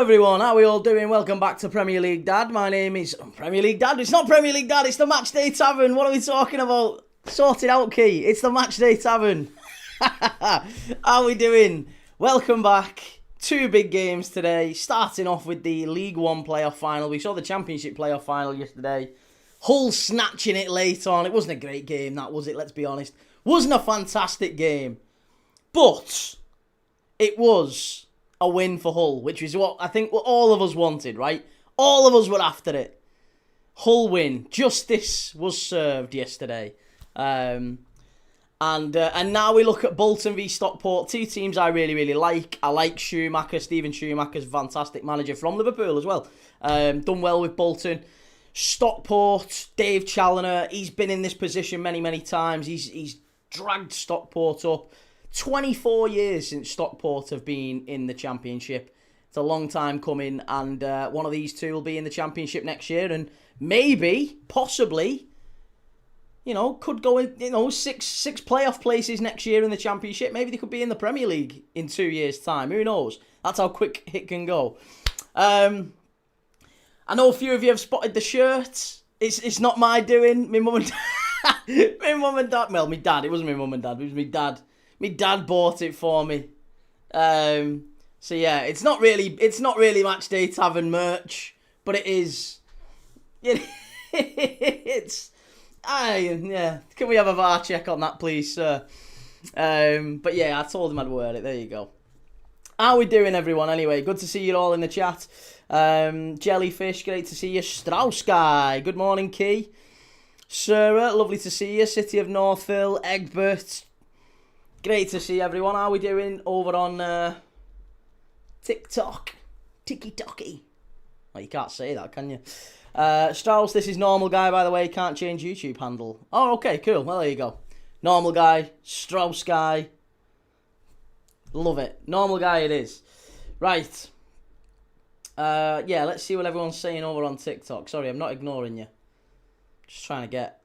Everyone, how are we all doing? Welcome back to Premier League Dad. My name is Premier League Dad. It's not Premier League Dad, it's the Matchday Tavern. What are we talking about? Sort it out, Key. It's the Matchday Tavern. How are we doing? Welcome back. Two big games today. Starting off with the League One playoff final. We saw the Championship playoff final yesterday. Hull snatching it late on. It wasn't a great game, that was it, let's be honest. Wasn't a fantastic game. But it was a win for Hull, which is what I think all of us wanted, right? All of us were after it. Hull win. Justice was served yesterday. And now we look at Bolton v Stockport, two teams I really like. I like Schumacher. Steven Schumacher's a fantastic manager from Liverpool as well. Done well with Bolton. Stockport, Dave Challinor, he's been in this position many times. He's dragged Stockport up. 24 years since Stockport have been in the Championship. It's a long time coming, and one of these two will be in the Championship next year, and maybe, possibly, could go in, six playoff places next year in the Championship. Maybe they could be in the Premier League in 2 years' time. Who knows? That's how quick it can go. I know a few of you have spotted the shirts. It's not my doing. My mum and dad. Well, my dad. It wasn't my mum and dad. It was my dad. My dad bought it for me. So yeah, it's not really Matchday Tavern merch, but it is. It's. Yeah. Can we have a VAR check on that, please, sir? But yeah, I told him I'd wear it. There you go. How we doing, everyone? Anyway, good to see you all in the chat. Jellyfish, great to see you. Strauss Guy, good morning, Key. Sarah, lovely to see you. City of Northville, Egbert. Great to see everyone. How are we doing over on TikTok? Tiki-toki. Well, you can't say that, can you? Strauss, this is Normal Guy, by the way. Can't change YouTube handle. Oh, okay, cool. Well, there you go. Normal Guy, Strauss Guy. Love it. Normal Guy it is. Right. Yeah, let's see what everyone's saying over on TikTok. Sorry, I'm not ignoring you. Just trying to get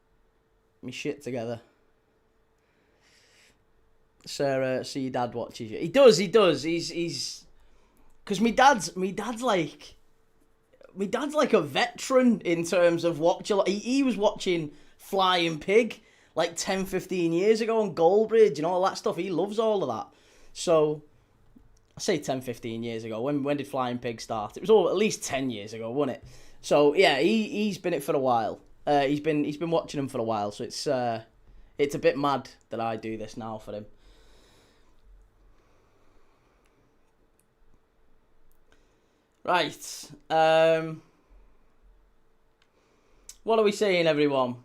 me shit together. Sarah, so your dad watches you. He does. He's because my dad's like a veteran in terms of Watchalong. He was watching Flying Pig like 10, 15 years ago on Goldbridge and all that stuff. He loves all of that. So I say 10, 15 years ago. When did Flying Pig start? It was all at least 10 years ago, wasn't it? So yeah, he's been it for a while. He's been watching him for a while. So it's a bit mad that I do this now for him. Right. What are we saying, everyone?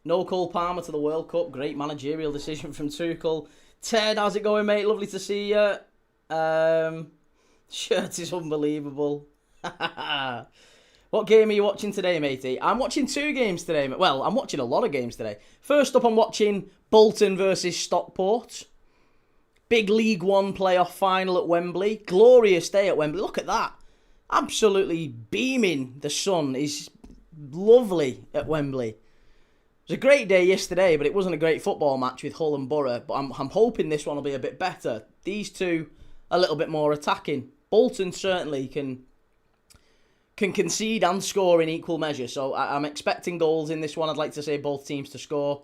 No Cole Palmer to the World Cup. Great managerial decision from Tuchel. Ted, how's it going, mate? Lovely to see you. Shirt is unbelievable. What game are you watching today, matey? I'm watching two games today. Well, I'm watching a lot of games today. First up, I'm watching Bolton versus Stockport. Big League One playoff final at Wembley. Glorious day at Wembley. Look at that. Absolutely beaming. The sun is lovely at Wembley. It was a great day yesterday, but it wasn't a great football match with Hull and Borough. But I'm hoping this one will be a bit better. These two a little bit more attacking. Bolton certainly can concede and score in equal measure. So I'm expecting goals in this one. I'd like to say both teams to score.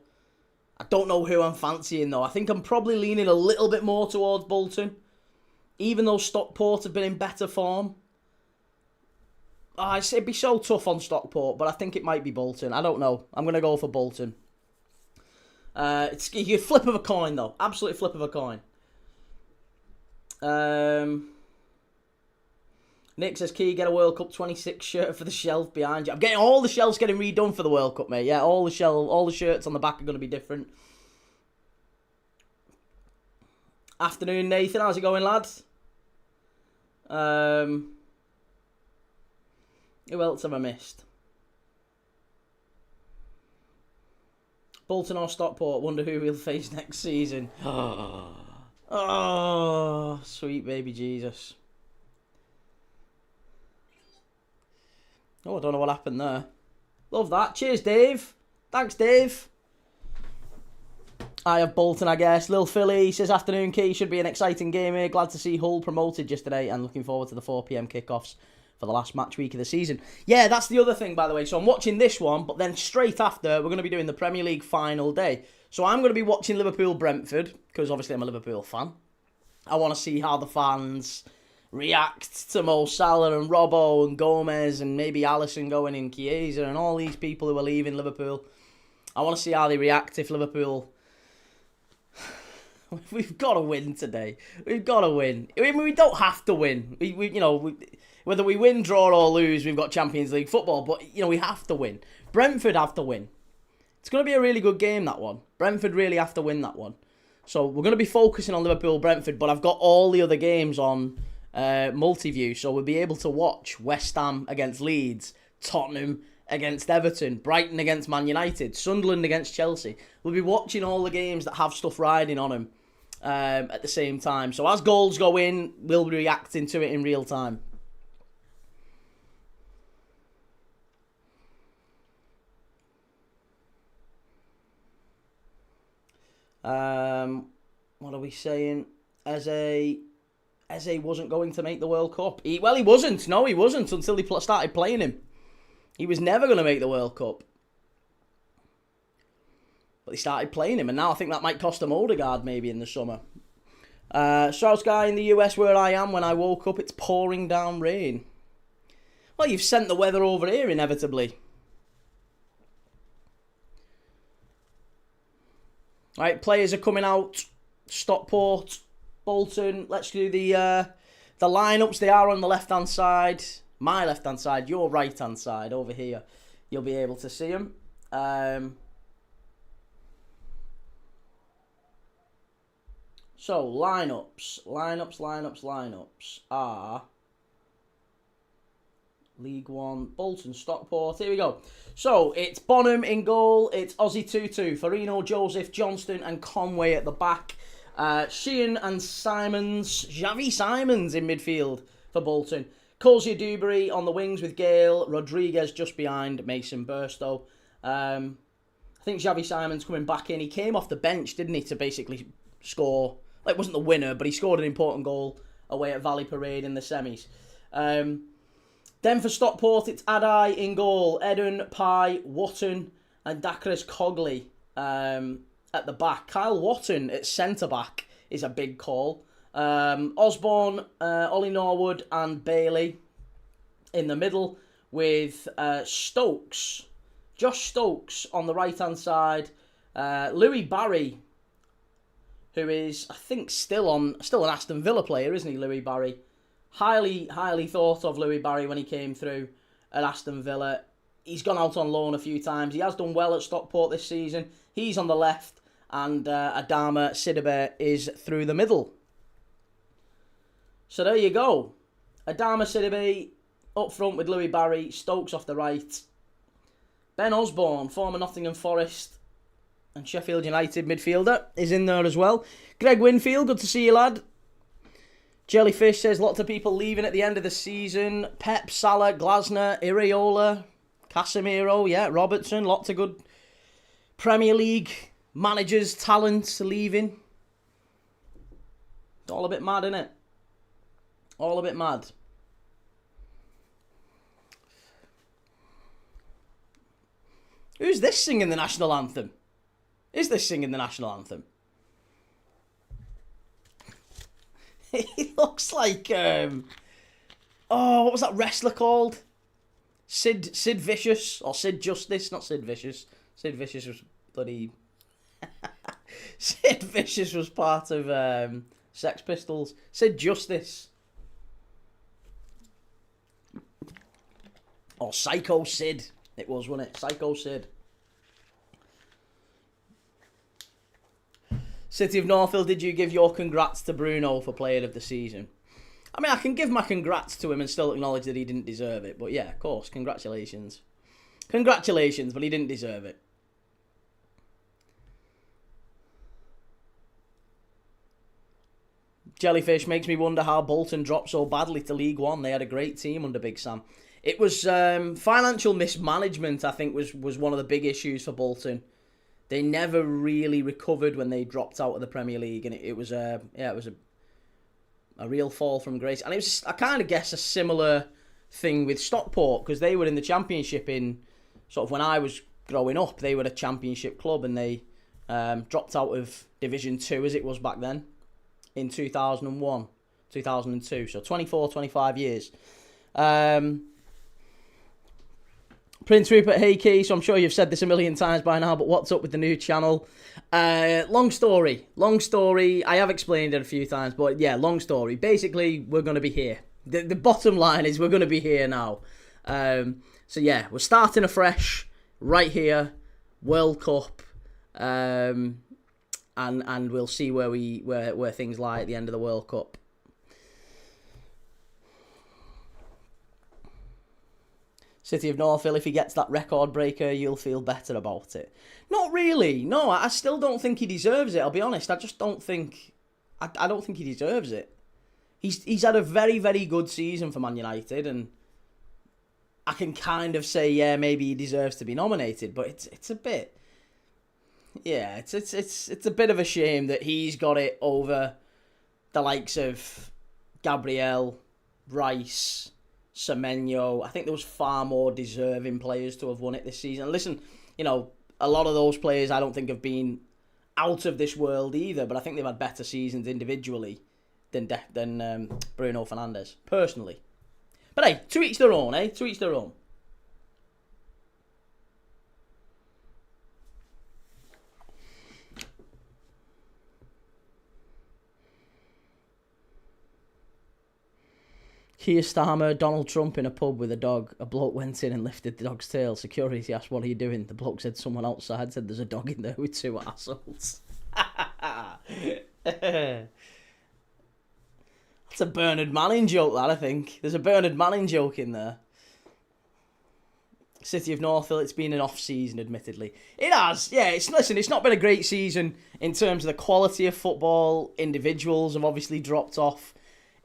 I don't know who I'm fancying, though. I think I'm probably leaning a little bit more towards Bolton. Even though Stockport have been in better form. It'd be so tough on Stockport, but I think it might be Bolton. I don't know. I'm going to go for Bolton. It's a flip of a coin, though. Absolute flip of a coin. Nick says, Key, get a World Cup 26 shirt for the shelf behind you. I'm getting all the shelves getting redone for the World Cup, mate. Yeah, all the shirts on the back are going to be different. Afternoon, Nathan. How's it going, lads? Who else have I missed? Bolton or Stockport. Wonder who we'll face next season. Oh, sweet baby Jesus. Oh, I don't know what happened there. Love that. Cheers, Dave. Thanks, Dave. I have Bolton, I guess. Lil Philly says, afternoon key, should be an exciting game here. Glad to see Hull promoted yesterday and looking forward to the 4 p.m. kickoffs for the last match week of the season. Yeah, that's the other thing, by the way. So I'm watching this one, but then straight after, we're going to be doing the Premier League final day. So I'm going to be watching Liverpool-Brentford, because obviously I'm a Liverpool fan. I want to see how the fans react to Mo Salah and Robbo and Gomez and maybe Alisson going in, Chiesa and all these people who are leaving Liverpool. I want to see how they react if Liverpool... We've got to win today. We've got to win. I mean, we don't have to win. Whether we win, draw or lose, we've got Champions League football. But, we have to win. Brentford have to win. It's going to be a really good game, that one. Brentford really have to win that one. So we're going to be focusing on Liverpool-Brentford, but I've got all the other games on multi-view, so we'll be able to watch West Ham against Leeds, Tottenham against Everton, Brighton against Man United, Sunderland against Chelsea. We'll be watching all the games that have stuff riding on them at the same time. So as goals go in, we'll be reacting to it in real time. What are we saying? Eze wasn't going to make the World Cup. He wasn't. No, he wasn't until they started playing him. He was never going to make the World Cup. But they started playing him, and now I think that might cost him Odegaard maybe in the summer. Strauss guy in the US where I am, when I woke up, it's pouring down rain. Well, you've sent the weather over here, inevitably. Right, players are coming out. Stockport, Bolton. Let's do the lineups. They are on the left-hand side. My left-hand side, your right-hand side over here. You'll be able to see them. So, lineups are League One, Bolton, Stockport. Here we go. So, it's Bonham in goal. It's Ozzy Tutu, Farino, Joseph, Johnston and Conway at the back. Sheehan and Simons, Xavi Simons in midfield for Bolton. Colsey Dewberry on the wings with Gale. Rodriguez just behind Mason Burstow. I think Xavi Simons coming back in. He came off the bench, didn't he, to basically score. It wasn't the winner, but he scored an important goal away at Valley Parade in the semis. Then for Stockport, it's Adai in goal. Eden, Pye, Wotton and Dacres Cogley at the back. Kyle Wotton at centre-back is a big call. Osborne, Ollie Norwood and Bailey in the middle with Stokes. Josh Stokes on the right-hand side. Louis Barry, who is, I think, still an Aston Villa player, isn't he, Louis Barry? Highly thought of Louis Barry when he came through at Aston Villa. He's gone out on loan a few times. He has done well at Stockport this season. He's on the left, and Adama Sidibe is through the middle. So there you go. Adama Sidibe up front with Louis Barry, Stokes off the right. Ben Osborne, former Nottingham Forest and Sheffield United midfielder, is in there as well. Greg Winfield, good to see you, lad. Jellyfish says lots of people leaving at the end of the season. Pep, Salah, Glasner, Iriola, Casemiro, yeah, Robertson. Lots of good Premier League managers, talents leaving. It's all a bit mad, isn't it? All a bit mad. Who's this singing the national anthem? Is this singing the national anthem? He looks like, what was that wrestler called? Sid Vicious, or Sid Justice, not Sid Vicious. Sid Vicious was bloody... Sid Vicious was part of Sex Pistols. Sid Justice. Or Psycho Sid, it was, wasn't it? Psycho Sid. City of Northfield, did you give your congrats to Bruno for player of the season? I mean, I can give my congrats to him and still acknowledge that he didn't deserve it. But yeah, of course, congratulations. Congratulations, but he didn't deserve it. Jellyfish makes me wonder how Bolton dropped so badly to League One. They had a great team under Big Sam. It was financial mismanagement, I think, was one of the big issues for Bolton. they never really recovered when they dropped out of the Premier League, and it was a real fall from grace. And it was, I kind of guess, a similar thing with Stockport, because they were in the Championship in sort of when I was growing up. They were a Championship club, and they dropped out of Division 2 as it was back then in 2001, 2002. So 24, 25 years. Prince Rupert, hey Key, so I'm sure you've said this a million times by now, but what's up with the new channel? Long story. I have explained it a few times, but yeah, long story. Basically, we're going to be here. The bottom line is we're going to be here now. So yeah, we're starting afresh right here, World Cup, and we'll see where things lie at the end of the World Cup. City of Northville, if he gets that record breaker, you'll feel better about it. Not really. No, I still don't think he deserves it. I'll be honest. I just don't think. I don't think he deserves it. He's had a very, very good season for Man United, and I can kind of say, yeah, maybe he deserves to be nominated. But it's a bit. Yeah, it's a bit of a shame that he's got it over the likes of Gabriel, Rice, Semenyo. I think there was far more deserving players to have won it this season. Listen, you know, a lot of those players I don't think have been out of this world either, but I think they've had better seasons individually than Bruno Fernandes, personally. But hey, to each their own, eh? To each their own. Keir Starmer, Donald Trump in a pub with a dog. A bloke went in and lifted the dog's tail. Security asked, what are you doing? The bloke said, someone outside said there's a dog in there with two assholes. That's a Bernard Manning joke, that, I think. There's a Bernard Manning joke in there. City of Northville, it's been an off-season, admittedly. It has, yeah. It's not been a great season in terms of the quality of football. Individuals have obviously dropped off.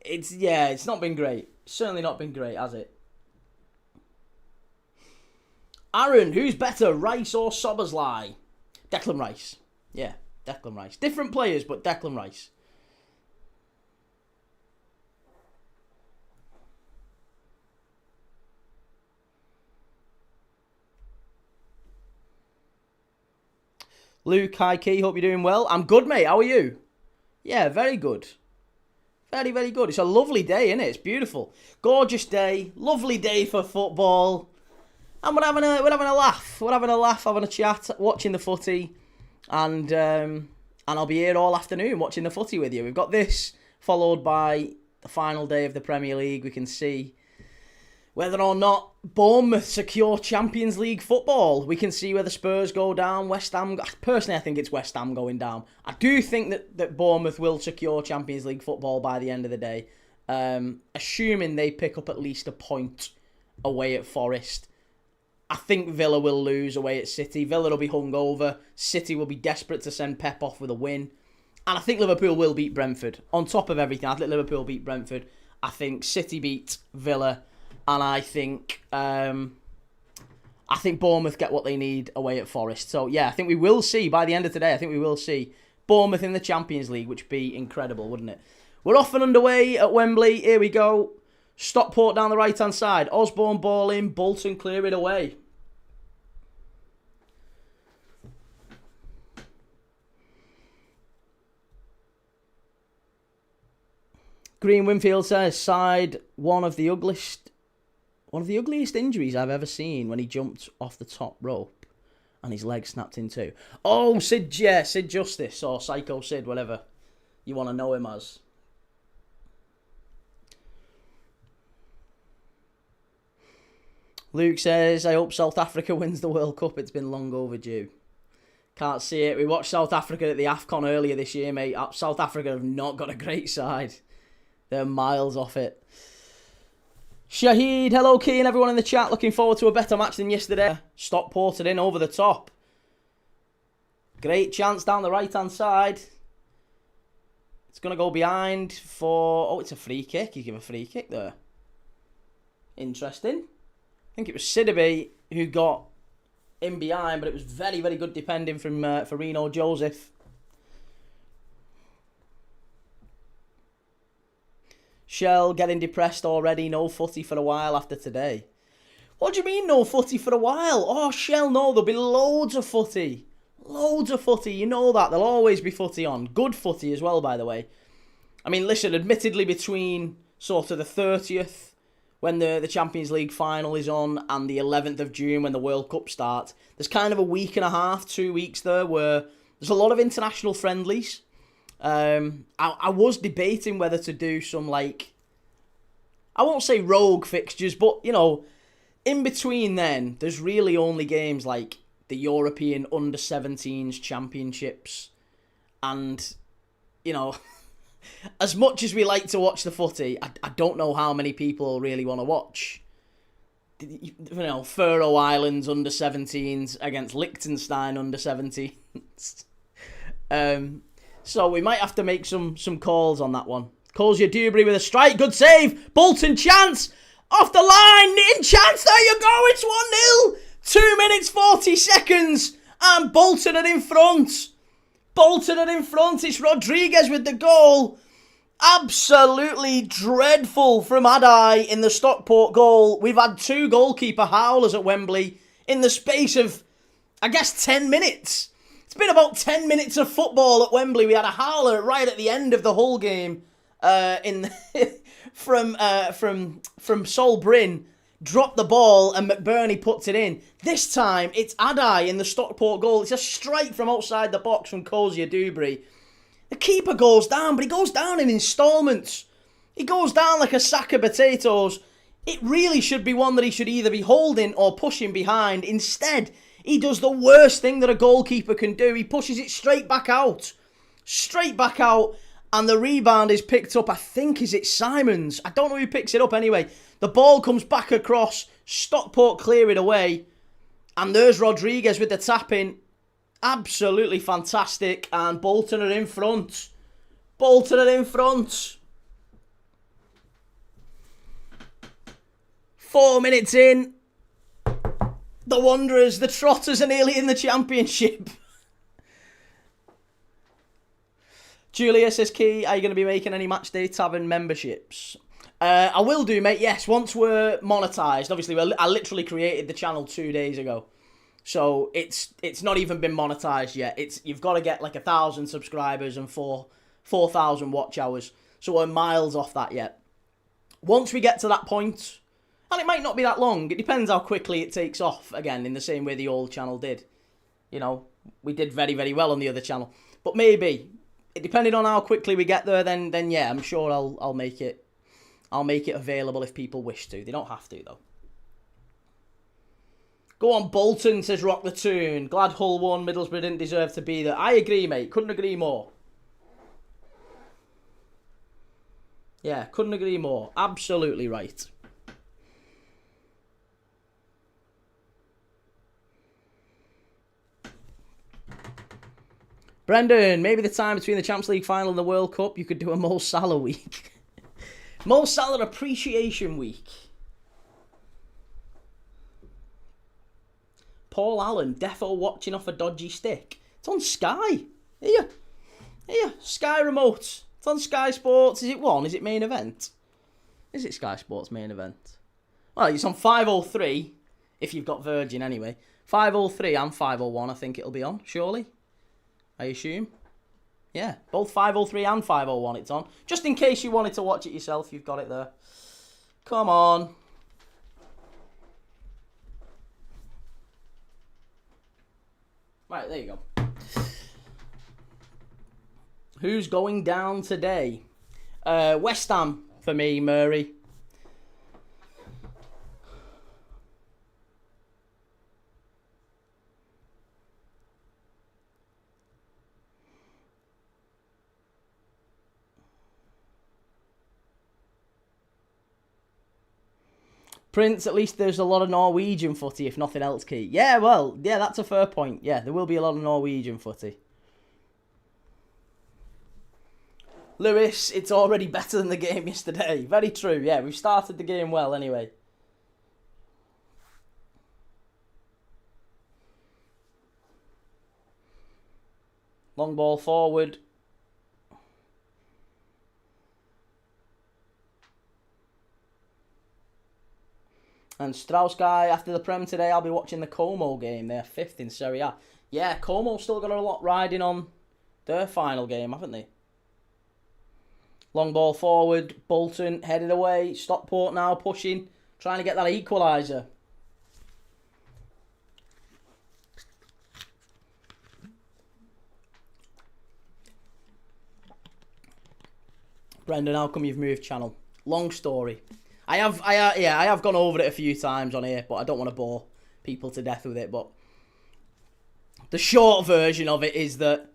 It's not been great. Certainly not been great, has it? Aaron, who's better, Rice or Szoboszlai? Declan Rice. Yeah, Declan Rice. Different players, but Declan Rice. Luke, hi Key, hope you're doing well. I'm good, mate. How are you? Yeah, very good. Very, very good. It's a lovely day, isn't it? It's beautiful. Gorgeous day. Lovely day for football. And we're having a laugh. We're having a laugh, having a chat, watching the footy. And I'll be here all afternoon watching the footy with you. We've got this, followed by the final day of the Premier League. We can see whether or not Bournemouth secure Champions League football. We can see whether Spurs go down, West Ham. Personally, I think it's West Ham going down. I do think that Bournemouth will secure Champions League football by the end of the day, assuming they pick up at least a point away at Forest. I think Villa will lose away at City. Villa will be hungover. City will be desperate to send Pep off with a win. And I think Liverpool will beat Brentford. On top of everything, I think Liverpool beat Brentford. I think City beat Villa. And I think Bournemouth get what they need away at Forest. So, yeah, I think we will see, by the end of today, I think we will see Bournemouth in the Champions League, which would be incredible, wouldn't it? We're off and underway at Wembley. Here we go. Stockport down the right-hand side. Osborne ball in. Bolton clear it away. Green Winfield says, side one of the ugliest injuries I've ever seen when he jumped off the top rope and his leg snapped in two. Oh, Sid Justice or Psycho Sid, whatever you want to know him as. Luke says, I hope South Africa wins the World Cup. It's been long overdue. Can't see it. We watched South Africa at the AFCON earlier this year, mate. South Africa have not got a great side. They're miles off it. Shahid, hello Key and everyone in the chat. Looking forward to a better match than yesterday. Stockport in over the top. Great chance down the right-hand side. It's going to go behind for... Oh, it's a free kick. You give a free kick there. Interesting. I think it was Sidibe who got in behind, but it was very, very good defending from Reno Joseph. Shell getting depressed already. No footy for a while after today. What do you mean no footy for a while? Oh, Shell, no, there'll be loads of footy. Loads of footy, you know that. There'll always be footy on. Good footy as well, by the way. I mean, listen, admittedly between sort of the 30th, when the Champions League final is on, and the 11th of June when the World Cup starts, there's kind of a week and a half, 2 weeks there, where there's a lot of international friendlies. I was debating whether to do some, like, I won't say rogue fixtures, but, you know, in between then, there's really only games like the European Under-17s Championships, and, you know, as much as we like to watch the footy, I don't know how many people really want to watch. You know, Faroe Islands Under-17s against Liechtenstein Under-17s. So we might have to make some calls on that one. Colesy Dewberry with a strike. Good save. Bolton chance. Off the line. In chance. There you go. It's 1-0. 2 minutes 40 seconds. And Bolton are in front. Bolton are in front. It's Rodriguez with the goal. Absolutely dreadful from Adai in the Stockport goal. We've had 2 goalkeeper howlers at Wembley in the space of, I guess, 10 minutes. It's been about 10 minutes of football at Wembley. We had a howler right at the end of the whole game from Sol Bryn. Dropped the ball and McBurney puts it in. This time, it's Adai in the Stockport goal. It's a strike from outside the box from Colesy Dewberry. The keeper goes down, but he goes down in instalments. He goes down like a sack of potatoes. It really should be one that he should either be holding or pushing behind. Instead, he does the worst thing that a goalkeeper can do. He pushes it straight back out. Straight back out. And the rebound is picked up, I think, is it Simons? I don't know who picks it up anyway. The ball comes back across. Stockport clear it away. And there's Rodriguez with the tap-in. Absolutely fantastic. And Bolton are in front. Bolton are in front. 4 minutes in. The Wanderers, the Trotters are nearly in the Championship. Julia says, Key, are you going to be making any Matchday Tavern memberships? I will do, mate, yes, once we're monetised. Obviously, I literally created the channel 2 days ago. So, it's not even been monetised yet. You've got to get like 1,000 subscribers and 4,000 watch hours. So, we're miles off that yet. Once we get to that point, and it might not be that long, it depends how quickly it takes off, again, in the same way the old channel did. You know, we did very, very well on the other channel. But maybe, depending on how quickly we get there, then yeah, I'm sure I'll make it available if people wish to. They don't have to, though. Go on, Bolton, says Rock the Tune. Glad Hull won. Middlesbrough didn't deserve to be there. I agree, mate. Couldn't agree more. Yeah, couldn't agree more. Absolutely right. Brendan, maybe the time between the Champions League final and the World Cup, you could do a Mo Salah week. Mo Salah Appreciation Week. Paul Allen, defo watching off a dodgy stick. It's on Sky. Here, Sky Remote. It's on Sky Sports. Is it 1? Is it main event? Is it Sky Sports main event? Well, it's on 503, if you've got Virgin anyway. 503 and 501, I think it'll be on, surely. I assume. Yeah, both 503 and 501 it's on. Just in case you wanted to watch it yourself, you've got it there. Come on. Right, there you go. Who's going down today? West Ham for me, Murray. Prince, at least there's a lot of Norwegian footy, if nothing else, Key. Yeah, well, yeah, that's a fair point. Yeah, there will be a lot of Norwegian footy. Lewis, it's already better than the game yesterday. Very true, yeah, we've started the game well anyway. Long ball forward. And Strauss-Guy, after the Prem today, I'll be watching the Como game. They're 5th in Serie A. Yeah, Como's still got a lot riding on their final game, haven't they? Long ball forward. Bolton headed away. Stockport now pushing, trying to get that equaliser. Brendan, how come you've moved channel? Long story. I have gone over it a few times on here, but I don't want to bore people to death with it. But the short version of it is that,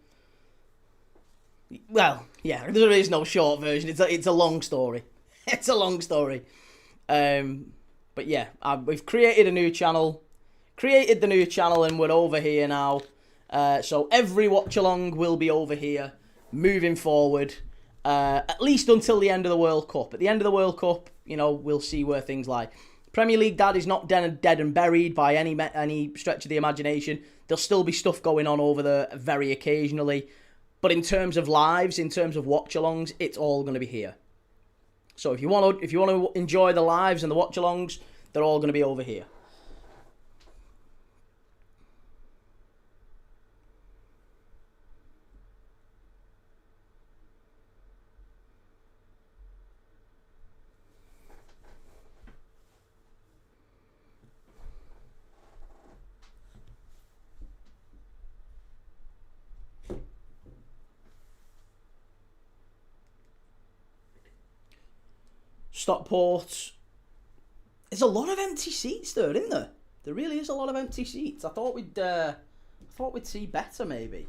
well, yeah, there is no short version. It's a long story. It's a long story. But yeah, we've created a new channel. Created the new channel, and we're over here now. So every watch-along will be over here, moving forward. At least until the end of the World Cup. At the end of the World Cup, you know, we'll see where things lie. Premier League Dad is not dead and buried by any stretch of the imagination. There'll still be stuff going on over there very occasionally. But in terms of lives, in terms of watch-alongs, it's all going to be here. So if you want to enjoy the lives and the watch-alongs, they're all going to be over here. Stockport. There's a lot of empty seats there, isn't there? There really is a lot of empty seats. I thought we'd see better, maybe.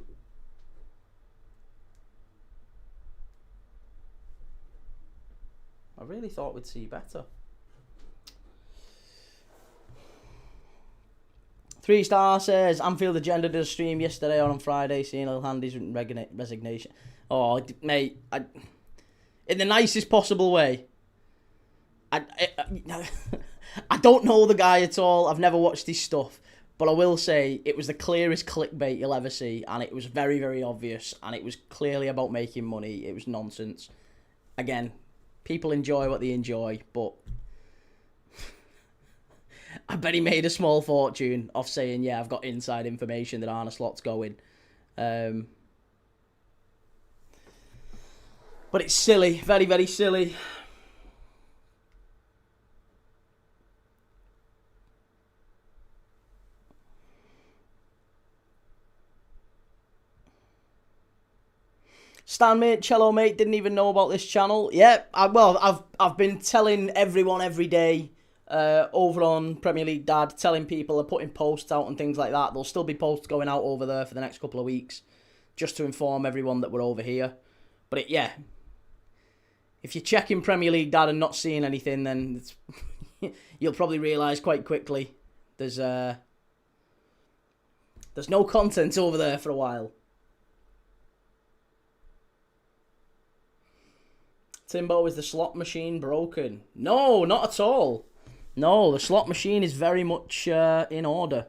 I really thought we'd see better. 3-star says Anfield Agenda did a stream yesterday or on Friday, seeing Lil Handy's resignation. Oh, mate, in the nicest possible way. I don't know the guy at all. I've never watched his stuff. But I will say it was the clearest clickbait you'll ever see. And it was very, very obvious. And it was clearly about making money. It was nonsense. Again, people enjoy what they enjoy. But I bet he made a small fortune off saying, yeah, I've got inside information that Arne Slot's going. But it's silly. Very, very silly. Stan mate, Cello mate, didn't even know about this channel. Yeah, I've been telling everyone every day over on Premier League Dad, telling people, are putting posts out and things like that. There'll still be posts going out over there for the next couple of weeks, just to inform everyone that we're over here. But yeah, if you're checking Premier League Dad and not seeing anything, then you'll probably realise quite quickly there's no content over there for a while. Timbo, is the slot machine broken? No, not at all. No, the slot machine is very much in order.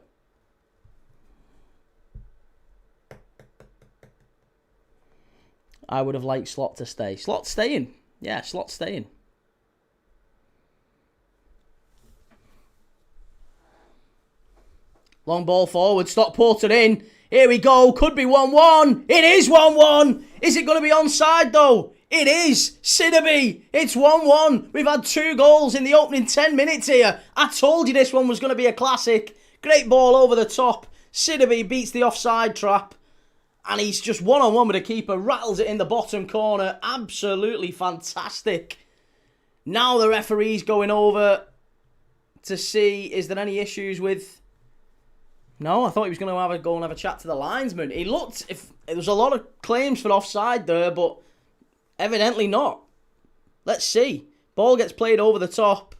I would have liked Slot to stay. Slot staying. Yeah, Slot staying. Long ball forward. Stockport in. Here we go. Could be 1-1. It is 1-1. Is it going to be onside though? It is. Sidaby. It's 1-1. We've had 2 goals in the opening 10 minutes here. I told you this one was going to be a classic. Great ball over the top. Sidaby beats the offside trap. And he's just one-on-one with a keeper. Rattles it in the bottom corner. Absolutely fantastic. Now the referee's going over to see, is there any issues with... No, I thought he was going to go and have a chat to the linesman. He looked... There was a lot of claims for offside there, but... evidently not. Let's see. Ball gets played over the top.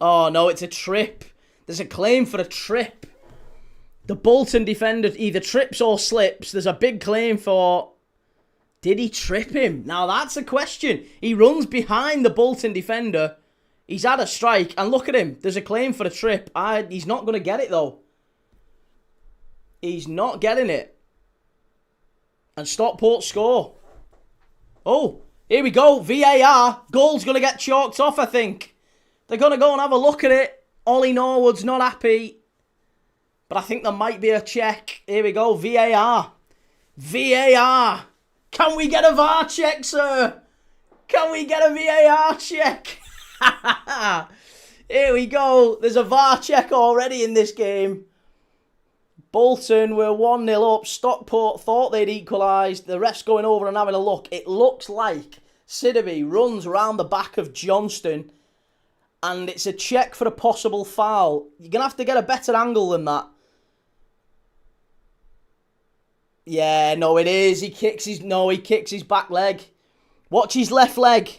Oh, no, it's a trip. There's a claim for a trip. The Bolton defender either trips or slips. There's a big claim for... Did he trip him? Now, that's a question. He runs behind the Bolton defender. He's had a strike. And look at him. There's a claim for a trip. He's not going to get it, though. He's not getting it. And Stockport score. Oh, here we go. VAR. Goal's going to get chalked off, I think. They're going to go and have a look at it. Ollie Norwood's not happy. But I think there might be a check. Here we go. VAR. VAR. Can we get a VAR check, sir? Can we get a VAR check? Here we go. There's a VAR check already in this game. Bolton were 1-0 up. Stockport thought they'd equalised. The ref's going over and having a look. It looks like Sidibe runs around the back of Johnston. And it's a check for a possible foul. You're going to have to get a better angle than that. Yeah, no, it is. He kicks his back leg. Watch his left leg.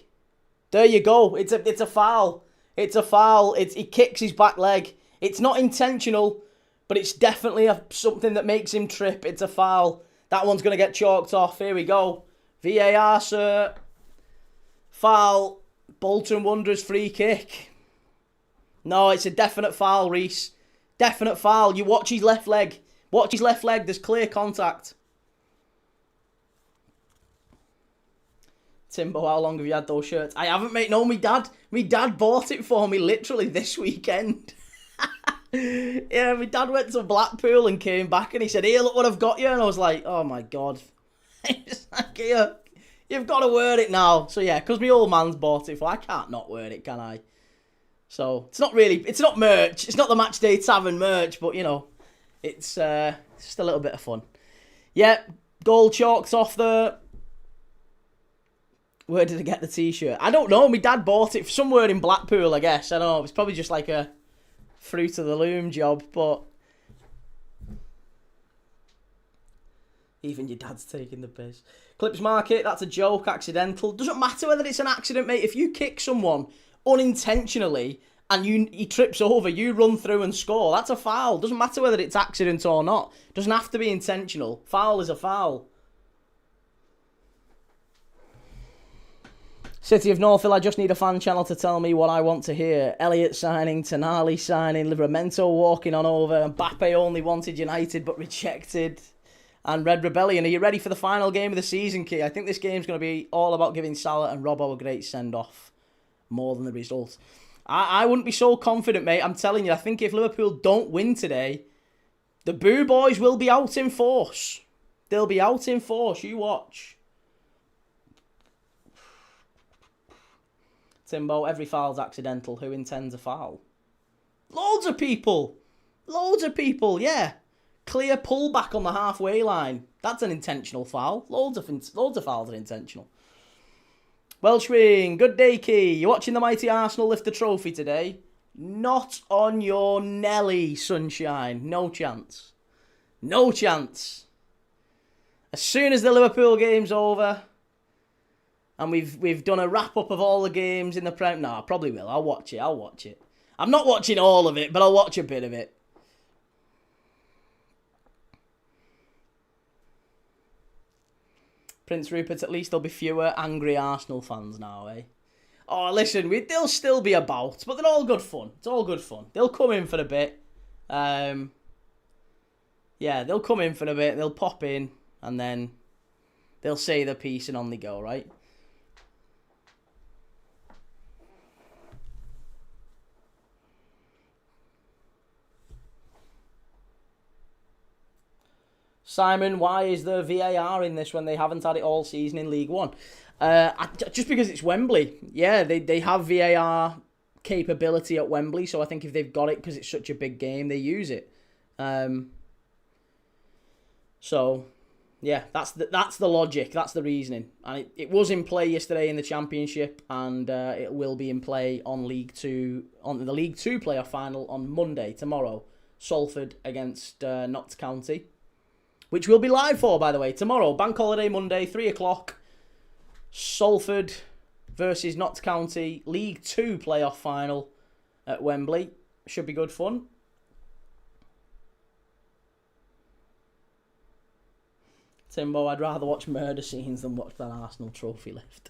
There you go. It's a foul. It's a foul. He kicks his back leg. It's not intentional, but it's definitely something that makes him trip. It's a foul. That one's going to get chalked off. Here we go. VAR, sir. Foul. Bolton Wanderers free kick. No, it's a definite foul, Reese. Definite foul. You watch his left leg. Watch his left leg. There's clear contact. Timbo, how long have you had those shirts? I haven't, mate. No, my dad bought it for me literally this weekend. Yeah, my dad went to Blackpool and came back and he said, "Here, look what I've got you." And I was like, oh my God. It's like, here, you've got to wear it now. So yeah, because my old man's bought it for, I can't not wear it, can I? So it's not merch. It's not the Matchday Tavern merch, but you know, it's just a little bit of fun. Yeah, goal chalked off there. Where did I get the t-shirt? I don't know. My dad bought it somewhere in Blackpool, I guess. I don't know. It's probably just like a fruit of the loom job, but even your dad's taking the piss. Clips Market, that's a joke, accidental. Doesn't matter whether it's an accident, mate. If you kick someone unintentionally and he trips over, you run through and score. That's a foul. Doesn't matter whether it's accident or not. Doesn't have to be intentional. Foul is a foul. City of Northville, I just need a fan channel to tell me what I want to hear. Elliott signing, Tonali signing, Livramento walking on over, Mbappe only wanted United but rejected, and Red Rebellion. Are you ready for the final game of the season, Key? I think this game's going to be all about giving Salah and Robbo a great send-off, more than the result. I wouldn't be so confident, mate. I'm telling you, I think if Liverpool don't win today, the Boo Boys will be out in force. They'll be out in force, you watch. Timbo, every foul's accidental. Who intends a foul? Loads of people. Loads of people, yeah. Clear pullback on the halfway line. That's an intentional foul. Loads of fouls are intentional. Welshwing, good day, Key. You watching the mighty Arsenal lift the trophy today? Not on your Nelly, sunshine. No chance. No chance. As soon as the Liverpool game's over, and we've done a wrap-up of all the games in the Prem. No, I probably will. I'll watch it. I'm not watching all of it, but I'll watch a bit of it. Prince Rupert, at least there'll be fewer angry Arsenal fans now, eh? Oh, listen, they'll still be about, but they're all good fun. It's all good fun. They'll come in for a bit. Yeah, they'll come in for a bit. They'll pop in, and then they'll say their piece and on they go, right? Simon, why is there VAR in this when they haven't had it all season in League One? Just because it's Wembley. Yeah, they have VAR capability at Wembley, so I think if they've got it because it's such a big game, they use it. So, yeah, that's the logic. That's the reasoning. And it was in play yesterday in the Championship, and it will be in play on League Two, on the League Two playoff final on Monday, tomorrow. Salford against Notts County. Which we'll be live for, by the way, tomorrow. Bank holiday Monday, 3 o'clock. Salford versus Notts County. League 2 playoff final at Wembley. Should be good fun. Timbo, I'd rather watch murder scenes than watch that Arsenal trophy lift.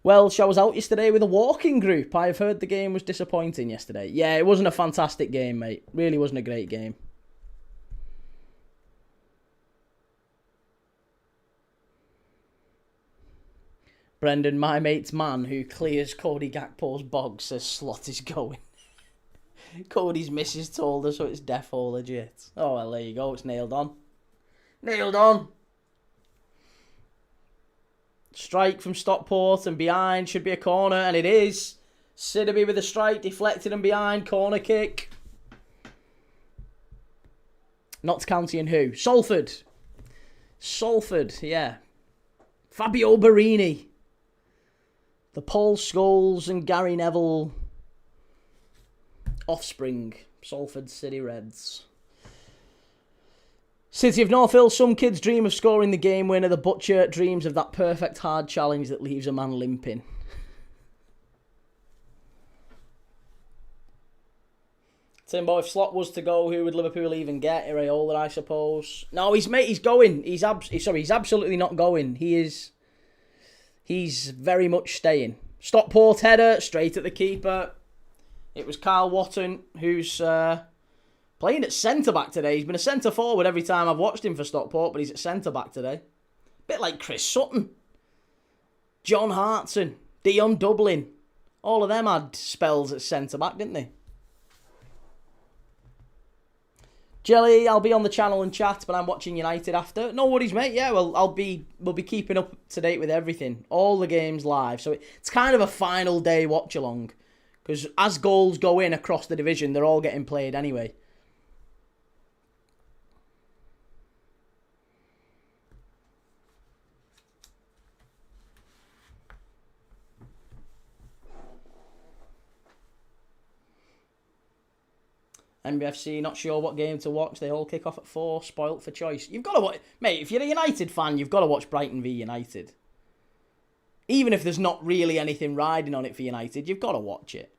Welsh, I was out yesterday with a walking group. I've heard the game was disappointing yesterday. Yeah, it wasn't a fantastic game, mate. Really wasn't a great game. Brendan, my mate's man who clears Cody Gakpo's bog, says Slot is going. Cody's missus told her, so it's defo legit. Oh, well, there you go. It's nailed on. Nailed on. Strike from Stockport and behind. Should be a corner, and it is. Sidderby with a strike, deflected and behind. Corner kick. Notts County and who? Salford. Salford, yeah. Fabio Barini. The Paul Scholes and Gary Neville offspring. Salford City Reds. City of North Hill. Some kids dream of scoring the game winner. The Butcher dreams of that perfect hard challenge that leaves a man limping. Timbo, if Slot was to go, who would Liverpool even get? Iraola, I suppose. No, he's going. He's absolutely not going. He's very much staying. Stockport header, straight at the keeper. It was Carl Watton, who's playing at centre-back today. He's been a centre-forward every time I've watched him for Stockport, but he's at centre-back today. Bit like Chris Sutton. John Hartson. Dion Dublin. All of them had spells at centre-back, didn't they? Jelly, I'll be on the channel and chat, but I'm watching United after. No worries, mate. Yeah, well, we'll be keeping up to date with everything. All the games live. So it's kind of a final day watch-along. Because as goals go in across the division, they're all getting played anyway. NBFC, not sure what game to watch. They all kick off at 4. Spoilt for choice. You've got to watch... Mate, if you're a United fan, you've got to watch Brighton v United. Even if there's not really anything riding on it for United, you've got to watch it.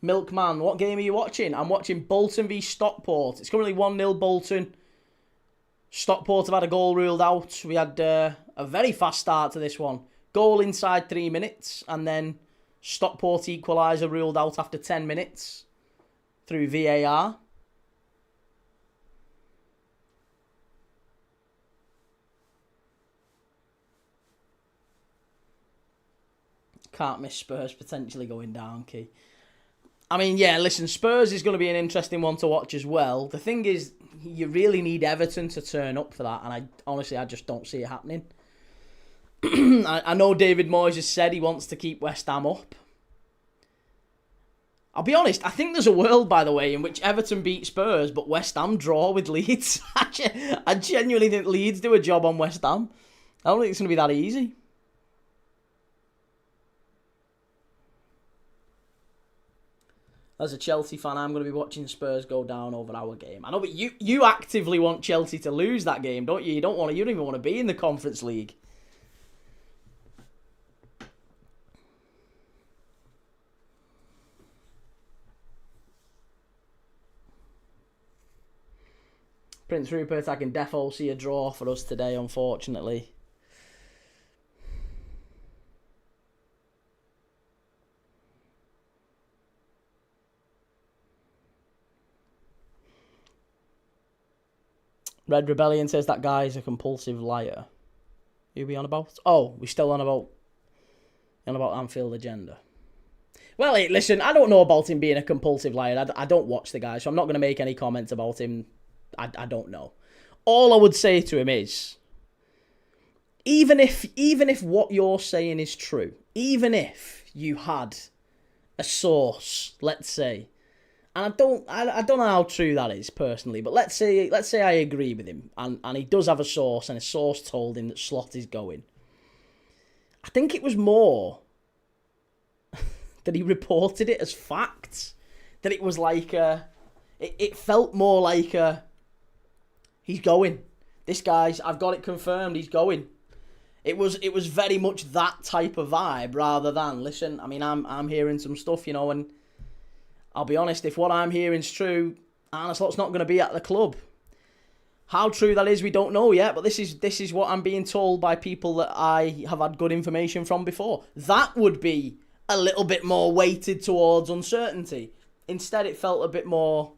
Milkman, what game are you watching? I'm watching Bolton v Stockport. It's currently 1-0 Bolton. Stockport have had a goal ruled out. We had a very fast start to this one. Goal inside 3 minutes, and then Stockport equaliser ruled out after 10 minutes through VAR. Can't miss Spurs potentially going down, Key. I mean, yeah, listen, Spurs is going to be an interesting one to watch as well. The thing is, you really need Everton to turn up for that, and I just don't see it happening. I know David Moyes has said he wants to keep West Ham up. I'll be honest, I think there's a world, by the way, in which Everton beat Spurs, but West Ham draw with Leeds. I genuinely think Leeds do a job on West Ham. I don't think it's going to be that easy. As a Chelsea fan, I'm going to be watching Spurs go down over our game. I know, but you actively want Chelsea to lose that game, don't you? You don't even want to be in the Conference League. Prince Rupert, I can defo see a draw for us today, unfortunately. Red Rebellion says that guy is a compulsive liar. Who are we on about? Oh, we're still on about Anfield Agenda. Well, hey, listen, I don't know about him being a compulsive liar. I don't watch the guy, so I'm not going to make any comments about him. I don't know. All I would say to him is, even if what you're saying is true, even if you had a source, let's say, and I don't know how true that is personally, but let's say I agree with him, and he does have a source, and a source told him that Slot is going. I think it was more that he reported it as fact, that it was like it felt more like he's going. This guy's, I've got it confirmed, he's going. It was very much that type of vibe rather than, listen, I mean, I'm hearing some stuff, you know, and I'll be honest, if what I'm hearing is true, Arne Slot's not going to be at the club. How true that is, we don't know yet, but this is what I'm being told by people that I have had good information from before. That would be a little bit more weighted towards uncertainty. Instead, it felt a bit more,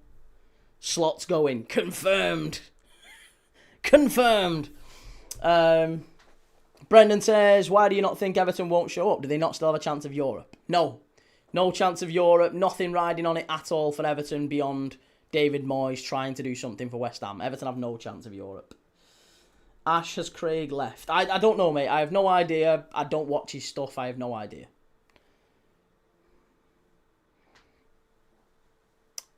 Slots going. Confirmed. Confirmed. Brendan says, why do you not think Everton won't show up? Do they not still have a chance of Europe? No. No chance of Europe. Nothing riding on it at all for Everton beyond David Moyes trying to do something for West Ham. Everton have no chance of Europe. Ash, has Craig left? I don't know, mate. I have no idea. I don't watch his stuff. I have no idea.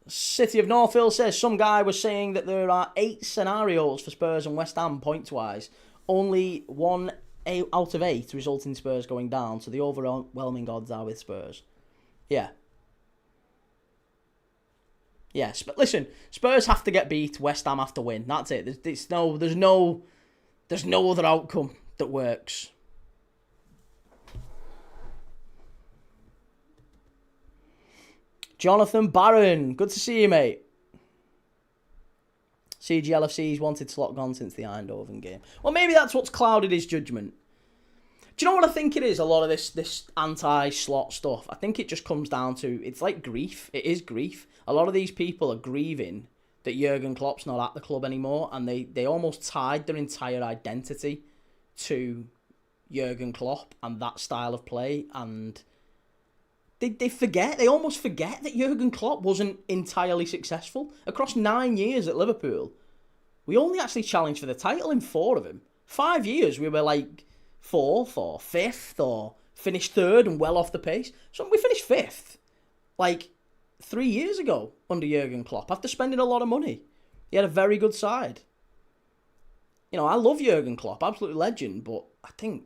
City of Northfield says, some guy was saying that there are 8 scenarios for Spurs and West Ham points-wise. Only 1 out of 8 result in Spurs going down, so the overwhelming odds are with Spurs. Yeah. Yes, but listen, Spurs have to get beat, West Ham have to win. That's it. There's no other outcome that works. Jonathan Barron, good to see you, mate. CGLFC's wanted Slot gone since the Eindhoven game. Well, maybe that's what's clouded his judgment. Do you know what I think it is, a lot of this anti-Slot stuff? I think it just comes down to, it's like grief. It is grief. A lot of these people are grieving that Jurgen Klopp's not at the club anymore, and they almost tied their entire identity to Jurgen Klopp and that style of play, and they almost forget that Jurgen Klopp wasn't entirely successful. Across 9 years at Liverpool, we only actually challenged for the title in 4 of them. 5 years we were like 4th or 5th or finished 3rd and well off the pace. So we finished 5th like 3 years ago under Jurgen Klopp after spending a lot of money. He had a very good side. You know, I love Jurgen Klopp, absolute legend, but I think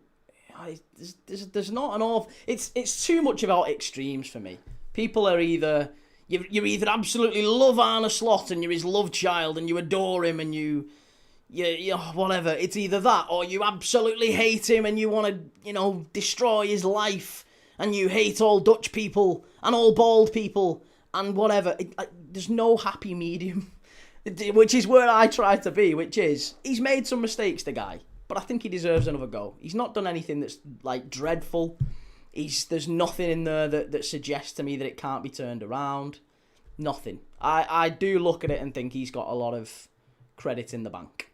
there's not an awful... It's too much about extremes for me. People are either... You either absolutely love Arne Slot and you're his love child and you adore him and you whatever. It's either that or you absolutely hate him and you want to, destroy his life and you hate all Dutch people and all bald people and whatever. There's no happy medium, which is where I try to be, which is, he's made some mistakes, the guy, but I think he deserves another go. He's not done anything that's, like, dreadful. There's nothing in there that suggests to me that it can't be turned around. Nothing. I do look at it and think he's got a lot of credit in the bank.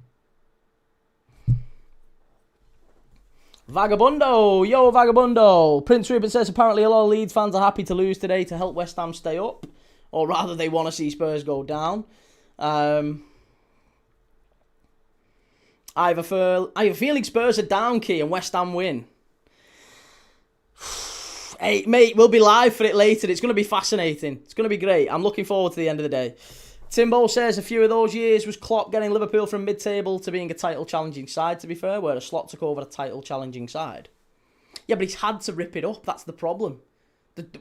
Vagabundo! Yo, Vagabundo! Prince Rupert says apparently a lot of Leeds fans are happy to lose today to help West Ham stay up. Or rather, they want to see Spurs go down. I have a feeling Spurs are down, Key, and West Ham win. Hey, mate, we'll be live for it later. It's going to be fascinating. It's going to be great. I'm looking forward to the end of the day. Timbo says a few of those years was Klopp getting Liverpool from mid-table to being a title-challenging side, to be fair, where a Slot took over a title-challenging side. Yeah, but he's had to rip it up. That's the problem.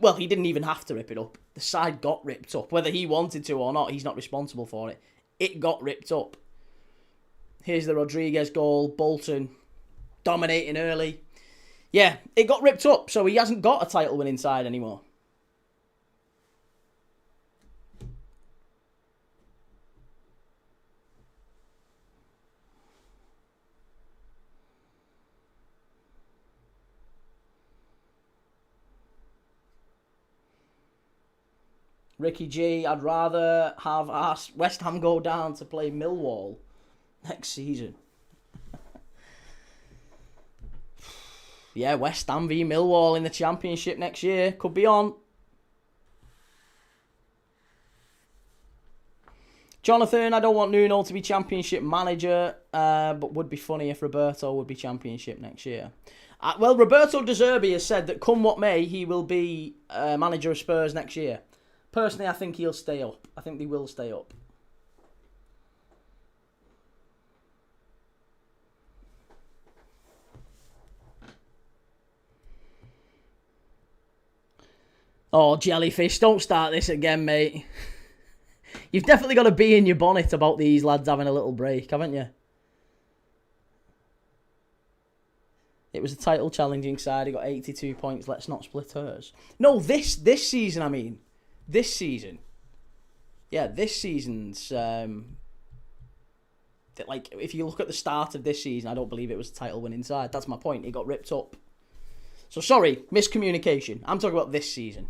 Well, he didn't even have to rip it up. The side got ripped up. Whether he wanted to or not, he's not responsible for it. It got ripped up. Here's the Rodriguez goal. Bolton dominating early. Yeah, it got ripped up, so he hasn't got a title-winning side anymore. Ricky G, I'd rather have West Ham go down to play Millwall next season. Yeah, West Ham v Millwall in the Championship next year. Could be on. Jonathan, I don't want Nuno to be Championship manager, but would be funny if Roberto would be Championship next year. Well, Roberto De Zerbi has said that come what may, he will be manager of Spurs next year. Personally, I think he'll stay up. I think they will stay up. Oh, Jellyfish, don't start this again, mate. You've definitely got to be in your bonnet about these lads having a little break, haven't you? It was a title challenging side. He got 82 points. Let's not split hers. No, this season, I mean. This season. Yeah, this season's... like, if you look at the start of this season, I don't believe it was a title-winning side. That's my point. It got ripped up. So, sorry, miscommunication. I'm talking about this season.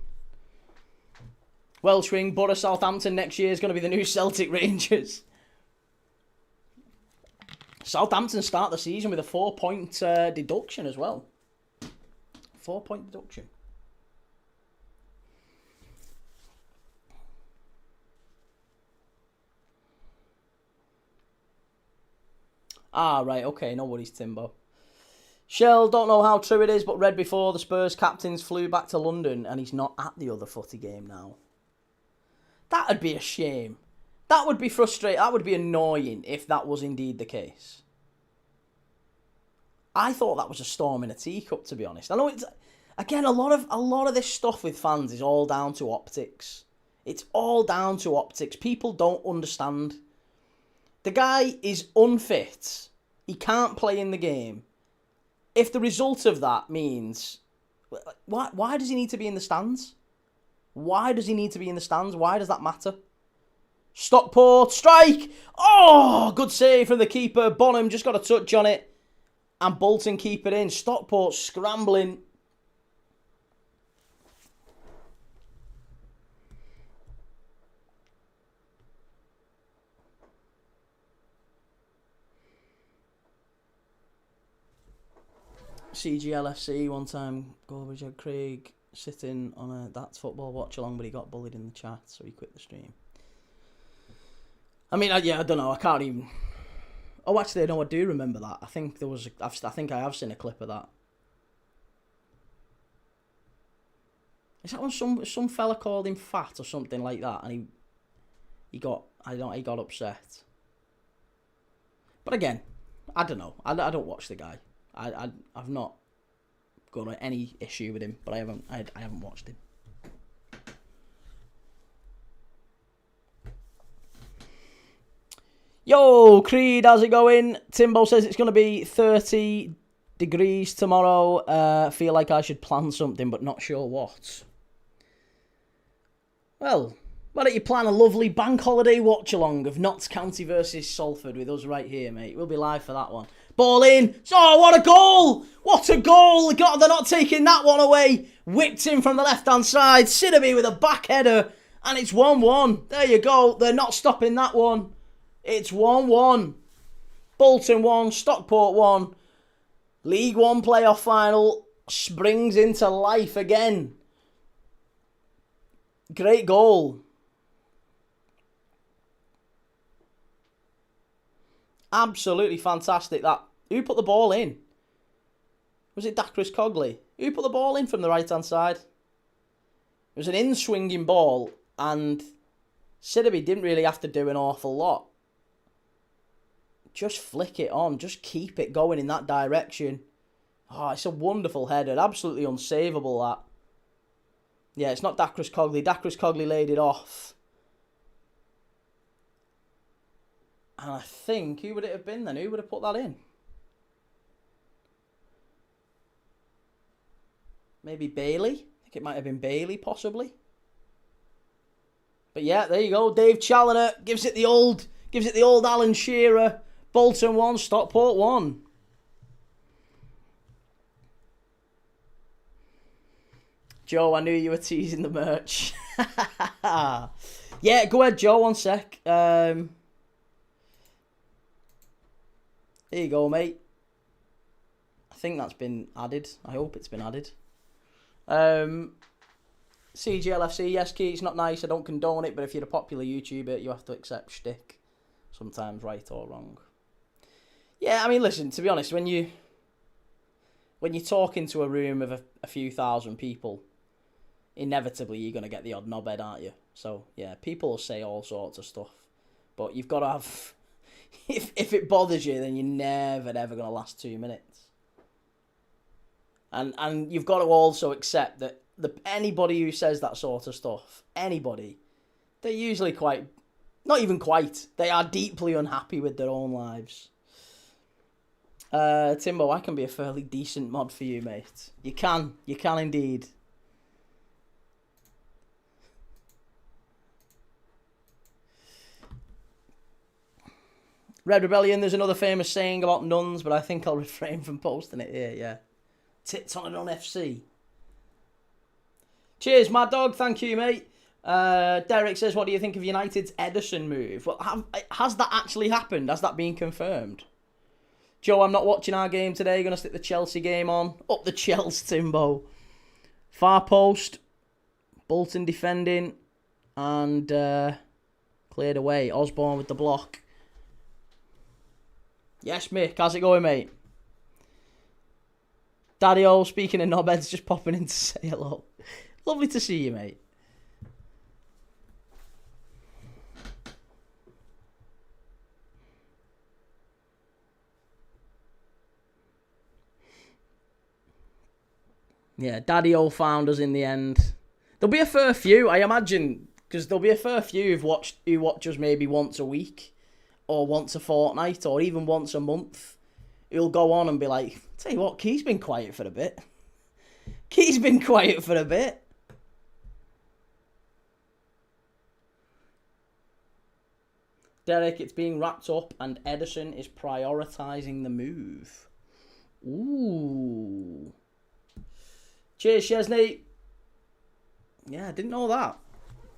Welsh Wing, Borough Southampton next year is going to be the new Celtic Rangers. Southampton start the season with a 4-point deduction as well. 4-point deduction. Ah, right, okay, no worries, Timbo. Shell, don't know how true it is, but read before the Spurs captains flew back to London and he's not at the other footy game now. That'd be a shame. That would be frustrating. That would be annoying if that was indeed the case. I thought that was a storm in a teacup, to be honest. I know it's, again, a lot of this stuff with fans is all down to optics. It's all down to optics. People don't understand. The guy is unfit. He can't play in the game. If the result of that means... Why does he need to be in the stands? Why does he need to be in the stands? Why does that matter? Stockport, strike! Oh, good save from the keeper. Bonham just got a touch on it. And Bolton keep it in. Stockport scrambling. CGLFC one time, Gorbridge had Craig sitting on a That's Football watch-along, but he got bullied in the chat, so he quit the stream. I mean, I don't know, I can't even... Oh, actually, no, I do remember that. I think there was... I think I have seen a clip of that. Is that when some fella called him fat or something like that, and he got upset? But again, I don't know. I don't watch the guy. I've not got any issue with him, but I haven't watched him. Yo, Creed, how's it going? Timbo says it's going to be 30 degrees tomorrow. Feel like I should plan something, but not sure what. Well, why don't you plan a lovely bank holiday watch-along of Notts County versus Salford with us right here, mate. We'll be live for that one. Ball in. Oh, what a goal! What a goal! God, they're not taking that one away. Whipped in from the left-hand side. Sidaby with a back header. And it's 1-1. There you go. They're not stopping that one. It's 1-1. Bolton 1, Stockport 1. League One playoff final springs into life again. Great goal. Absolutely fantastic. That. Who put the ball in? Was it Dacris Cogley? Who put the ball in from the right-hand side? It was an in-swinging ball, and Sidaby didn't really have to do an awful lot. Just flick it on. Just keep it going in that direction. Oh, it's a wonderful header. Absolutely unsavable, that. Yeah, it's not Dacris Cogley. Dacris Cogley laid it off. And I think, who would it have been then? Who would have put that in? Maybe Bailey? I think it might have been Bailey, possibly. But yeah, there you go. Dave Challinor gives it the old Alan Shearer. Bolton 1, Stockport 1. Joe, I knew you were teasing the merch. Yeah, go ahead, Joe, one sec. Here you go, mate. I think that's been added. I hope it's been added. CGLFC, yes, Key, it's not nice. I don't condone it, but if you're a popular YouTuber, you have to accept shtick. Sometimes right or wrong. Yeah, I mean, listen, to be honest, when you talk into a room of a few thousand people, inevitably you're going to get the odd knobhead, aren't you? So, yeah, people will say all sorts of stuff. But you've got to have... If it bothers you, then you're never, ever going to last 2 minutes. And you've got to also accept that anybody who says that sort of stuff, anybody, they're usually quite... Not even quite. They are deeply unhappy with their own lives. Timbo, I can be a fairly decent mod for you, mate. You can indeed. Red Rebellion, there's another famous saying about nuns, but I think I'll refrain from posting it here, yeah. Tits on a nun FC. Cheers, Mad Dog, thank you, mate. Derek says, what do you think of United's Ederson move? Well, has that actually happened? Has that been confirmed? Joe, I'm not watching our game today. Going to stick the Chelsea game on. Up the Chelsea, Timbo. Far post. Bolton defending. And cleared away. Osborne with the block. Yes, Mick. How's it going, mate? Daddy-o, speaking of knobheads, just popping in to say hello. Lovely to see you, mate. Yeah, Daddy-o found us in the end. There'll be a fair few, I imagine, because there'll be a fair few who watch us maybe once a week, or once a fortnight, or even once a month. Who'll go on and be like, tell you what, Key's been quiet for a bit. Key's been quiet for a bit. Derek, it's being wrapped up and Ederson is prioritising the move. Ooh. Cheers, Chesney. Yeah, I didn't know that.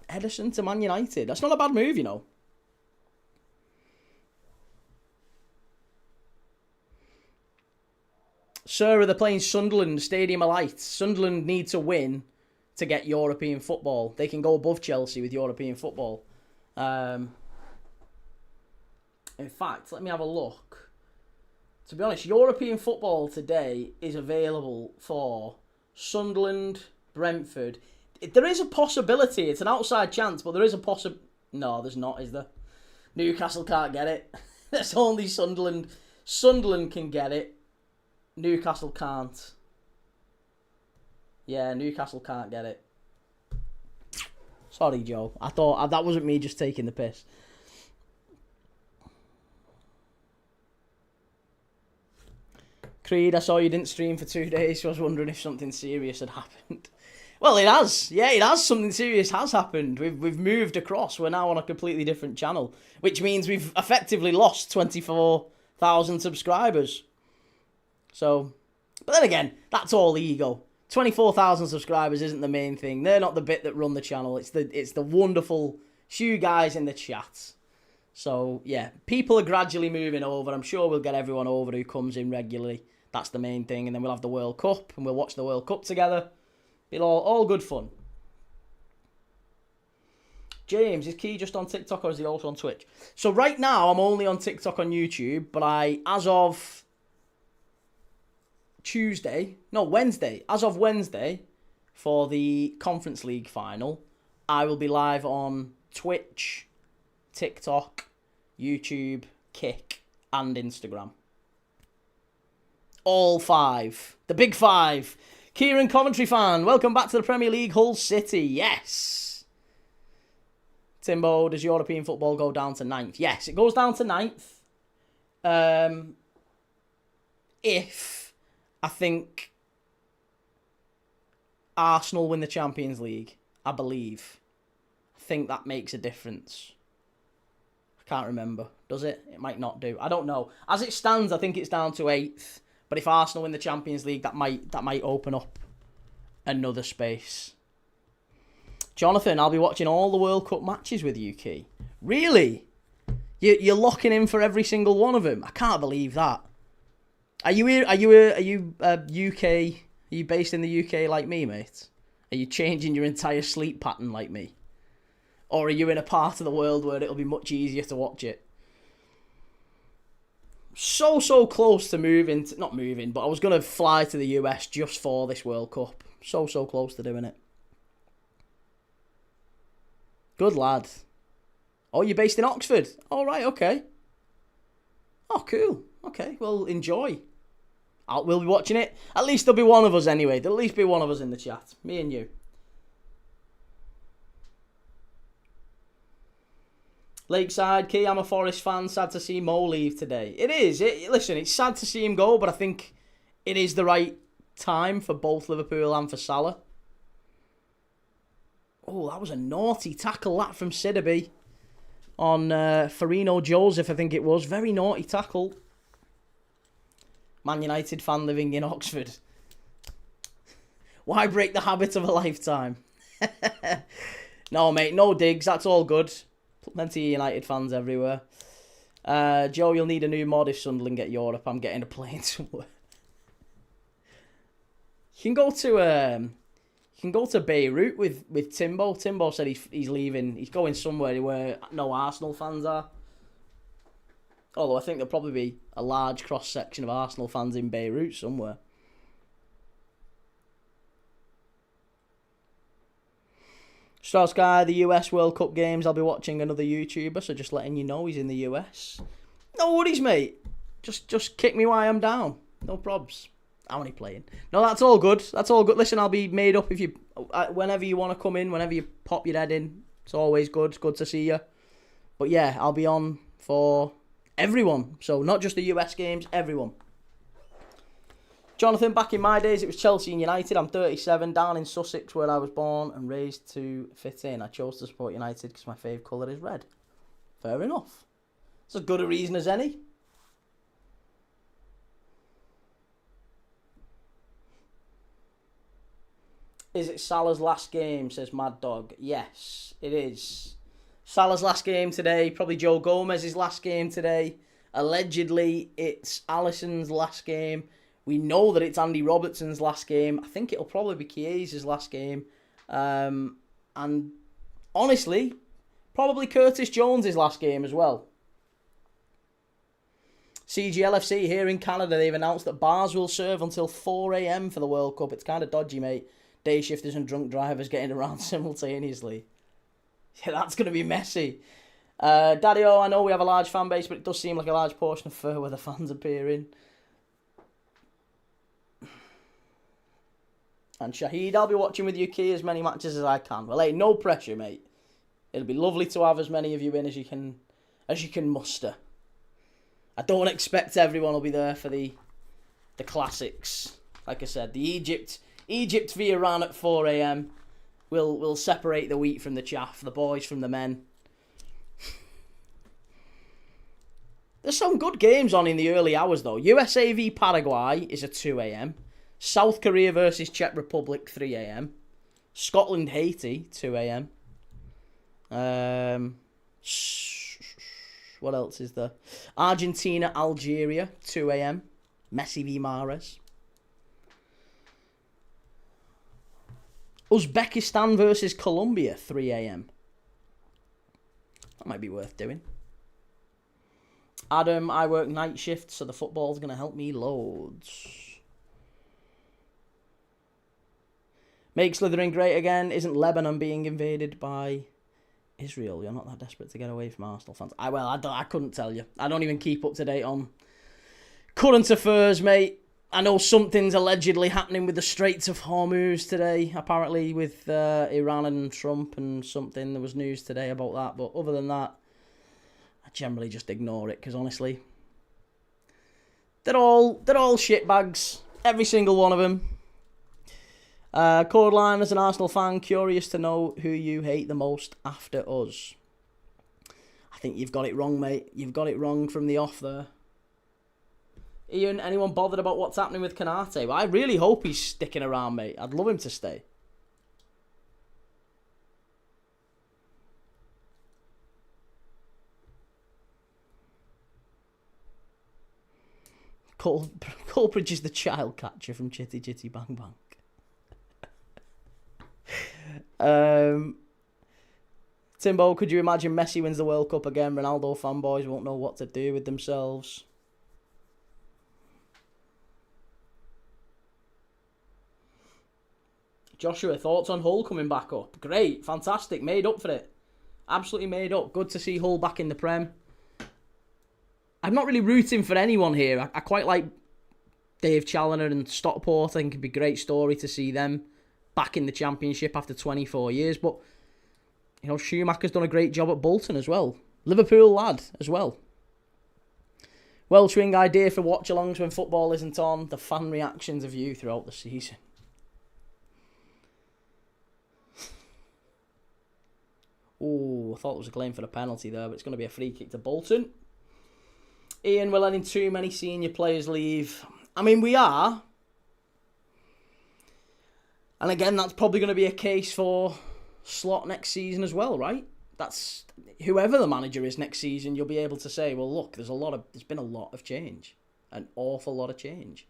Ederson to Man United. That's not a bad move, you know. Sir, they're playing Sunderland, Stadium of Light. Sunderland need to win to get European football. They can go above Chelsea with European football. In fact, let me have a look. To be honest, European football today is available for Sunderland, Brentford. There is a possibility. It's an outside chance, but there is a possibility. No, there's not, is there? Newcastle can't get it. That's only Sunderland. Sunderland can get it. Newcastle can't. Yeah, Newcastle can't get it. Sorry, Joe. I thought that wasn't me just taking the piss. Creed, I saw you didn't stream for 2 days, so I was wondering if something serious had happened. Well, it has. Yeah, it has. Something serious has happened. We've moved across. We're now on a completely different channel, which means we've effectively lost 24,000 subscribers. So, but then again, that's all ego. 24,000 subscribers isn't the main thing. They're not the bit that run the channel. It's the wonderful few guys in the chat. So, yeah, people are gradually moving over. I'm sure we'll get everyone over who comes in regularly. That's the main thing. And then we'll have the World Cup, and we'll watch the World Cup together. It'll all good fun. James, is Key just on TikTok or is he also on Twitch? So right now, I'm only on TikTok on YouTube, but as of Wednesday, for the Conference League final, I will be live on Twitch, TikTok, YouTube, Kick, and Instagram. All 5. The big 5. Kieran, Coventry fan, welcome back to the Premier League, Hull City. Yes. Timbo, does European football go down to 9th? Yes, it goes down to 9th. If I think Arsenal win the Champions League, I believe. I think that makes a difference. I can't remember. Does it? It might not do. I don't know. As it stands, I think it's down to 8th. But if Arsenal win the Champions League, that might open up another space. Jonathan, I'll be watching all the World Cup matches with you, Key. Really? You're locking in for every single one of them? I can't believe that. Are you UK? Are you based in the UK like me, mate? Are you changing your entire sleep pattern like me? Or are you in a part of the world where it'll be much easier to watch it? So close to not moving, but I was going to fly to the US just for this World Cup. So close to doing it. Good lad. Oh, you're based in Oxford? All right, okay. Oh, cool. Okay, well, enjoy. We'll be watching it. At least there'll be one of us anyway. There'll at least be one of us in the chat. Me and you. Lakeside, Key, I'm a Forest fan. Sad to see Mo leave today. It is. Listen, it's sad to see him go, but I think it is the right time for both Liverpool and for Salah. Oh, that was a naughty tackle, that from Sidibe on Farino Joseph, I think it was. Very naughty tackle. Man United fan living in Oxford. Why break the habit of a lifetime? No, mate, no digs. That's all good. Plenty of United fans everywhere. Joe, you'll need a new mod if Sunderland get Europe. I'm getting a plane somewhere. You can go to Beirut with Timbo. Timbo said he's leaving. He's going somewhere where no Arsenal fans are. Although I think there'll probably be a large cross section of Arsenal fans in Beirut somewhere. Strauss Guy, the US World Cup games, I'll be watching another YouTuber, so just letting you know he's in the US. No worries, mate. Just kick me while I'm down. No probs. I'm only playing. No, that's all good. That's all good. Listen, I'll be made up if you, whenever you want to come in, whenever you pop your head in. It's always good. It's good to see you. But yeah, I'll be on for everyone. So not just the US games, everyone. Jonathan, back in my days, it was Chelsea and United. I'm 37, down in Sussex, where I was born and raised to fit in. I chose to support United because my favourite colour is red. Fair enough. It's as good a reason as any. Is it Salah's last game, says Mad Dog? Yes, it is. Salah's last game today. Probably Joe Gomez's last game today. Allegedly, it's Alisson's last game. We know that it's Andy Robertson's last game. I think it'll probably be Chiesa's last game. And honestly, probably Curtis Jones's last game as well. CGLFC here in Canada, they've announced that bars will serve until 4 a.m. for the World Cup. It's kind of dodgy, mate. Day shifters and drunk drivers getting around simultaneously. Yeah, that's going to be messy. Daddy-O, I know we have a large fan base, but it does seem like a large portion of fur where the fans appearing. And Shahid, I'll be watching with you, Key, as many matches as I can. Well, hey, no pressure, mate. It'll be lovely to have as many of you in as you can muster. I don't expect everyone will be there for the classics. Like I said, the Egypt v Iran at 4 a.m. will separate the wheat from the chaff, the boys from the men. There's some good games on in the early hours, though. USA v Paraguay is at 2 a.m. South Korea versus Czech Republic, 3 a.m. Scotland, Haiti, 2 a.m. What else is there? Argentina, Algeria, 2 a.m. Messi v Mahrez. Uzbekistan versus Colombia, 3 a.m. That might be worth doing. Adam, I work night shift, so the football's going to help me loads. Make slithering great again. Isn't Lebanon being invaded by Israel? You're not that desperate to get away from Arsenal fans. I couldn't tell you. I don't even keep up to date on current affairs, mate. I know something's allegedly happening with the Straits of Hormuz today, apparently with Iran and Trump and something. There was news today about that, but other than that, I generally just ignore it because honestly, they're all shitbags, every single one of them. Cordline, as an Arsenal fan, curious to know who you hate the most after us. I think you've got it wrong, mate. You've got it wrong from the off there. Ian, anyone bothered about what's happening with Kanate? Well, I really hope he's sticking around, mate. I'd love him to stay. Colbridge is the child catcher from Chitty Chitty Bang Bang. Timbo, could you imagine Messi wins the World Cup again? Ronaldo fanboys won't know what to do with themselves. Joshua, thoughts on Hull coming back up? Great, fantastic, made up for it. Absolutely made up. Good to see Hull back in the Prem. I'm not really rooting for anyone here. I quite like Dave Challinor and Stockport. I think it'd be a great story to see them back in the Championship after 24 years. But, you know, Schumacher's done a great job at Bolton as well. Liverpool lad as well. Welsh wing idea for watchalongs when football isn't on. The fan reactions of you throughout the season. Oh, I thought it was a claim for the penalty there, but it's going to be a free kick to Bolton. Ian, we're letting too many senior players leave. I mean, we are. And again, that's probably going to be a case for slot next season as well, right? That's whoever the manager is next season, you'll be able to say, well, look, there's been a lot of change, an awful lot of change.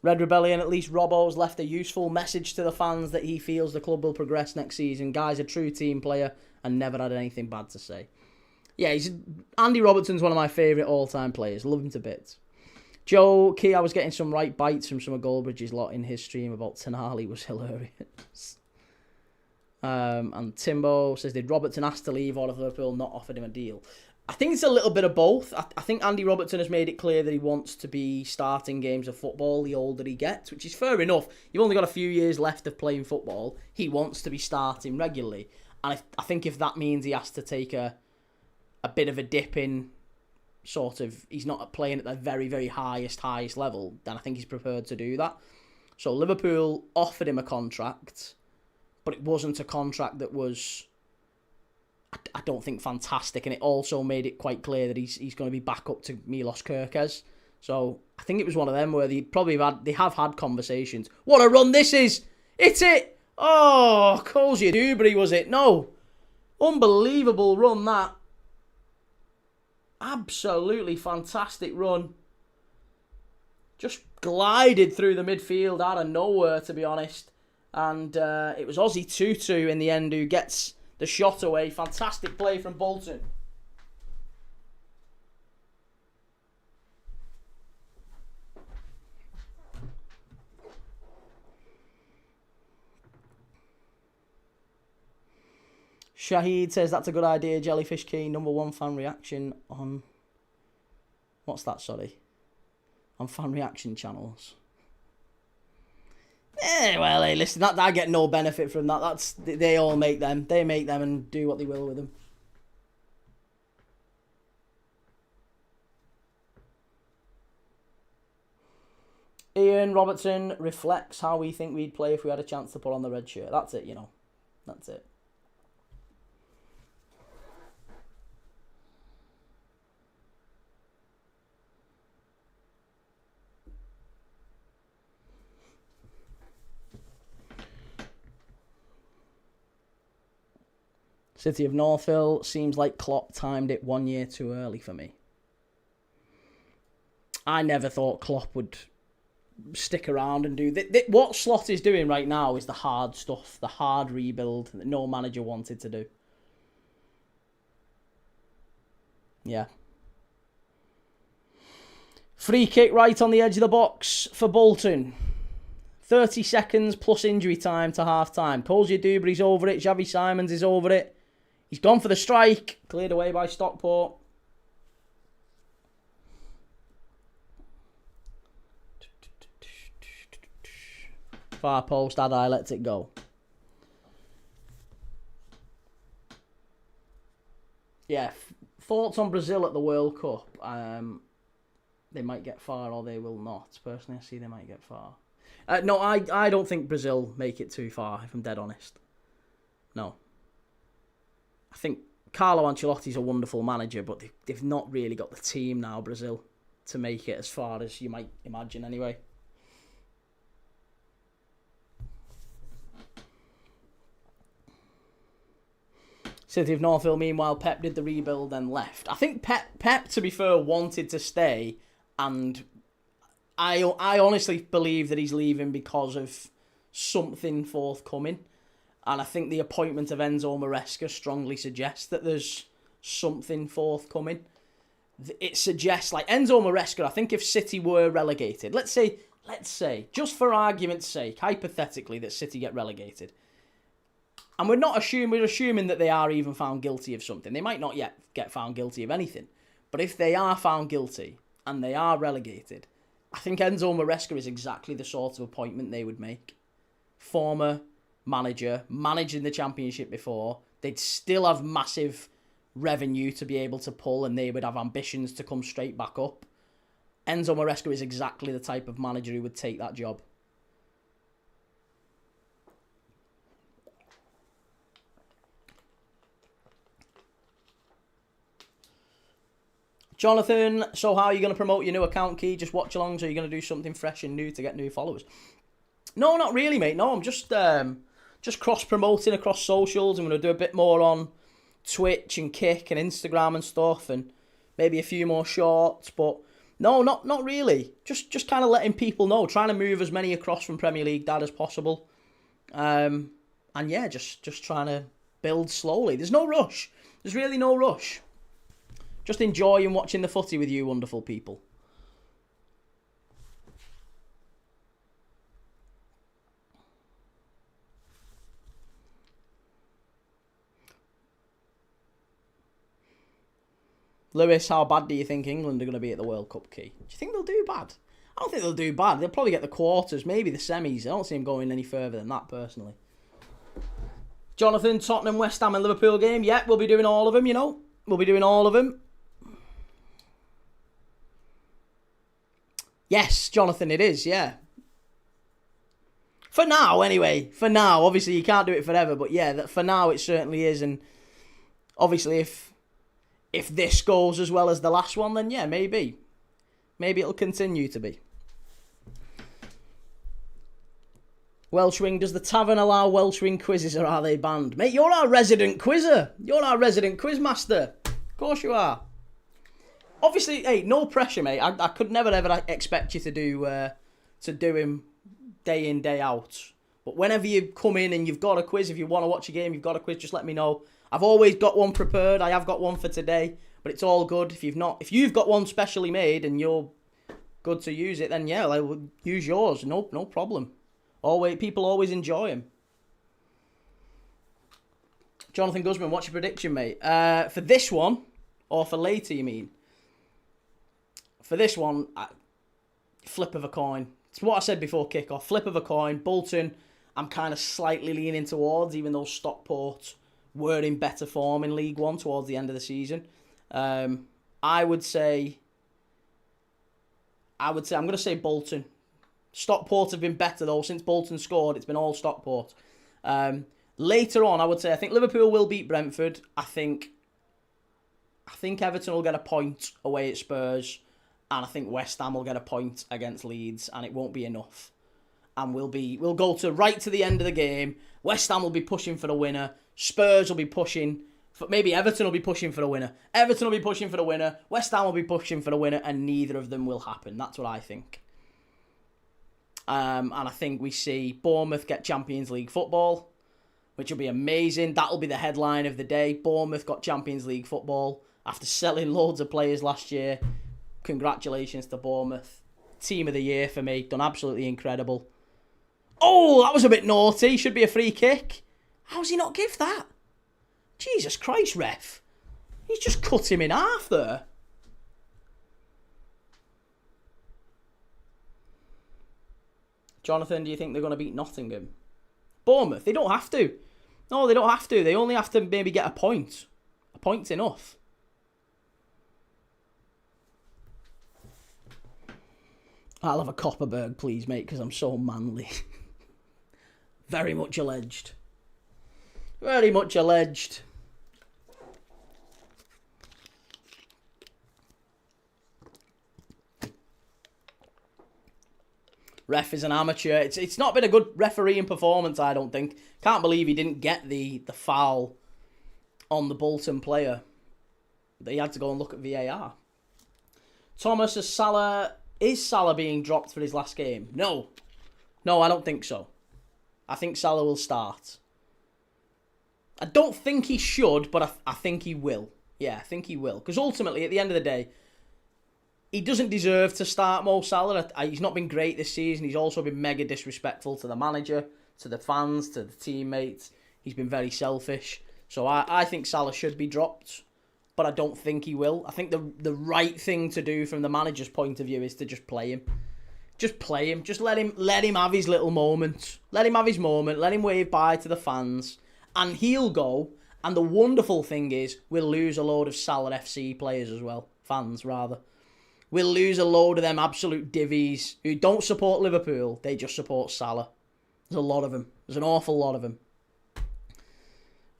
Red Rebellion, at least Robbo's left a useful message to the fans that he feels the club will progress next season. Guy's a true team player and never had anything bad to say. Yeah, Andy Robertson's one of my favourite all-time players. Love him to bits. Joe Key, I was getting some right bites from some of Goldbridge's lot in his stream about Tonali was hilarious. And Timbo says, did Robertson ask to leave or have Liverpool not offered him a deal? I think it's a little bit of both. I think Andy Robertson has made it clear that he wants to be starting games of football the older he gets, which is fair enough. You've only got a few years left of playing football. He wants to be starting regularly. And I think if that means he has to take a bit of a dip in sort of, he's not playing at the very, very highest level, then I think he's prepared to do that. So Liverpool offered him a contract, but it wasn't a contract that was, I don't think, fantastic, and it also made it quite clear that he's going to be back up to Milos Kerkez. So I think it was one of them where they have had conversations. What a run this is! It's it! Oh, Colsey Dewberry, was it? No. Unbelievable run, that. Absolutely fantastic run. Just glided through the midfield out of nowhere, to be honest. And it was Aussie Tutu in the end who gets the shot away. Fantastic play from Bolton. Shahid says that's a good idea. Jellyfish King, #1 fan reaction on... What's that, sorry? On fan reaction channels. Well, hey, listen, I get no benefit from that. They all make them. They make them and do what they will with them. Ian Robertson reflects how we think we'd play if we had a chance to put on the red shirt. That's it, you know. That's it. City of Northville, seems like Klopp timed it 1 year too early for me. I never thought Klopp would stick around and do... What Slot is doing right now is the hard stuff, the hard rebuild that no manager wanted to do. Yeah. Free kick right on the edge of the box for Bolton. 30 seconds plus injury time to half-time. Colsey Dewberry's over it. Xavi Simons is over it. He's gone for the strike. Cleared away by Stockport. Far post, Adai lets it go. Yeah, thoughts on Brazil at the World Cup. They might get far or they will not. Personally, I see they might get far. No, I don't think Brazil make it too far, if I'm dead honest. No. I think Carlo Ancelotti's a wonderful manager, but they've not really got the team now, Brazil, to make it as far as you might imagine anyway. City of Northville, meanwhile, Pep did the rebuild and left. I think Pep, to be fair, wanted to stay, and I honestly believe that he's leaving because of something forthcoming. And I think the appointment of Enzo Maresca strongly suggests that there's something forthcoming. It suggests, like, Enzo Maresca, I think if City were relegated, let's say, just for argument's sake, hypothetically, that City get relegated. And we're assuming that they are even found guilty of something. They might not yet get found guilty of anything. But if they are found guilty and they are relegated, I think Enzo Maresca is exactly the sort of appointment they would make. Former manager, managing the Championship before, they'd still have massive revenue to be able to pull and they would have ambitions to come straight back up. Enzo Maresca is exactly the type of manager who would take that job. Jonathan, so how are you going to promote your new account, Key? Just watchalongs, or are you going to do something fresh and new to get new followers? No, not really, mate. No, I'm just cross-promoting across socials. I'm going to do a bit more on Twitch and Kick and Instagram and stuff, and maybe a few more shorts, but no, not really. Just kind of letting people know, trying to move as many across from Premier League Dad as possible. And yeah, just trying to build slowly. There's no rush. There's really no rush. Just enjoying watching the footy with you wonderful people. Lewis, how bad do you think England are going to be at the World Cup, Key? Do you think they'll do bad? I don't think they'll do bad. They'll probably get the quarters, maybe the semis. I don't see them going any further than that, personally. Jonathan, Tottenham, West Ham and Liverpool game. Yeah, we'll be doing all of them, you know. We'll be doing all of them. Yes, Jonathan, it is, yeah. For now, anyway. For now. Obviously, you can't do it forever, but yeah, for now it certainly is. And obviously, if this goes as well as the last one, then yeah, maybe. Maybe it'll continue to be. Welshwing, does the tavern allow Welshwing quizzes or are they banned? Mate, you're our resident quizzer. You're our resident quizmaster. Of course you are. Obviously, hey, no pressure, mate. I could never ever expect you to do him day in, day out. But whenever you come in and you've got a quiz, if you want to watch a game, you've got a quiz, just let me know. I've always got one prepared. I have got one for today, but it's all good. If you've got one specially made and you're good to use it, then yeah, I will use yours. No problem. People always enjoy them. Jonathan Guzman, what's your prediction, mate? For this one, or for later, you mean? For this one, flip of a coin. It's what I said before kickoff. Flip of a coin. Bolton, I'm kind of slightly leaning towards, even though Stockport were in better form in League One towards the end of the season. I would say I'm going to say Bolton. Stockport have been better, though. Since Bolton scored, it's been all Stockport. Later on, I would say I think Liverpool will beat Brentford. I think Everton will get a point away at Spurs. And I think West Ham will get a point against Leeds. And it won't be enough. And we'll go right to the end of the game. West Ham will be pushing for the winner. Spurs will be pushing. Maybe Everton will be pushing for the winner. Everton will be pushing for the winner. West Ham will be pushing for the winner. And neither of them will happen. That's what I think. And I think we see Bournemouth get Champions League football, which will be amazing. That'll be the headline of the day. Bournemouth got Champions League football after selling loads of players last year. Congratulations to Bournemouth. Team of the year for me. Done absolutely incredible. Oh, that was a bit naughty. Should be a free kick. How's he not give that? Jesus Christ, ref. He's just cut him in half there. Jonathan, do you think they're going to beat Nottingham? Bournemouth, they don't have to. No, they don't have to. They only have to maybe get a point. A point's enough. I'll have a Copperberg, please, mate, because I'm so manly. Very much alleged. Very much alleged. Ref is an amateur. It's not been a good refereeing performance, I don't think. Can't believe he didn't get the foul on the Bolton player. He had to go and look at VAR. Thomas, is Salah being dropped for his last game? No, I don't think so. I think Salah will start. I don't think he should, but I think he will. Yeah, I think he will. Because ultimately, at the end of the day, he doesn't deserve to start Mo Salah. He's not been great this season. He's also been mega disrespectful to the manager, to the fans, to the teammates. He's been very selfish. So I think Salah should be dropped, but I don't think he will. I think the right thing to do from the manager's point of view is to just play him. Just play him. Just let him have his little moment. Let him have his moment. Let him wave bye to the fans. And he'll go. And the wonderful thing is, we'll lose a load of Salah FC players as well. Fans, rather. We'll lose a load of them absolute divvies who don't support Liverpool. They just support Salah. There's a lot of them. There's an awful lot of them.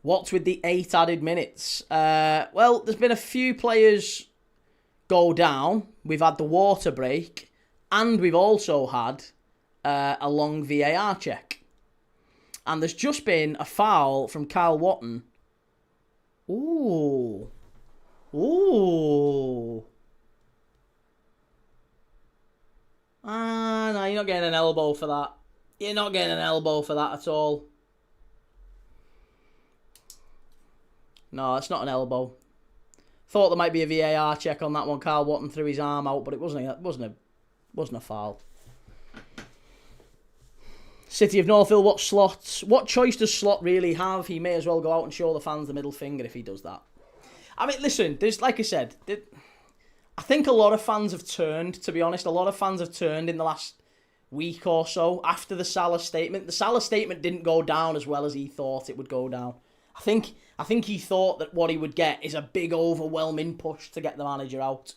What's with the 8 added minutes? Well, there's been a few players go down. We've had the water break, and we've also had a long VAR check. And there's just been a foul from Kyle Watton. Ooh. No, you're not getting an elbow for that. You're not getting an elbow for that at all. No, it's not an elbow. Thought there might be a VAR check on that one. Kyle Watton threw his arm out, but it wasn't a foul. City of Northville, what choice does Slot really have? He may as well go out and show the fans the middle finger if he does that. I mean, listen, there's, like I said, I think a lot of fans have turned, to be honest. A lot of fans have turned in the last week or so after the Salah statement. The Salah statement didn't go down as well as he thought it would go down. I think he thought that what he would get is a big overwhelming push to get the manager out.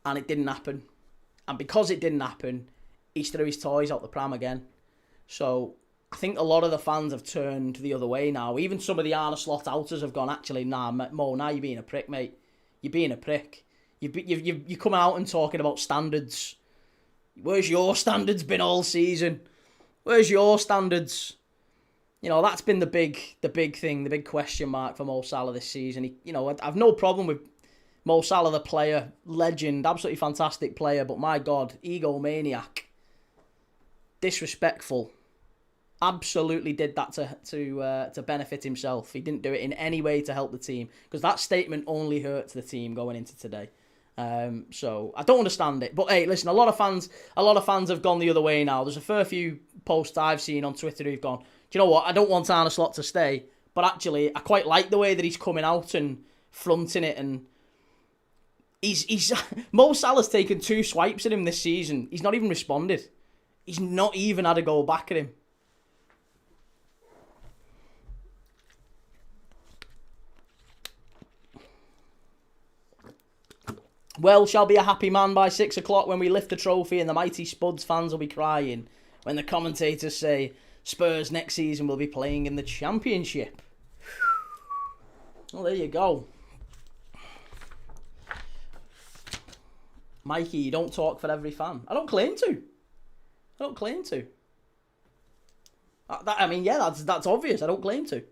And it didn't happen. And because it didn't happen, he's threw his toys out the pram again. So I think a lot of the fans have turned the other way now. Even some of the Arne Slot outers have gone, actually, nah, Mo, now you're being a prick, mate. You're being a prick. You're coming out and talking about standards. Where's your standards been all season? Where's your standards? You know, that's been the big thing, the big question mark for Mo Salah this season. I've no problem with Mo Salah, the player, legend, absolutely fantastic player, but my God, egomaniac, disrespectful. Absolutely did that to benefit himself. He didn't do it in any way to help the team, because that statement only hurts the team going into today. So I don't understand it. But hey, listen, a lot of fans have gone the other way now. There's a fair few posts I've seen on Twitter who've gone, do you know what? I don't want Arne Slot to stay, but actually I quite like the way that he's coming out and fronting it. And he's Mo Salah's taken 2 swipes at him this season. He's not even responded. He's not even had a go back at him. Well, shall be a happy man by 6 o'clock when we lift the trophy, and the mighty Spuds fans will be crying when the commentators say Spurs next season will be playing in the Championship. Well, there you go. Mikey, you don't talk for every fan. I don't claim to. That's obvious. I don't claim to.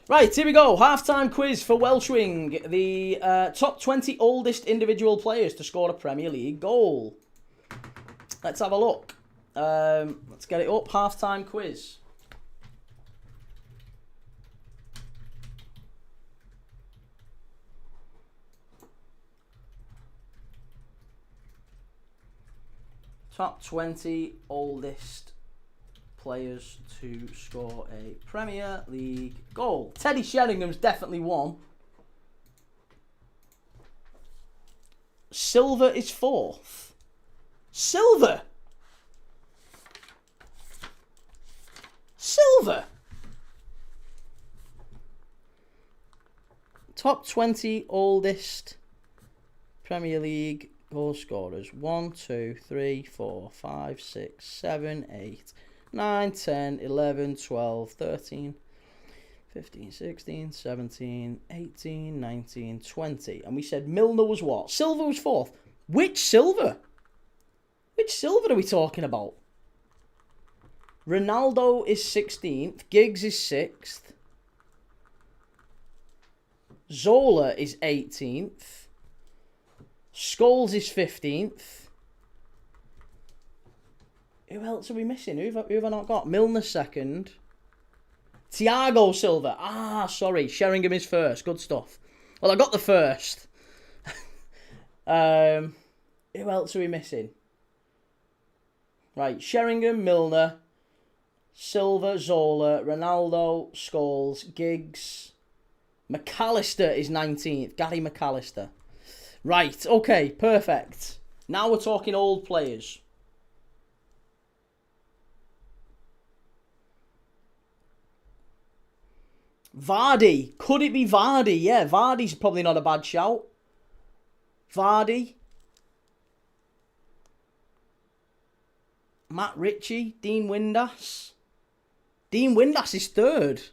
Right, here we go. Half-time quiz for Welshwing. The top 20 oldest individual players to score a Premier League goal. Let's have a look. Let's get it up. Half-time quiz. Top 20 oldest players to score a Premier League goal. Teddy Sheringham's definitely one. Silva is 4th. Silva! Top 20 oldest Premier League goal scorers. 1, 2, 3, 4, 5, 6, 7, 8, 9, 10, 11, 12, 13, 15, 16, 17, 18, 19, 20. And we said Milner was what? Silva was 4th. Which Silva? Which Silva are we talking about? Ronaldo is 16th. Giggs is 6th. Zola is 18th. Scholes is 15th. Who else are we missing? Who have I not got? Milner 2nd. Thiago Silva. Sorry. Sheringham is 1st. Good stuff. Well, I got the 1st. Who else are we missing? Right. Sheringham, Milner, Silva, Zola, Ronaldo, Scholes, Giggs. McAllister is 19th. Gary McAllister. Right. Okay. Perfect. Now we're talking old players. Vardy. Could it be Vardy? Yeah, Vardy's probably not a bad shout. Vardy. Matt Ritchie. Dean Windass. Dean Windass is 3rd.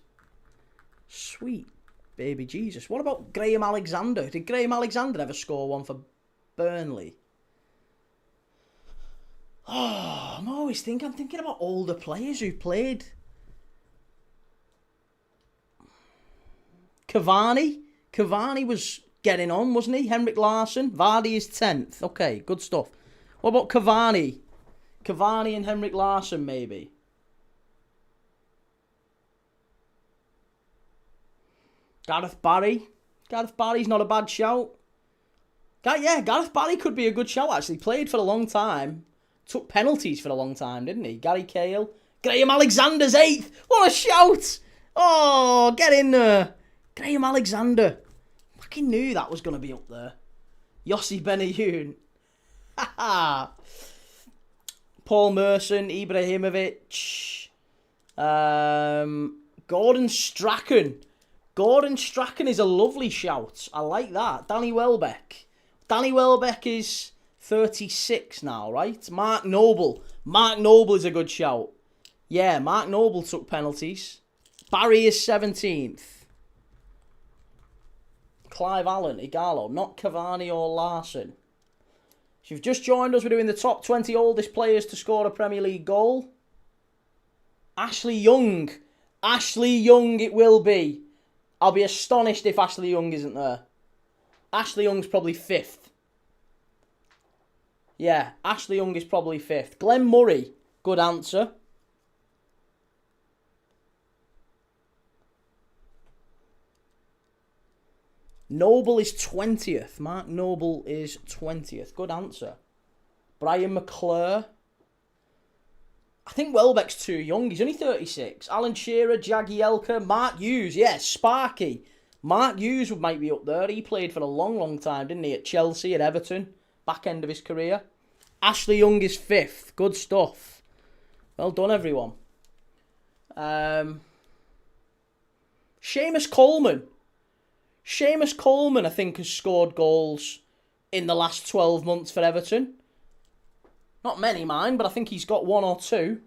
Sweet. Baby Jesus. What about Graham Alexander? Did Graham Alexander ever score one for Burnley? Oh, I'm thinking about older players who played. Cavani was getting on, wasn't he? Henrik Larsson. Vardy is 10th. Okay, good stuff. What about Cavani? Cavani and Henrik Larsson, maybe. Gareth Barry. Gareth Barry's not a bad shout. Gareth Barry could be a good shout, actually. Played for a long time. Took penalties for a long time, didn't he? Gary Cahill. Graham Alexander's 8th. What a shout. Oh, get in there. Graham Alexander. Fucking knew that was going to be up there. Yossi Benayoun. Paul Merson. Ibrahimovic. Gordon Strachan. Gordon Strachan is a lovely shout. I like that. Danny Welbeck. Danny Welbeck is 36 now, right? Mark Noble. Mark Noble is a good shout. Yeah, Mark Noble took penalties. Barry is 17th. Clive Allen, Igalo, not Cavani or Larson. If you've just joined us, we're doing the top 20 oldest players to score a Premier League goal. Ashley Young. Ashley Young it will be. I'll be astonished if Ashley Young isn't there. Ashley Young's probably 5th. Yeah, Ashley Young is probably 5th. Glenn Murray, good answer. Noble is 20th. Mark Noble is 20th. Good answer. Brian McClure. I think Welbeck's too young. He's only 36. Alan Shearer, Jagielka, Mark Hughes. Yes, Sparky. Mark Hughes might be up there. He played for a long, long time, didn't he? At Chelsea, at Everton. Back end of his career. Ashley Young is 5th. Good stuff. Well done, everyone. Seamus Coleman. Seamus Coleman, I think, has scored goals in the last 12 months for Everton. Not many, mind, but I think he's got 1 or 2.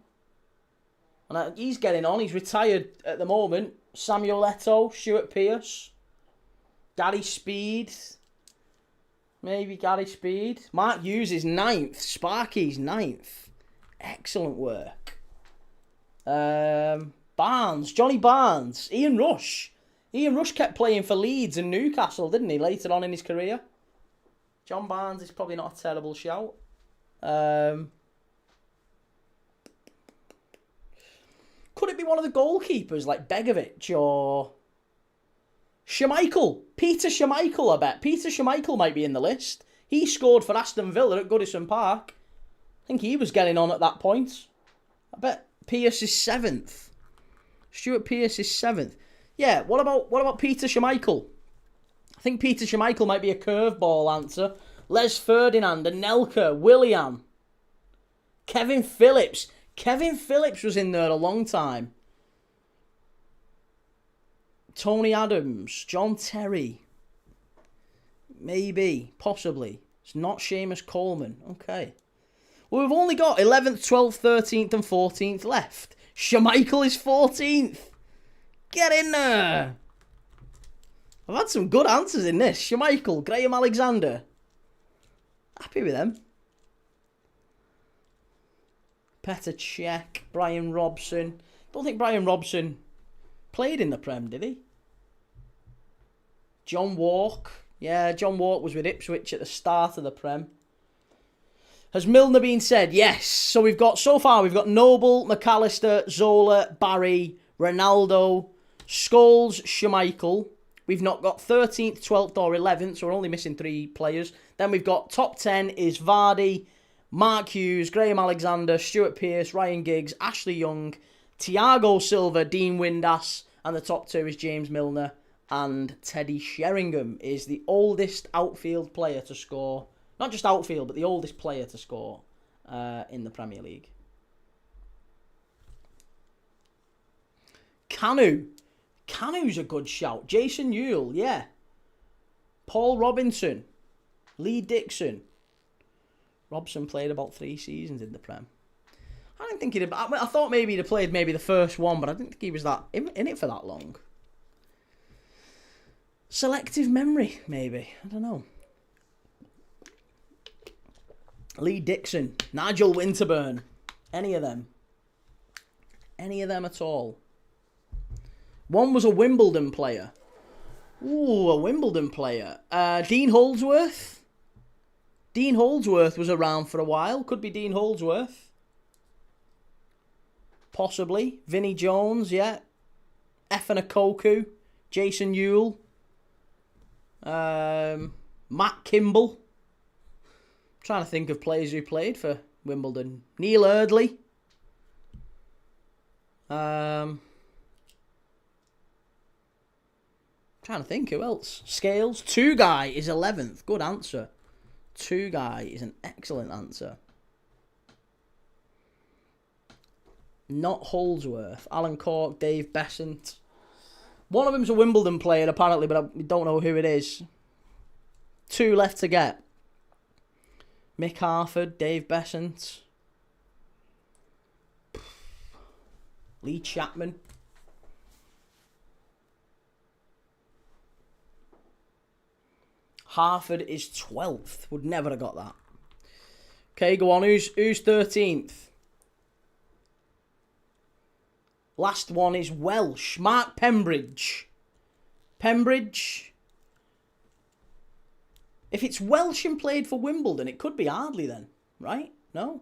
And he's getting on. He's retired at the moment. Samuel Eto'o, Stuart Pearce, Gary Speed. Maybe Gary Speed. Mark Hughes is 9th. Sparky's 9th. Excellent work. Barnes. Johnny Barnes. Ian Rush. Ian Rush kept playing for Leeds and Newcastle, didn't he, later on in his career? John Barnes is probably not a terrible shout. Could it be one of the goalkeepers like Begovic or Schmeichel? Peter Schmeichel, I bet. Peter Schmeichel might be in the list. He scored for Aston Villa at Goodison Park. I think he was getting on at that point. I bet Pearce is 7th. Stuart Pearce is 7th. Yeah, what about Peter Schmeichel? I think Peter Schmeichel might be a curveball answer. Les Ferdinand, Anelka, Willian, Kevin Phillips. Kevin Phillips was in there a long time. Tony Adams, John Terry. Maybe, possibly. It's not Seamus Coleman. Okay. Well, we've only got 11th, 12th, 13th and 14th left. Schmeichel is 14th. Get in there. I've had some good answers in this. Schmeichel, Graham Alexander. Happy with them. Petr Cech, Brian Robson. Don't think Brian Robson played in the Prem, did he? John Walk. Yeah, John Walk was with Ipswich at the start of the Prem. Has Milner been said? Yes. So far we've got Noble, McAllister, Zola, Barry, Ronaldo, Scholes, Schmeichel. We've not got 13th, 12th or 11th, so we're only missing 3 players. Then we've got top 10 is Vardy, Mark Hughes, Graham Alexander, Stuart Pearce, Ryan Giggs, Ashley Young, Thiago Silva, Dean Windass, and the top 2 is James Milner and Teddy Sheringham is the oldest outfield player to score. Not just outfield, but the oldest player to score in the Premier League. Canu's a good shout. Jason Ewell, yeah. Paul Robinson. Lee Dixon. Robson played about 3 seasons in the Prem. I didn't think I thought maybe he'd have played the first one, but I didn't think he was that in it for that long. Selective memory, maybe. I don't know. Lee Dixon, Nigel Winterburn. Any of them? Any of them at all? One was a Wimbledon player. Ooh, a Wimbledon player. Dean Holdsworth. Dean Holdsworth was around for a while. Could be Dean Holdsworth. Possibly. Vinnie Jones, yeah. Efan Okoku. Jason Ewell. Matt Kimball. Trying to think of players who played for Wimbledon. Neil Erdley. Trying to think who else. Scales. Two Guy is 11th. Good answer. Two Guy is an excellent answer. Not Holdsworth. Alan Cork, Dave Besant. One of them's a Wimbledon player apparently, but I don't know who it is. Two left to get. Mick Harford, Dave Besant. Lee Chapman. Harford is 12th. Would never have got that. Okay, go on. Who's 13th? Last one is Welsh. Mark Pembridge. Pembridge. If it's Welsh and played for Wimbledon, it could be Ardley then, right? No?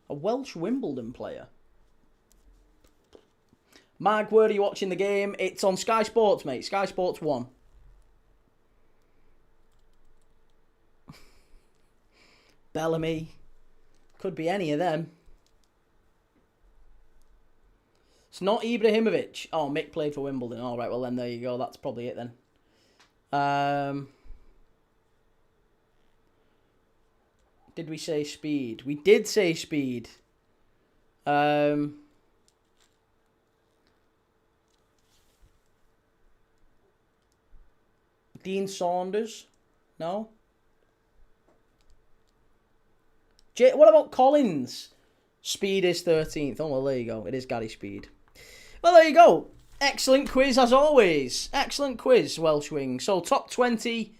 A Welsh Wimbledon player. Mag, where are you watching the game? It's on Sky Sports, mate. Sky Sports 1. Bellamy. Could be any of them. It's not Ibrahimovic. Oh, Mick played for Wimbledon. All right, well then there you go. That's probably it then. Did we say speed? We did say speed. Dean Saunders? No? What about Collins? Speed is 13th. Oh, well, there you go. It is Gary Speed. Well, there you go. Excellent quiz, as always. Excellent quiz, Welsh Wing. So, top 20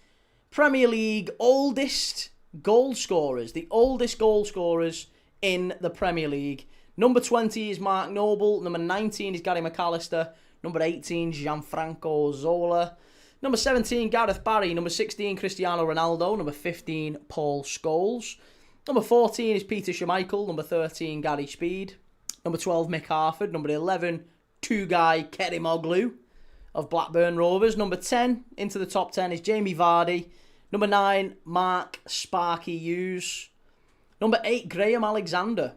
Premier League oldest goal scorers. The oldest goal scorers in the Premier League. Number 20 is Mark Noble. Number 19 is Gary McAllister. Number 18, Gianfranco Zola. Number 17, Gareth Barry. Number 16, Cristiano Ronaldo. Number 15, Paul Scholes. Number 14 is Peter Schmeichel. Number 13, Gary Speed. Number 12, Mick Harford. Number 11, Two-Guy Kerimoglu of Blackburn Rovers. Number 10, into the top 10, is Jamie Vardy. Number 9, Mark Sparky Hughes. Number 8, Graham Alexander.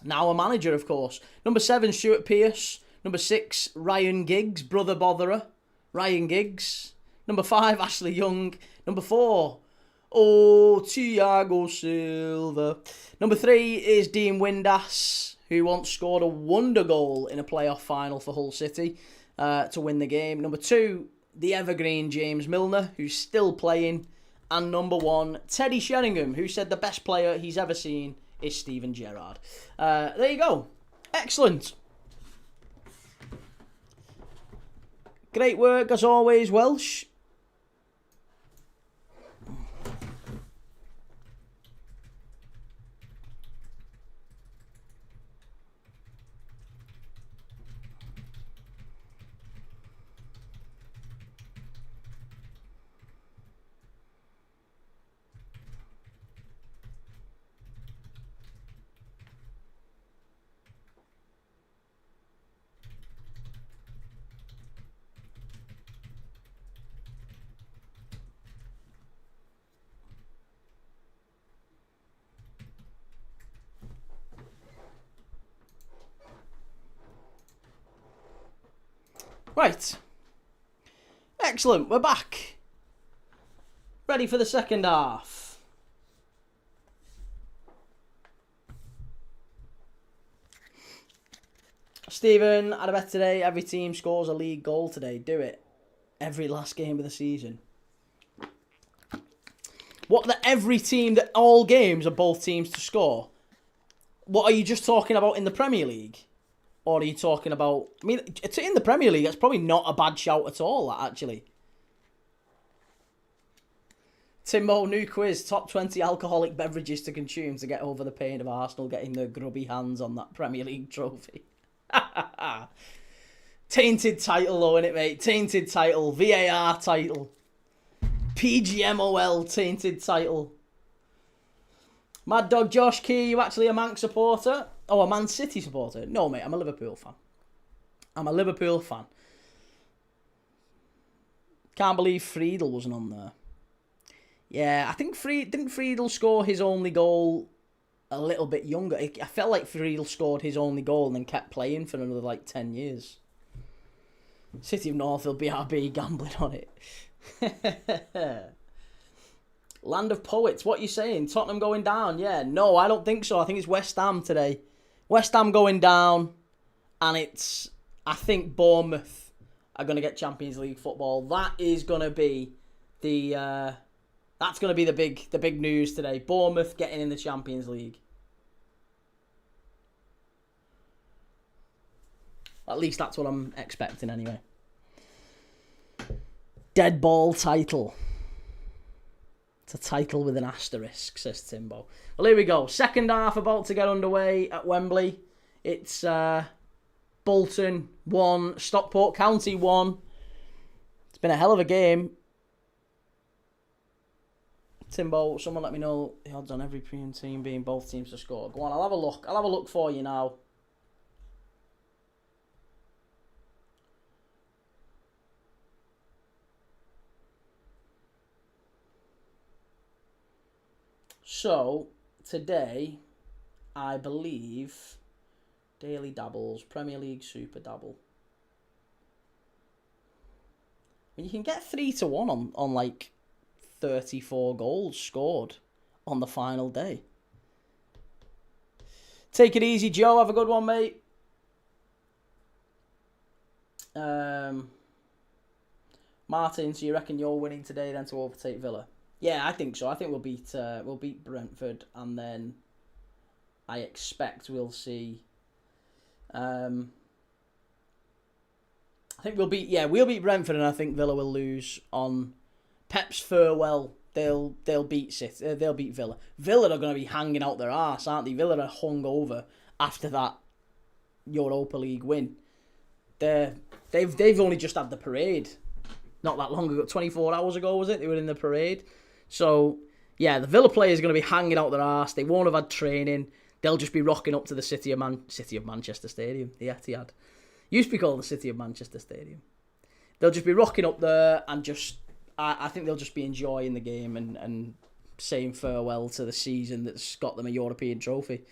Now a manager, of course. Number 7, Stuart Pearce. Number 6, Ryan Giggs, brother botherer. Ryan Giggs. Number 5, Ashley Young. Number 4, Thiago Silva. Number 3 is Dean Windass, who once scored a wonder goal in a playoff final for Hull City to win the game. Number 2, the evergreen James Milner, who's still playing. And number 1, Teddy Sheringham, who said the best player he's ever seen is Steven Gerrard. There you go. Excellent. Great work, as always, Welsh. Right. Excellent. We're back. Ready for the second half. Stephen, had a bet today. Every team scores a league goal today. Do it. Every last game of the season. What, that every team, that all games are both teams to score? What are you just talking about in the Premier League? Or are you talking about... I mean, it's in the Premier League. That's probably not a bad shout at all, actually. Timbo, new quiz. Top 20 alcoholic beverages to consume to get over the pain of Arsenal getting their grubby hands on that Premier League trophy. Tainted title, though, innit, mate? Tainted title. VAR title. PGMOL tainted title. Mad Dog Josh Key, you actually a Manc supporter? Oh, a Man City supporter? No, mate, I'm a Liverpool fan. I'm a Liverpool fan. Can't believe Friedel wasn't on there. Yeah, I think didn't Friedel score his only goal a little bit younger? I felt like Friedel scored his only goal and then kept playing for another, 10 years. City of Northfield, BRB, gambling on it. Land of Poets, what are you saying? Tottenham going down? Yeah, no, I don't think so. I think it's West Ham today. West Ham going down, and I think Bournemouth are going to get Champions League football. That is going to be the big news today. Bournemouth getting in the Champions League. At least that's what I'm expecting anyway. Dead ball title. It's a title with an asterisk, says Timbo. Well, here we go. Second half about to get underway at Wembley. It's Bolton 1, Stockport County 1. It's been a hell of a game. Timbo, someone let me know the odds on every premium team being both teams to score. Go on, I'll have a look. I'll have a look for you now. So, today, I believe, Daily Dabbles, Premier League Super Dabble. I mean, you can get 3-1 on 34 goals scored on the final day. Take it easy, Joe. Have a good one, mate. Martin, so you reckon you're winning today then to overtake Villa? Yeah, I think so. I think we'll beat Brentford, and then I expect we'll see. I think we'll beat Brentford, and I think Villa will lose on Pep's farewell. They'll beat City. They'll beat Villa. Villa are going to be hanging out their arse, aren't they? Villa are hung over after that Europa League win. They've only just had the parade, not that long ago. 24 hours ago was it? They were in the parade. So, yeah, the Villa players are going to be hanging out their arse. They won't have had training. They'll just be rocking up to the City of Manchester Stadium, the Etihad. Used to be called the City of Manchester Stadium. They'll just be rocking up there and I think they'll just be enjoying the game and saying farewell to the season that's got them a European trophy.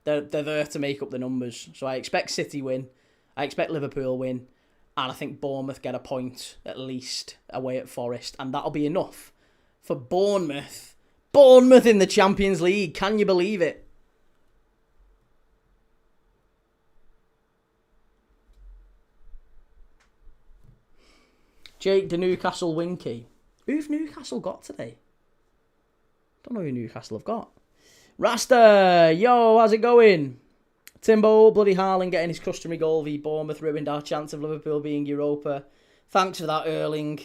They're there to make up the numbers. So I expect City win. I expect Liverpool win. And I think Bournemouth get a point at least away at Forest. And that'll be enough for Bournemouth. Bournemouth in the Champions League. Can you believe it? Jake, the Newcastle Winky. Who've Newcastle got today? Don't know who Newcastle have got. Rasta, yo, how's it going? Timbo, bloody Haaland getting his customary goal v Bournemouth ruined our chance of Liverpool being Europa. Thanks for that, Erling.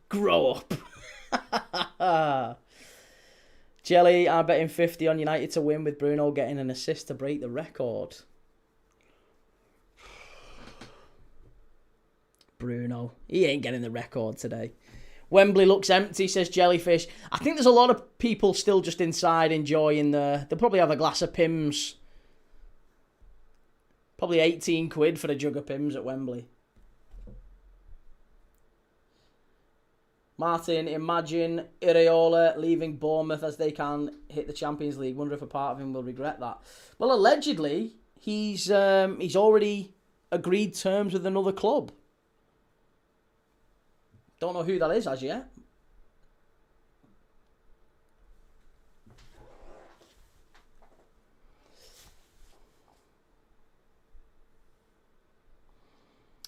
Grow up. Jelly, I'm betting 50 on United to win with Bruno getting an assist to break the record. Bruno, he ain't getting the record today. Wembley looks empty, says Jellyfish. I think there's a lot of people still just inside enjoying they'll probably have a glass of Pimm's. Probably 18 quid for a jug of Pimm's at Wembley. Martin, imagine Iraola leaving Bournemouth as they can hit the Champions League. Wonder if a part of him will regret that. Well, allegedly, he's already agreed terms with another club. Don't know who that is as yet.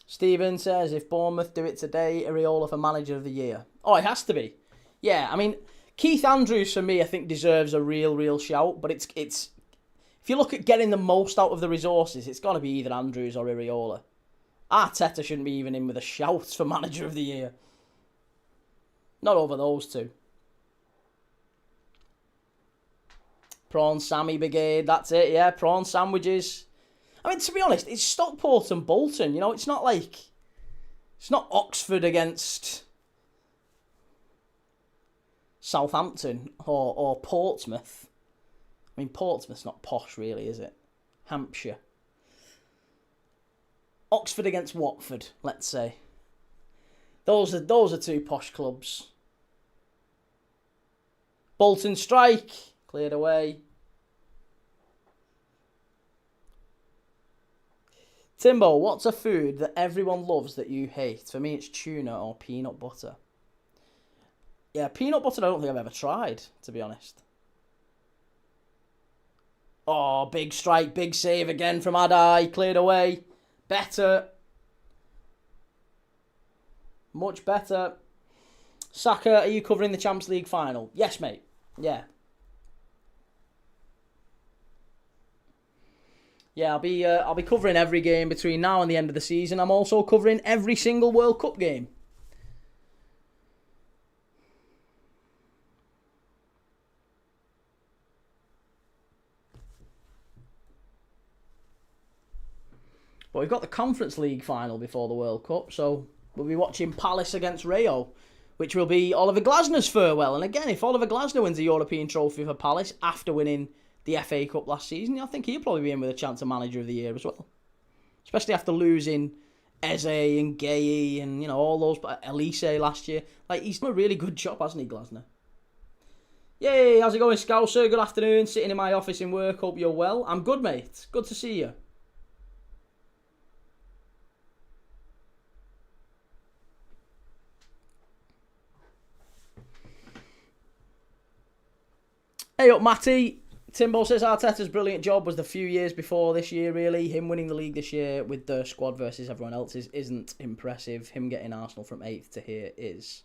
Steven says, if Bournemouth do it today, Iraola for manager of the year. Oh, it has to be. Yeah, I mean, Keith Andrews for me, I think deserves a real shout. But it's if if you look at getting the most out of the resources, it's got to be either Andrews or Iriola. Arteta shouldn't be even in with a shout for manager of the year. Not over those two. Prawn Sammy Brigade, that's it, yeah. Prawn sandwiches. I mean, to be honest, it's Stockport and Bolton. You know, it's not like... It's not Oxford against Southampton or Portsmouth. I mean, Portsmouth's not posh, really, is it? Hampshire. Oxford against Watford, let's say. Those are two posh clubs. Bolton strike, cleared away. Timbo, what's a food that everyone loves that you hate? For me, it's tuna or peanut butter. Yeah, peanut butter I don't think I've ever tried, to be honest. Oh, big strike, big save again from Adai. Cleared away. Better. Much better. Saka, are you covering the Champions League final? Yes, mate. Yeah. Yeah, I'll be covering every game between now and the end of the season. I'm also covering every single World Cup game. But we've got the Conference League final before the World Cup, so we'll be watching Palace against Rayo, which will be Oliver Glasner's farewell. And again, if Oliver Glasner wins a European trophy for Palace after winning the FA Cup last season, I think he'll probably be in with a chance of Manager of the Year as well. Especially after losing Eze and Gay and, you know, all those, Elise last year. Like, he's done a really good job, hasn't he, Glasner? Yay, how's it going, Scouser? Good afternoon, sitting in my office in work, hope you're well. I'm good, mate. Good to see you. Hey up, Matty. Timbo says Arteta's brilliant job was the few years before this year, really. Him winning the league this year with the squad versus everyone else's isn't impressive. Him getting Arsenal from 8th to here is.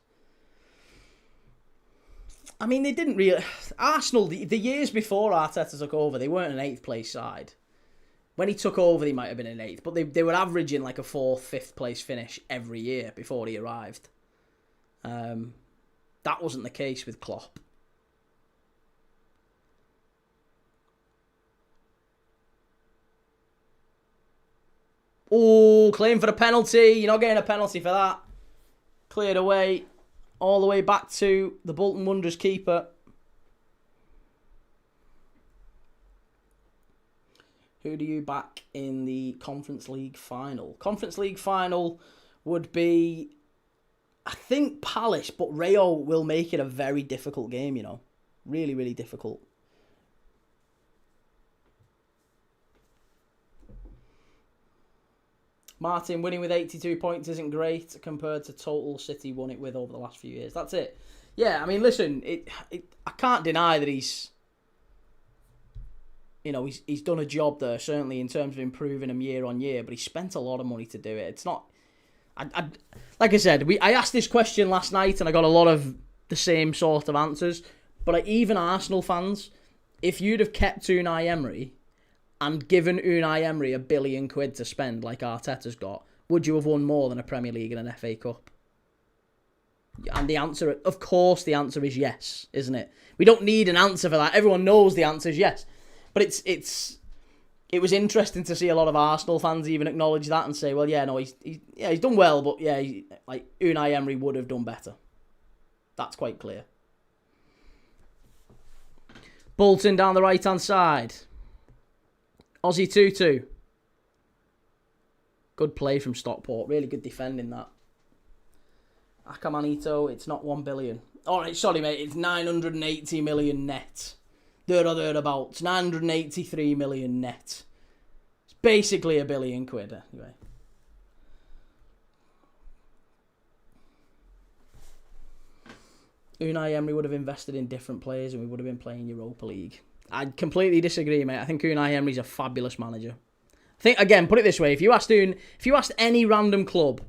I mean, they didn't really... Arsenal, the years before Arteta took over, they weren't an 8th place side. When he took over, they might have been an 8th, but they were averaging like a 4th, 5th place finish every year before he arrived. That wasn't the case with Klopp. Oh, claim for the penalty. You're not getting a penalty for that. Cleared away. All the way back to the Bolton Wanderers keeper. Who do you back in the Conference League final? Conference League final would be, I think, Palace, but Rayo will make it a very difficult game, you know. Really, really difficult. Martin, winning with 82 points isn't great compared to total City won it with over the last few years. That's it. Yeah, I mean, listen, I can't deny that he's done a job there, certainly in terms of improving him year on year, but he spent a lot of money to do it. It's not... like I said, I asked this question last night and I got a lot of the same sort of answers, but even Arsenal fans, if you'd have kept Unai Emery and given Unai Emery £1 billion to spend like Arteta's got, would you have won more than a Premier League and an FA Cup? And the answer, of course, the answer is yes, isn't it? We don't need an answer for that. Everyone knows the answer is yes. But it was interesting to see a lot of Arsenal fans even acknowledge that and say, well, yeah, no, he's done well, but yeah, like Unai Emery would have done better. That's quite clear. Bolton down the right-hand side. Aussie 2-2. Good play from Stockport. Really good defending that. Akamanito, it's not 1 billion. Alright, sorry mate, it's 980 million net. Thereabouts. 983 million net. It's basically £1 billion. Anyway. Unai Emery would have invested in different players and we would have been playing Europa League. I completely disagree, mate. I think Unai Emery's a fabulous manager. I think, again, put it this way. If you asked any random club,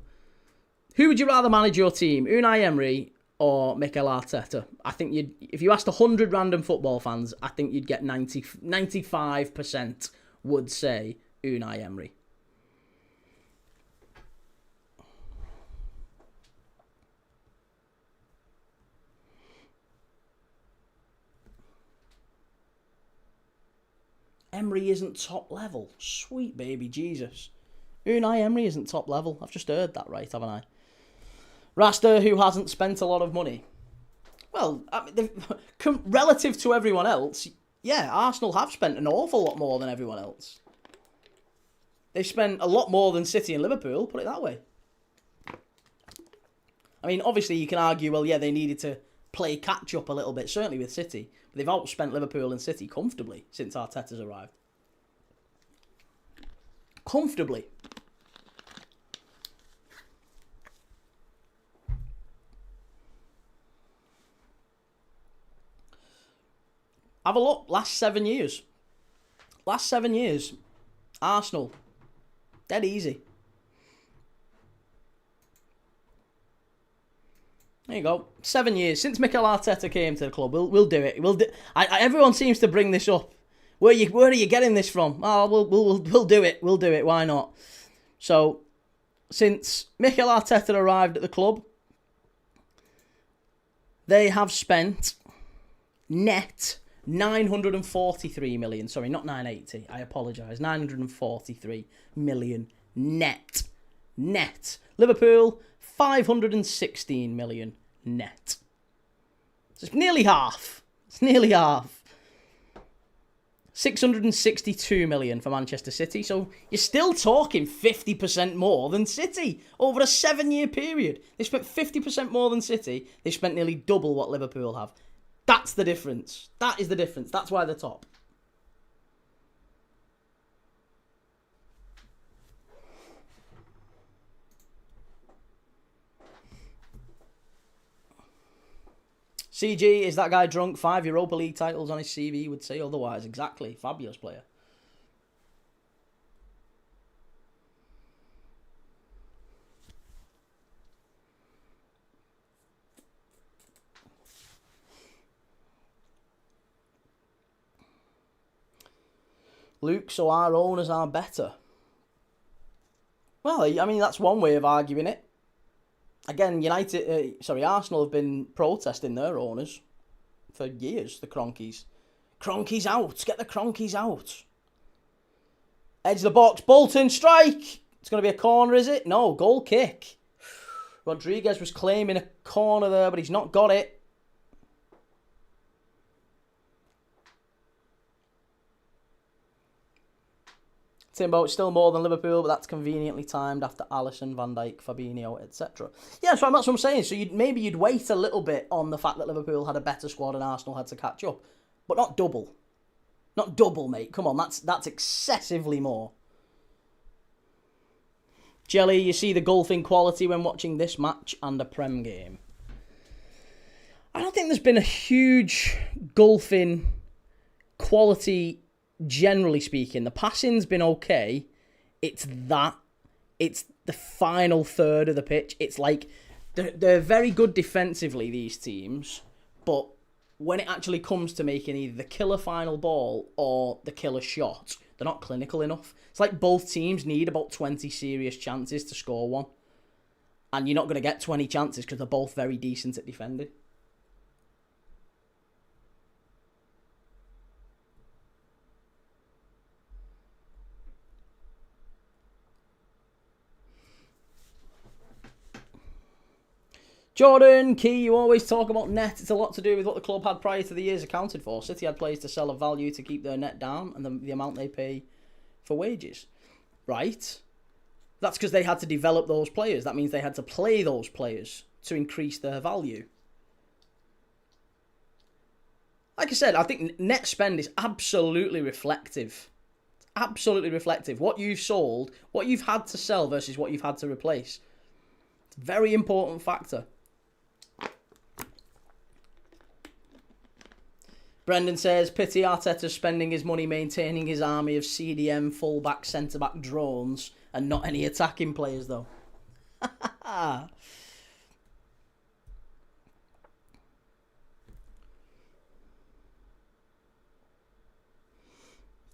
who would you rather manage your team? Unai Emery or Mikel Arteta. I think if you asked 100 random football fans, I think you'd get 95% would say Unai Emery. Emery isn't top level. Sweet baby Jesus. Unai Emery isn't top level. I've just heard that right, haven't I? Rasta, who hasn't spent a lot of money. Well, I mean, relative to everyone else, yeah, Arsenal have spent an awful lot more than everyone else. They've spent a lot more than City and Liverpool, put it that way. I mean, obviously you can argue, well, yeah, they needed to play catch-up a little bit, certainly with City. But they've outspent Liverpool and City comfortably since Arteta's arrived. Comfortably. Have a look. Last 7 years. Last 7 years. Arsenal. Dead easy. There you go. 7 years. Since Mikel Arteta came to the club. We'll do it. Everyone seems to bring this up. Where are you getting this from? Oh, we'll do it. We'll do it. Why not? So, since Mikel Arteta arrived at the club, they have spent net 943 million. Sorry, not 980. I apologise. 943 million net. Net. Liverpool, 516 million net. So it's nearly half. 662 million for Manchester City. So you're still talking 50% more than City over a 7-year period. They spent 50% more than City. They spent nearly double what Liverpool have. That's the difference. That is the difference. That's why they're top. CG, is that guy drunk? 5 Europa League titles on his CV, would say otherwise. Exactly. Fabulous player. Luke, so our owners are better. Well, I mean, that's one way of arguing it. Again, Arsenal have been protesting their owners for years, the Cronkies. Cronkies out! Get the Cronkies out! Edge of the box, Bolton, strike! It's going to be a corner, is it? No, goal kick. Rodriguez was claiming a corner there, but he's not got it. Timbo, still more than Liverpool, but that's conveniently timed after Alisson, Van Dijk, Fabinho, etc. Yeah, so that's what I'm saying. So maybe you'd wait a little bit on the fact that Liverpool had a better squad and Arsenal had to catch up. But not double. Not double, mate. Come on, that's excessively more. Jelly, you see the golfing quality when watching this match and a Prem game. I don't think there's been a huge golfing quality. Generally speaking, the passing's been okay. It's the final third of the pitch. It's like they're very good defensively, these teams, but when it actually comes to making either the killer final ball or the killer shot, they're not clinical enough. It's like both teams need about 20 serious chances to score one, and you're not going to get 20 chances because they're both very decent at defending. Jordan, Key, you always talk about net. It's a lot to do with what the club had prior to the years accounted for. City had players to sell a value to keep their net down and the amount they pay for wages. Right? That's because they had to develop those players. That means they had to play those players to increase their value. Like I said, I think net spend is absolutely reflective. Absolutely reflective. What you've sold, what you've had to sell versus what you've had to replace. It's a very important factor. Brendan says, pity Arteta's spending his money maintaining his army of CDM, fullback, centre-back drones and not any attacking players, though.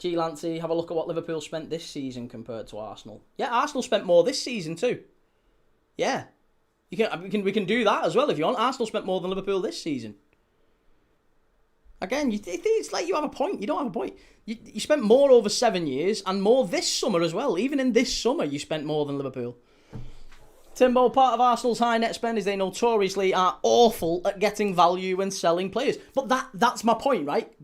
G Lancy, have a look at what Liverpool spent this season compared to Arsenal. Yeah, Arsenal spent more this season too. Yeah. We can do that as well if you want. Arsenal spent more than Liverpool this season. Again, it's like you have a point. You don't have a point. You spent more over 7 years and more this summer as well. Even in this summer, you spent more than Liverpool. Timbo, part of Arsenal's high net spend is they notoriously are awful at getting value when selling players. But that's my point, right?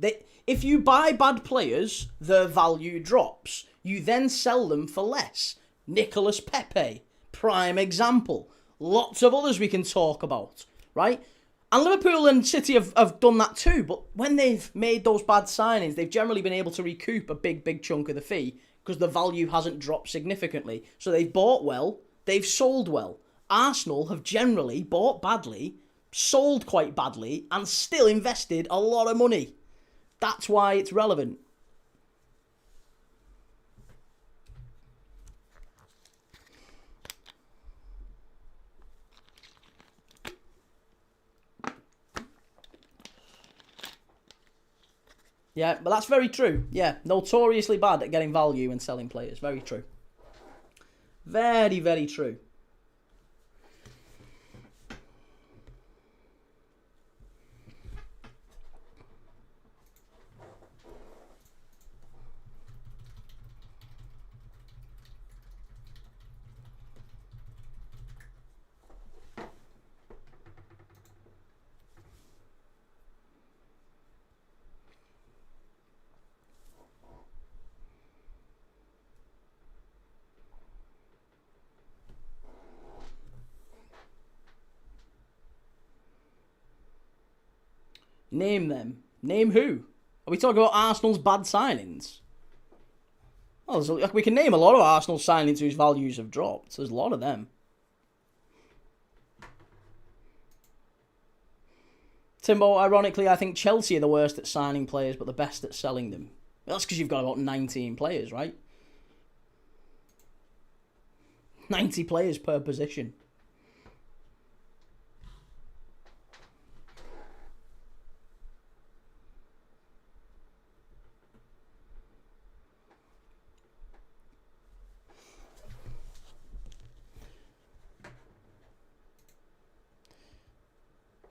If you buy bad players, their value drops. You then sell them for less. Nicolas Pepe, prime example. Lots of others we can talk about, right? And Liverpool and City have done that too, but when they've made those bad signings, they've generally been able to recoup a big chunk of the fee because the value hasn't dropped significantly. So they've bought well, they've sold well. Arsenal have generally bought badly, sold quite badly, and still invested a lot of money. That's why it's relevant. Yeah, but that's very true. Yeah, notoriously bad at getting value and selling players. Very true. Very, very true. Name them. Name who? Are we talking about Arsenal's bad signings? Well, we can name a lot of Arsenal signings whose values have dropped. There's a lot of them. Timbo, ironically, I think Chelsea are the worst at signing players, but the best at selling them. That's because you've got about 19 players, right? 90 players per position.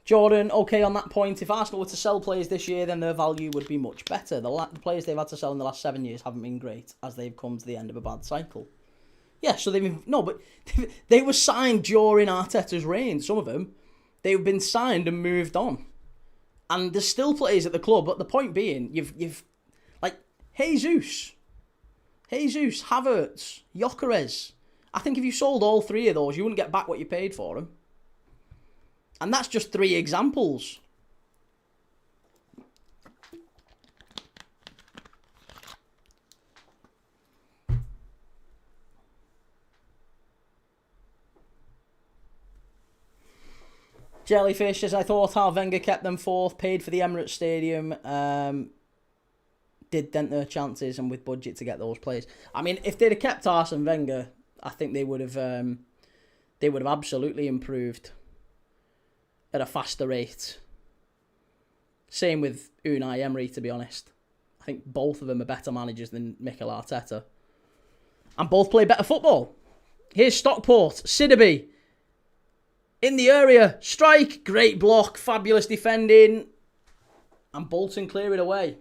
Jordan, okay on that point. If Arsenal were to sell players this year, then their value would be much better. The players they've had to sell in the last 7 years haven't been great, as they've come to the end of a bad cycle. Yeah, so but they were signed during Arteta's reign. Some of them, they've been signed and moved on, and there's still players at the club. But the point being, you've like Jesus, Havertz, Gyökeres. I think if you sold all three of those, you wouldn't get back what you paid for them. And that's just 3 examples. Jellyfish, as I thought how Wenger kept them fourth, paid for the Emirates Stadium, did dent their chances and with budget to get those players. I mean, if they'd have kept Arsene Wenger, I think they would have absolutely improved at a faster rate. Same with Unai Emery, to be honest. I think both of them are better managers than Mikel Arteta. And both play better football. Here's Stockport, Sidibe. In the area, strike, great block, fabulous defending. And Bolton clear it away.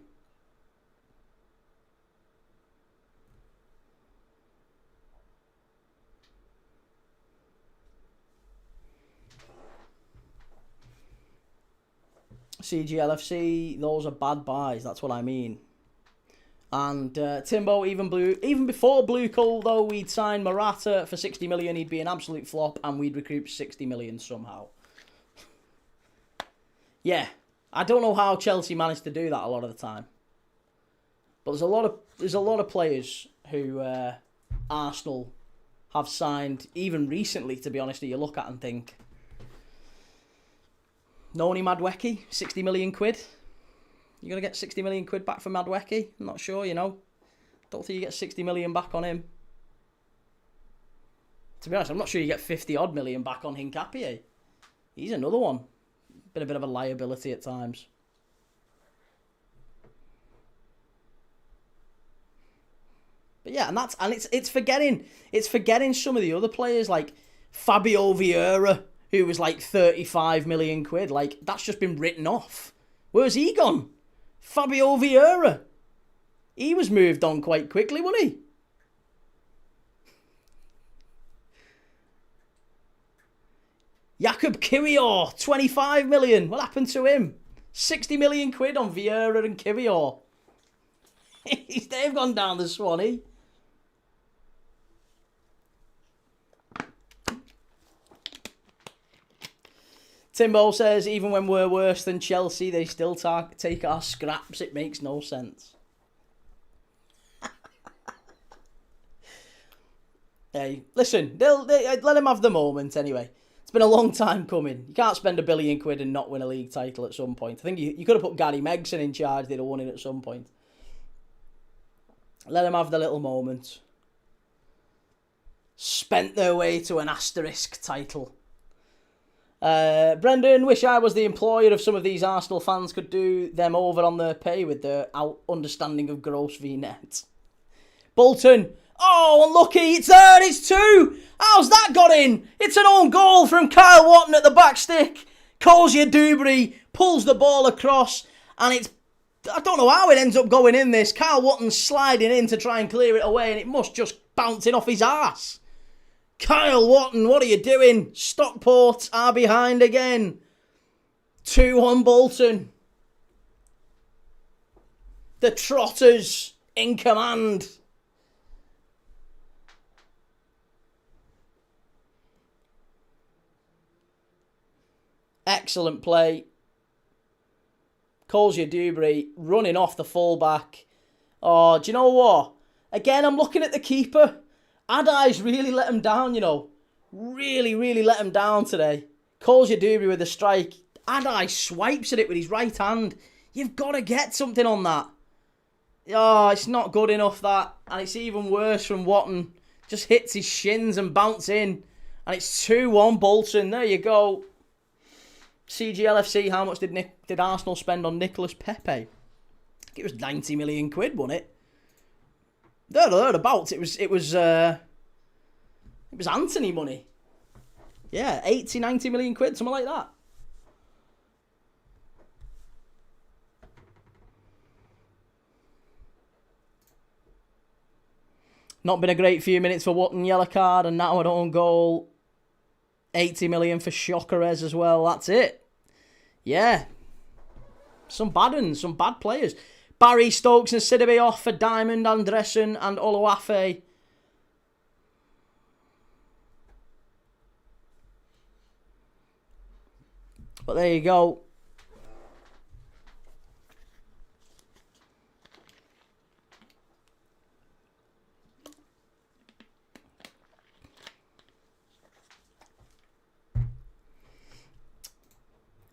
CGLFC, those are bad buys. That's what I mean. And Timbo, even before Blue Coal, though, we'd sign Morata for 60 million. He'd be an absolute flop, and we'd recoup 60 million somehow. Yeah, I don't know how Chelsea managed to do that a lot of the time. But there's a lot of players who Arsenal have signed, even recently, to be honest, that you look at and think, Noni Madueke, 60 million quid. You're going to get 60 million quid back from Madueke? I'm not sure, Don't think you get 60 million back on him. To be honest, I'm not sure you get 50 odd million back on Hincapié. He's another one. Been a bit of a liability at times. Yeah, and it's forgetting some of the other players like Fabio Vieira, who was like 35 million quid. Like, that's just been written off. Where's he gone? Fabio Vieira. He was moved on quite quickly, wasn't he? Jakub Kiwior, 25 million. What happened to him? 60 million quid on Vieira and Kiwior. They've gone down the Swanee. Timbo says, even when we're worse than Chelsea, they still take our scraps. It makes no sense. Hey, listen, they let him have the moment anyway. It's been a long time coming. You can't spend £1 billion and not win a league title at some point. I think you could have put Gary Megson in charge. They'd have won it at some point. Let them have the little moment. Spent their way to an asterisk title. Brendan, wish I was the employer of some of these Arsenal fans, could do them over on their pay with their understanding of gross v net. Bolton, oh, unlucky, it's there, it's 2. How's that got in? It's an own goal from Kyle Watton at the back stick. Kozia Dubry pulls the ball across, and it's, I don't know how it ends up going in this. Kyle Watton's sliding in to try and clear it away, and it must just bouncing off his arse. Kyle Watton, what are you doing? Stockport are behind again. 2-1 Bolton. The Trotters in command. Excellent play. Kozia Dubry running off the fullback. Oh, do you know what? Again, I'm looking at the keeper. Adai's really let him down, you know. Really, really let him down today. Kozia Dubry with the strike. Adai swipes at it with his right hand. You've got to get something on that. Oh, it's not good enough, that. And it's even worse from Watton. Just hits his shins and bounce in. And it's 2-1 Bolton. There you go. CGLFC, how much did Arsenal spend on Nicolas Pepe? I think it was 90 million quid, wasn't it? Thereabouts. It was Anthony money. Yeah, 80, 90 million quid, something like that. Not been a great few minutes for Watton, yellow card, and now an own goal. 80 million for Shokerez as well. That's it. Yeah. Some bad ones, some bad players. Barry, Stokes and Sidibe off for Diamond, Andresen and Oluwafe. But there you go.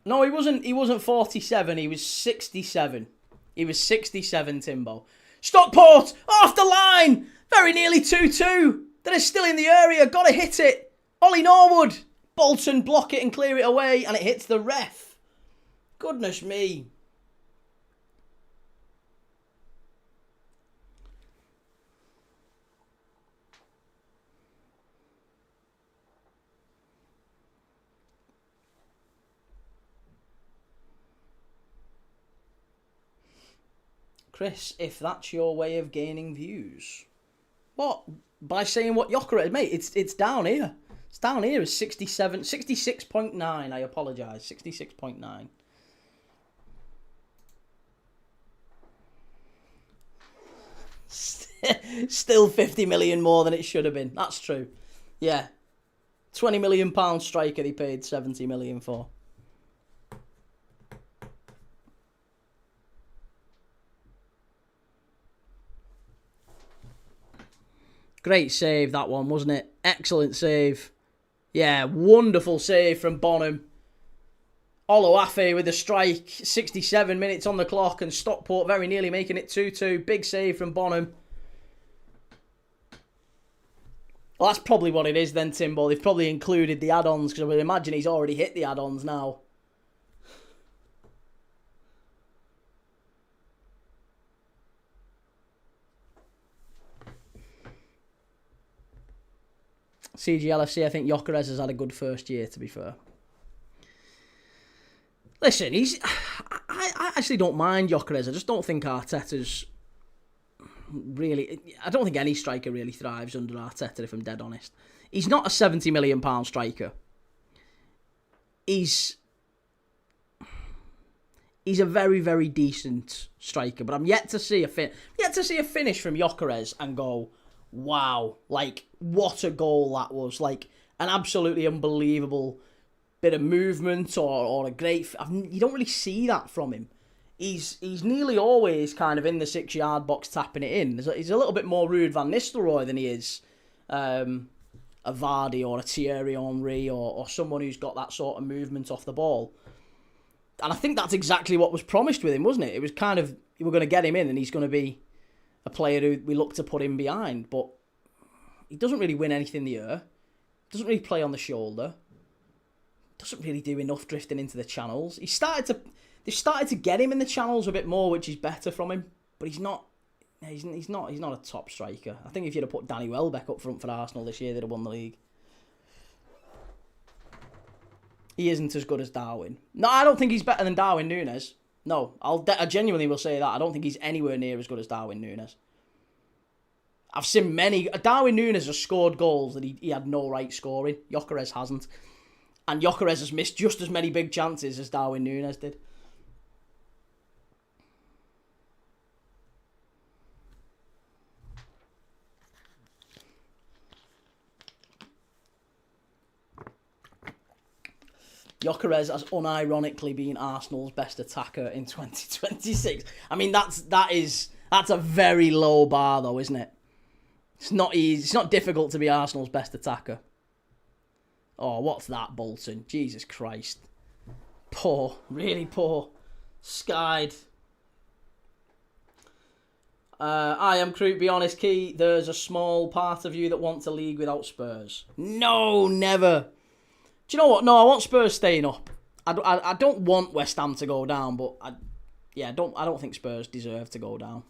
No, he wasn't 47, he was 67. He was 67, Timbo. Stockport, off the line! Very nearly 2-2. They're still in the area, gotta hit it. Ollie Norwood. Bolton block it and clear it away, and it hits the ref. Goodness me. Chris, if that's your way of gaining views. What? By saying what Jokerit, mate, it's down here. It's down here. It's 67, 66.9. I apologise. 66.9. Still 50 million more than it should have been. That's true. Yeah. £20 million striker he paid 70 million for. Great save, that one, wasn't it? Excellent save. Yeah, wonderful save from Bonham. Oluwafe with the strike. 67 minutes on the clock and Stockport very nearly making it 2-2. Big save from Bonham. Well, that's probably what it is then, Timbo. They've probably included the add-ons because I would imagine he's already hit the add-ons now. CGLFC, I think Gyökeres has had a good first year, to be fair. Listen, I actually don't mind Gyökeres. I just don't think Arteta's really... I don't think any striker really thrives under Arteta, if I'm dead honest. He's not a £70 million striker. He's a very, very decent striker, but I'm yet to see a finish from Gyökeres and go, wow, like, what a goal that was. Like, an absolutely unbelievable bit of movement or a great... you don't really see that from him. He's nearly always kind of in the 6-yard box tapping it in. He's a little bit more Ruud van Nistelrooy than he is a Vardy or a Thierry Henry or someone who's got that sort of movement off the ball. And I think that's exactly what was promised with him, wasn't it? It was kind of, you were going to get him in and he's going to be a player who we look to put him behind. But he doesn't really win anything in the air. Doesn't really play on the shoulder. Doesn't really do enough drifting into the channels. They've started to get him in the channels a bit more, which is better from him. But he's not a top striker. I think if you'd have put Danny Welbeck up front for Arsenal this year, they'd have won the league. He isn't as good as Darwin. No, I don't think he's better than Darwin Núñez. No, I genuinely will say that. I don't think he's anywhere near as good as Darwin Núñez. I've seen many... Darwin Núñez has scored goals that he had no right scoring. Gyökeres hasn't. And Gyökeres has missed just as many big chances as Darwin Núñez did. Gyökeres has unironically been Arsenal's best attacker in 2026. I mean, that's a very low bar, though, isn't it? It's not easy. It's not difficult to be Arsenal's best attacker. Oh, what's that, Bolton? Jesus Christ. Poor. Really poor. Skied. I am Croup, be honest, Key. There's a small part of you that wants a league without Spurs. No, never. Do you know what? No, I want Spurs staying up. I don't want West Ham to go down, but I don't think Spurs deserve to go down.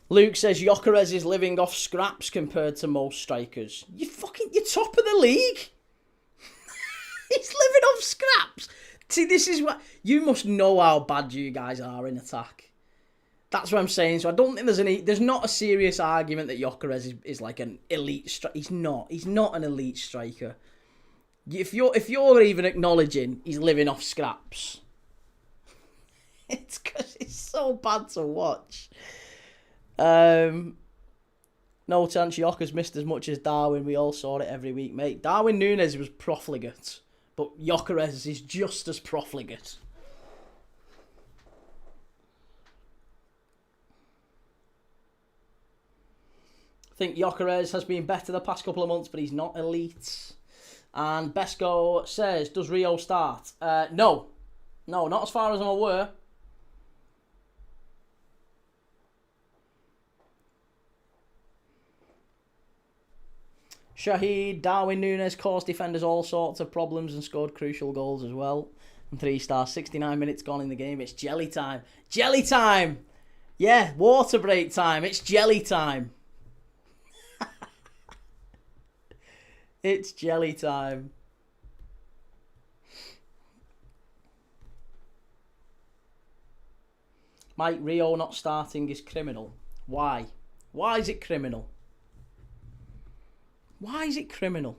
Luke says Gyökeres is living off scraps compared to most strikers. You're top of the league. He's living off scraps. See, this is what... You must know how bad you guys are in attack. That's what I'm saying. So I don't think there's not a serious argument that Gyökeres is like an elite striker. He's not. He's not an elite striker. If you're even acknowledging he's living off scraps, it's because it's so bad to watch. No chance Gyökeres missed as much as Darwin. We all saw it every week, mate. Darwin Núñez was profligate, but Gyökeres is just as profligate. I think Gyökeres has been better the past couple of months, but he's not elite. And Besco says, does Rio start? No. No, not as far as I'm aware. Shahid, Darwin Núñez caused defenders all sorts of problems and scored crucial goals as well. And 3 stars, 69 minutes gone in the game. It's jelly time. Jelly time! Yeah, water break time. It's jelly time. It's jelly time. Mike, Rio not starting is criminal. Why? Why is it criminal? Why is it criminal?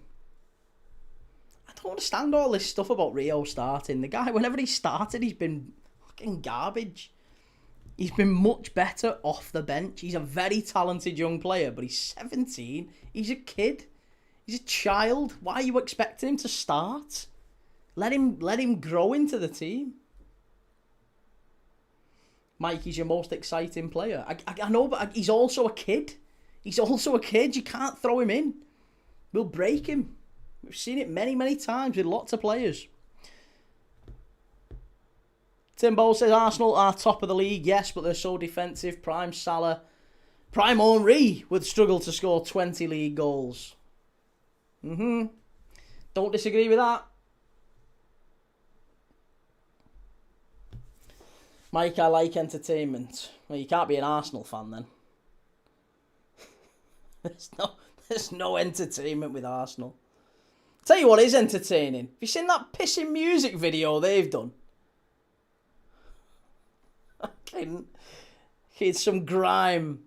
I don't understand all this stuff about Rio starting. The guy, whenever he started, he's been fucking garbage. He's been much better off the bench. He's a very talented young player, but he's 17. He's a kid. He's a child. Why are you expecting him to start? Let him grow into the team. Mike, he's your most exciting player. I know, but he's also a kid. He's also a kid. You can't throw him in. We'll break him. We've seen it many, many times with lots of players. Tim Bowl says Arsenal are top of the league, yes, but they're so defensive. Prime Salah, Prime Henry would struggle to score 20 league goals. Don't disagree with that. Mike, I like entertainment. Well, you can't be an Arsenal fan then. There's no entertainment with Arsenal. Tell you what is entertaining. Have you seen that pissing music video they've done? It's some grime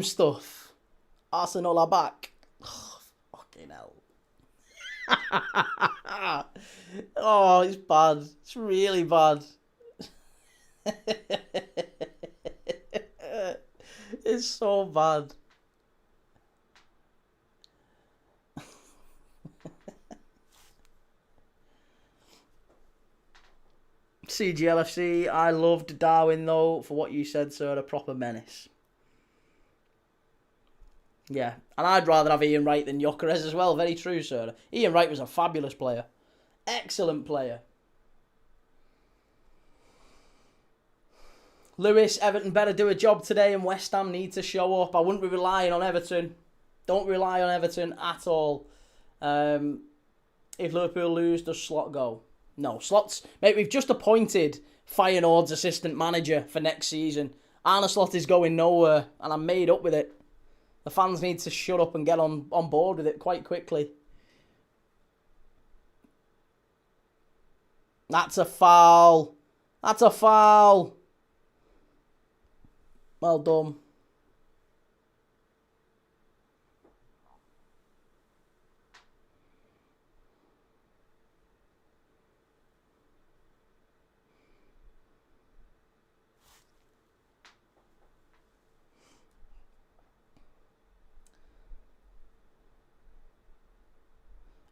stuff. Arsenal are back. Oh, fucking hell. Oh, it's bad. It's really bad. It's so bad. CGLFC, I loved Darwin though, for what you said, sir, a proper menace. Yeah, and I'd rather have Ian Wright than Gyökeres as well, very true, sir. Ian Wright was a fabulous player. Excellent player. Lewis, Everton better do a job today and West Ham need to show up. I wouldn't be relying on Everton. Don't rely on Everton at all. If Liverpool lose, does Slot go? No, Slot's... Mate, we've just appointed Feyenoord's assistant manager for next season. Arne Slot is going nowhere, and I'm made up with it. The fans need to shut up and get on board with it quite quickly. That's a foul. That's a foul. Well done.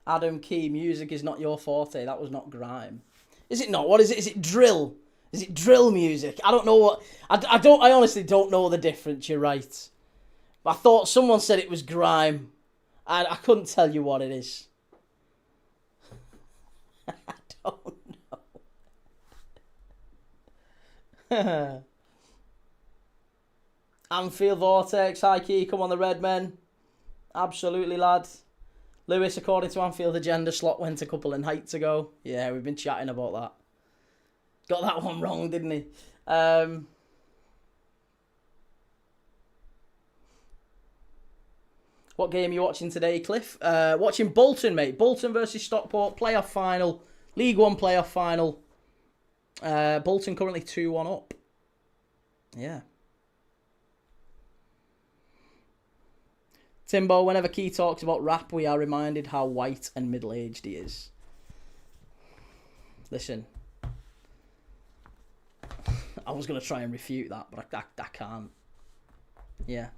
Adam Key, music is not your forte. That was not grime. Is it not? What is it? Is it drill? Is it drill music? I don't know what... I honestly don't know the difference, you're right. I thought someone said it was grime. I couldn't tell you what it is. I don't know. Anfield Vortex, high key, come on the red men. Absolutely, lad. Lewis, according to Anfield Agenda, Slot went a couple of nights ago. Yeah, we've been chatting about that. Got that one wrong, didn't he? What game are you watching today, Cliff? Watching Bolton, mate. Bolton versus Stockport, playoff final. League One playoff final. Bolton currently 2-1 up. Yeah. Timbo, whenever Key talks about rap, we are reminded how white and middle-aged he is. Listen. I was going to try and refute that, but I can't. Yeah.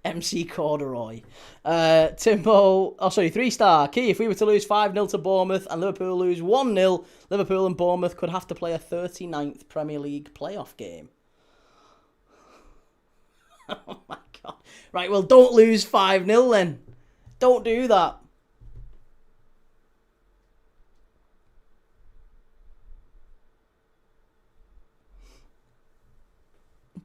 MC Corduroy. Timbo, 3-star. Key, if we were to lose 5-0 to Bournemouth and Liverpool lose 1-0, Liverpool and Bournemouth could have to play a 39th Premier League playoff game. Oh my God. Right, well, don't lose 5-0 then. Don't do that.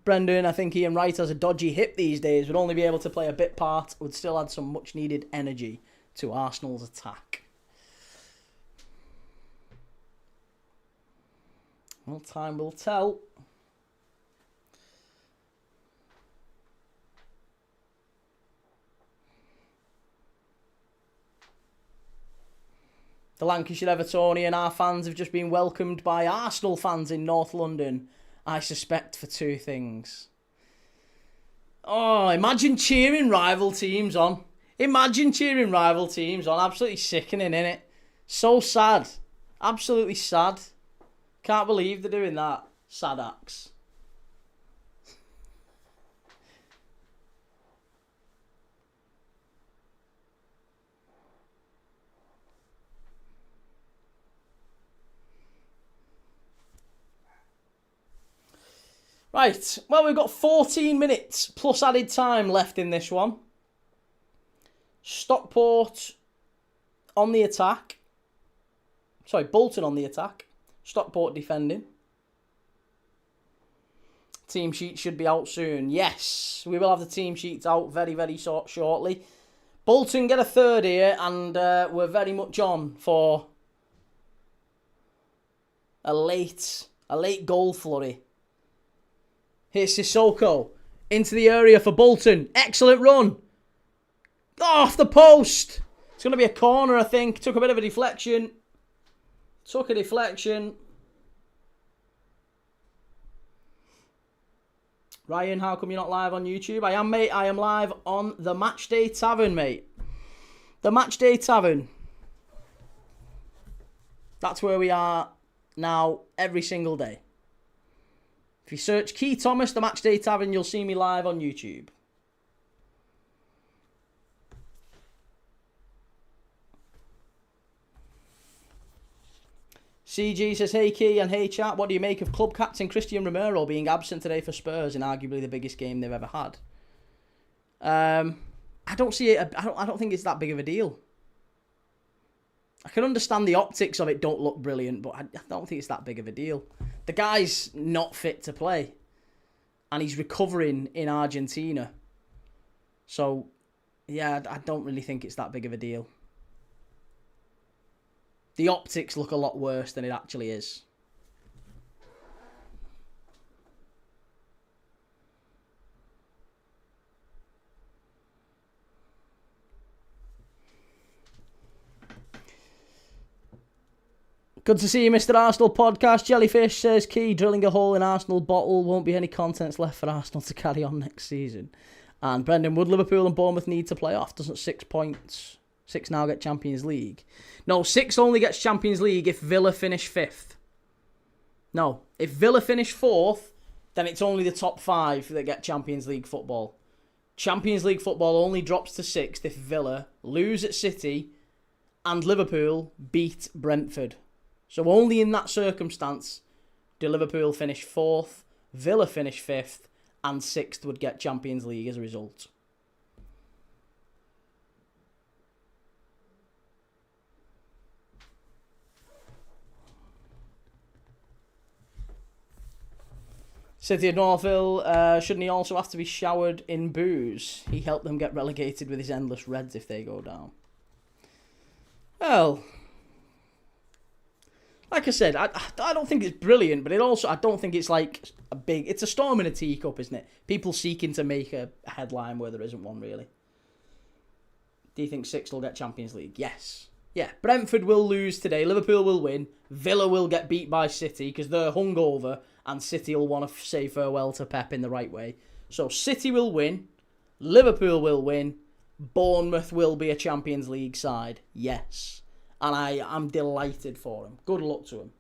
Brendan, I think Ian Wright has a dodgy hip these days, would only be able to play a bit part, would still add some much needed energy to Arsenal's attack. Well, time will tell. The Lancashire Evertonian, our fans have just been welcomed by Arsenal fans in North London, I suspect for two things. Oh, imagine cheering rival teams on. Imagine cheering rival teams on. Absolutely sickening, innit? So sad. Absolutely sad. Can't believe they're doing that. Sad acts. Right, well, we've got 14 minutes plus added time left in this one. Stockport on the attack. Sorry, Bolton on the attack. Stockport defending. Team sheet should be out soon. Yes, we will have the team sheets out very, very shortly. Bolton get a third here, and we're very much on for a late goal flurry Here's Sissoko. Into the area for Bolton. Excellent run. Off the post. It's going to be a corner, I think. Took a bit of a deflection. Ryan, how come you're not live on YouTube? I am, mate. I am live on the Matchday Tavern, mate. The Matchday Tavern. That's where we are now every single day. If you search Key Thomas, the Matchday Tavern, you'll see me live on YouTube. CG says, hey Key and hey chat, what do you make of club captain Christian Romero being absent today for Spurs in arguably the biggest game they've ever had? I don't see it. I don't think it's that big of a deal. I can understand the optics of it don't look brilliant, but I don't think it's that big of a deal. The guy's not fit to play, and he's recovering in Argentina. So, yeah, I don't really think it's that big of a deal. The optics look a lot worse than it actually is. Good to see you, Mr. Arsenal Podcast. Jellyfish says, Key, drilling a hole in Arsenal bottle. Won't be any contents left for Arsenal to carry on next season. And Brendan, would Liverpool and Bournemouth need to play off? Doesn't 6 points... 6 now get Champions League? No, 6 only gets Champions League if Villa finish 5th. No, if Villa finish 4th, then it's only the top 5 that get Champions League football. Champions League football only drops to 6th if Villa lose at City and Liverpool beat Brentford. So only in that circumstance do Liverpool finish 4th, Villa finish 5th, and 6th would get Champions League as a result. City of Northville, shouldn't he also have to be showered in booze? He helped them get relegated with his endless reds if they go down. Well, like I said, I don't think it's brilliant, but I don't think it's like a big... It's a storm in a teacup, isn't it? People seeking to make a headline where there isn't one, really. Do you think 6 will get Champions League? Yes. Yeah, Brentford will lose today. Liverpool will win. Villa will get beat by City because they're hungover and City will want to say farewell to Pep in the right way. So City will win. Liverpool will win. Bournemouth will be a Champions League side. Yes. And I'm delighted for him. Good luck to him.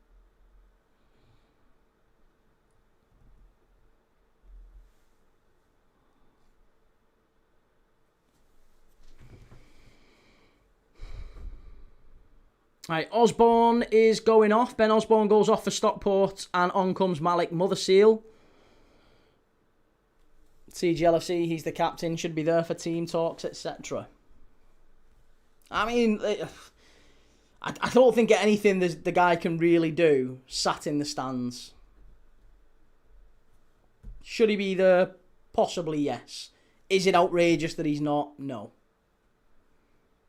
Right, Osborne is going off. Ben Osborne goes off for Stockport, and on comes Malik Motherseal. CGLFC, he's the captain, should be there for team talks, etc. I mean, I don't think anything the guy can really do sat in the stands. Should he be there? Possibly, yes. Is it outrageous that he's not? No.